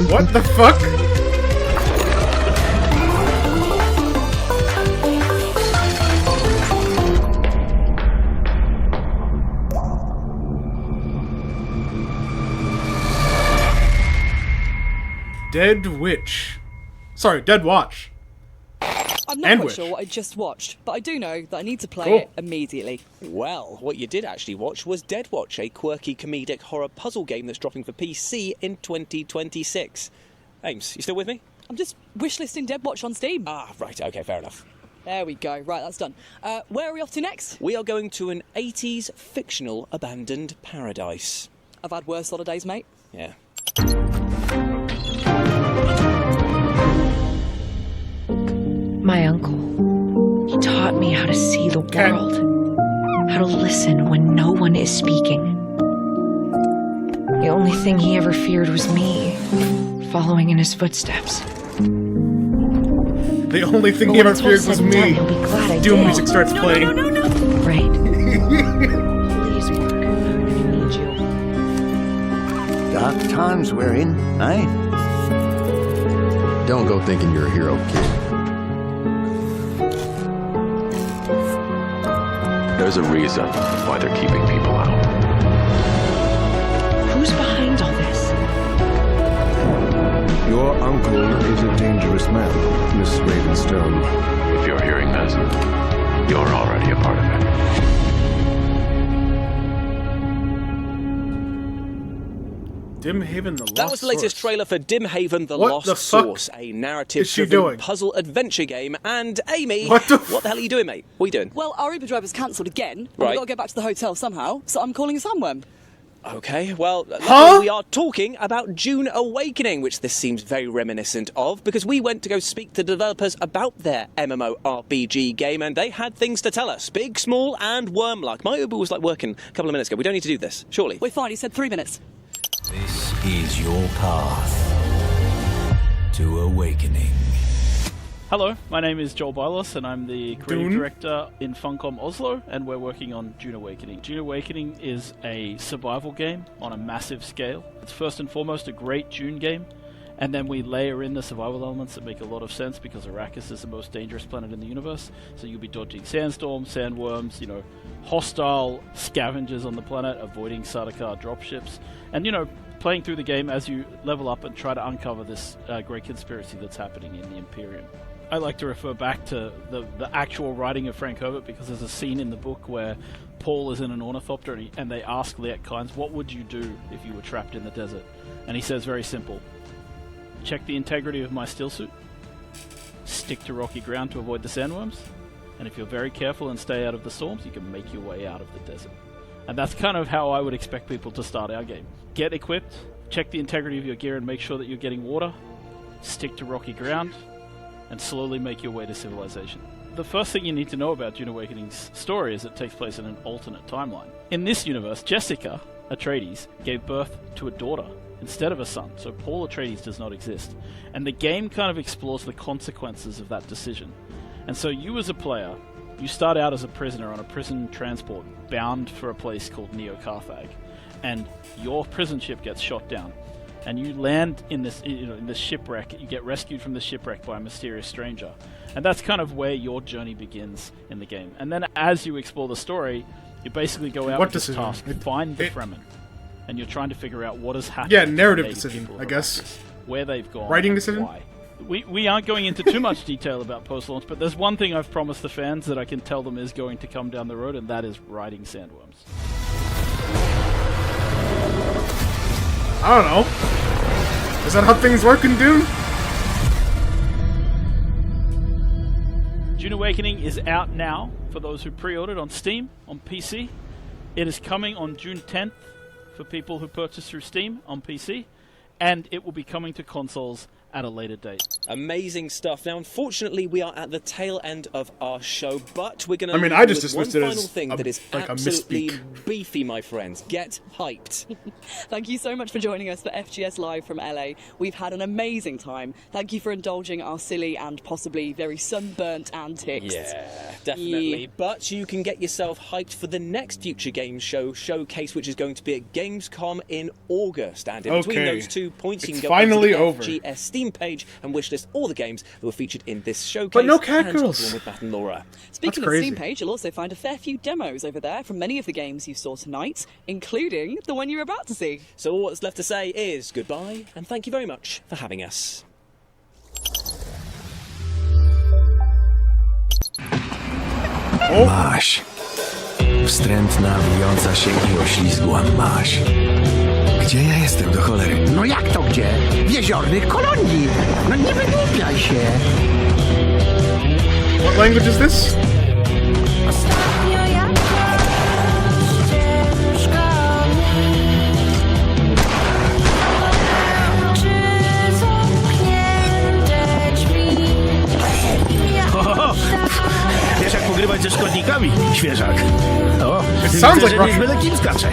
What the fuck? Dead Witch. Sorry, Dead Watch. I'm not quite sure what I just watched, but I do know that I need to play it immediately. Well, what you did actually watch was Dead Watch, a quirky comedic horror puzzle game that's dropping for PC in 2026. Ames, you still with me? I'm just wishlisting Dead Watch on Steam. Ah, right, okay, fair enough. There we go. Right, that's done. Where are we off to next? We are going to an 80s fictional abandoned paradise. I've had worse holidays, mate. Yeah. My uncle, he taught me how to see the world, how to listen when no one is speaking. The only thing he ever feared was me, following in his footsteps. The only thing he ever feared was me. Doom music starts playing. No. Right. Please work. I'm gonna need you. Dark times we're in, eh? Don't go thinking you're a hero, kid. There's a reason why they're keeping people out. Who's behind all this? Your uncle is a dangerous man, Miss Ravenstone. If you're hearing this, you're already a part of it. Dim Haven, the Lost That was the latest Source. trailer for Dim Haven, the What Lost the fuck Source, a is she narrative-driven doing? puzzle adventure game. And Amy, What the hell are you doing, mate? What are you doing? Well, our Uber driver's cancelled again. And Right. we've got to get back to the hotel somehow, so I'm calling a sandworm. Okay, well, luckily we are talking about Dune Awakening, which this seems very reminiscent of, because we went to go speak to developers about their MMORPG game, and they had things to tell us, big, small, and worm-like. My Uber was like working a couple of minutes ago. We don't need to do this, surely. We're fine, he said 3 minutes. This is your path to awakening. Hello, my name is Joel Bylos, and I'm the creative Dune? director in Funcom Oslo, and we're working on Dune Awakening. Dune Awakening is a survival game on a massive scale. It's first and foremost a great Dune game, and then we layer in the survival elements that make a lot of sense because Arrakis is the most dangerous planet in the universe, so you'll be dodging sandstorms, sandworms, hostile scavengers on the planet, avoiding Sardaukar dropships, and, playing through the game as you level up and try to uncover this great conspiracy that's happening in the Imperium. I like to refer back to the actual writing of Frank Herbert because there's a scene in the book where Paul is in an ornithopter and they ask Liet Kynes, what would you do if you were trapped in the desert? And he says very simple, check the integrity of my stillsuit, stick to rocky ground to avoid the sandworms, and if you're very careful and stay out of the storms, you can make your way out of the desert. And that's kind of how I would expect people to start our game. Get equipped, check the integrity of your gear and make sure that you're getting water, stick to rocky ground, and slowly make your way to civilization. The first thing you need to know about Dune Awakening's story is it takes place in an alternate timeline. In this universe, Jessica Atreides gave birth to a daughter instead of a son, so Paul Atreides does not exist. And the game kind of explores the consequences of that decision. And so you as a player, you start out as a prisoner on a prison transport bound for a place called Neo-Carthag, and your prison ship gets shot down. And you land in this, in this shipwreck. You get rescued from the shipwreck by a mysterious stranger, and that's kind of where your journey begins in the game. And then, as you explore the story, you basically go out with this task: find the Fremen, and you're trying to figure out what has happened. Yeah, narrative decision, I guess. Where they've gone, writing decision. Why? We aren't going into too much detail about post-launch, but there's one thing I've promised the fans that I can tell them is going to come down the road, and that is riding sandworms. I don't know. Is that how things work in Dune? Dune Awakening is out now for those who pre-ordered on Steam, on PC. It is coming on June 10th for people who purchase through Steam on PC, and it will be coming to consoles at a later date. Amazing stuff. Now, unfortunately, we are at the tail end of our show, but we're going to. I mean, I just dismissed it one as final thing that is like absolutely a misspeak. beefy, my friends. Get hyped. Thank you so much for joining us for FGS Live from LA. We've had an amazing time. Thank you for indulging our silly and possibly very sunburnt antics. Yeah, definitely. But you can get yourself hyped for the next Future Games Show showcase, which is going to be at Gamescom in August. And in between those 2 points, you can go finally onto the over. FGS Steam page and wishlist all the games that were featured in this showcase. But no cat and girls. along with Matt and Laura. Speaking of Steam page, you'll also find a fair few demos over there from many of the games you saw tonight, including the one you're about to see. So all that's left to say is goodbye, and thank you very much for having us. Masz. Wstrętna, wijąca się i oślizgła masz. Gdzie ja jestem, do cholery? No jak to gdzie? W jeziornych kolonii. No nie wygłupiaj się. What language is this? Wiesz jak pogrywać ze szkodnikami, świeżak? O, It sounds widzę, like że Russian. nieźle kim skacze.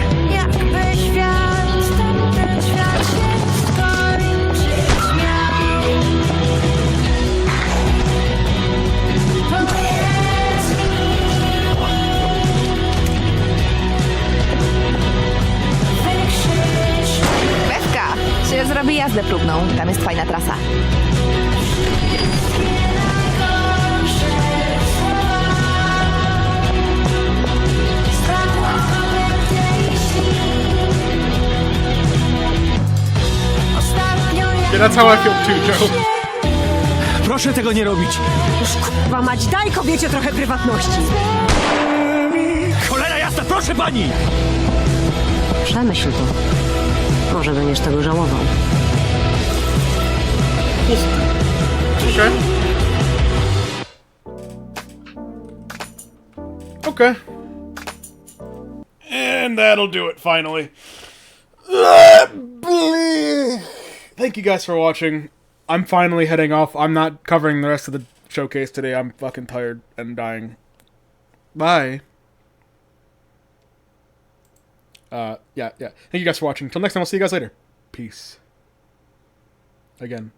Pewka, czy zrobię jazdę próbną? Tam jest fajna trasa. Yeah, that's how I feel too, Joe. Proszę tego nie robić. Kurwa mać, daj kobiecie trochę prywatności. Cholera jasna, proszę pani! Przemyśl to. Może będziesz tego żałował. Okay. Okay. And that'll do it, finally. Thank you guys for watching. I'm finally heading off. I'm not covering the rest of the showcase today. I'm fucking tired and dying. Bye. Yeah. Thank you guys for watching. Until next time, I'll see you guys later. Peace. Again.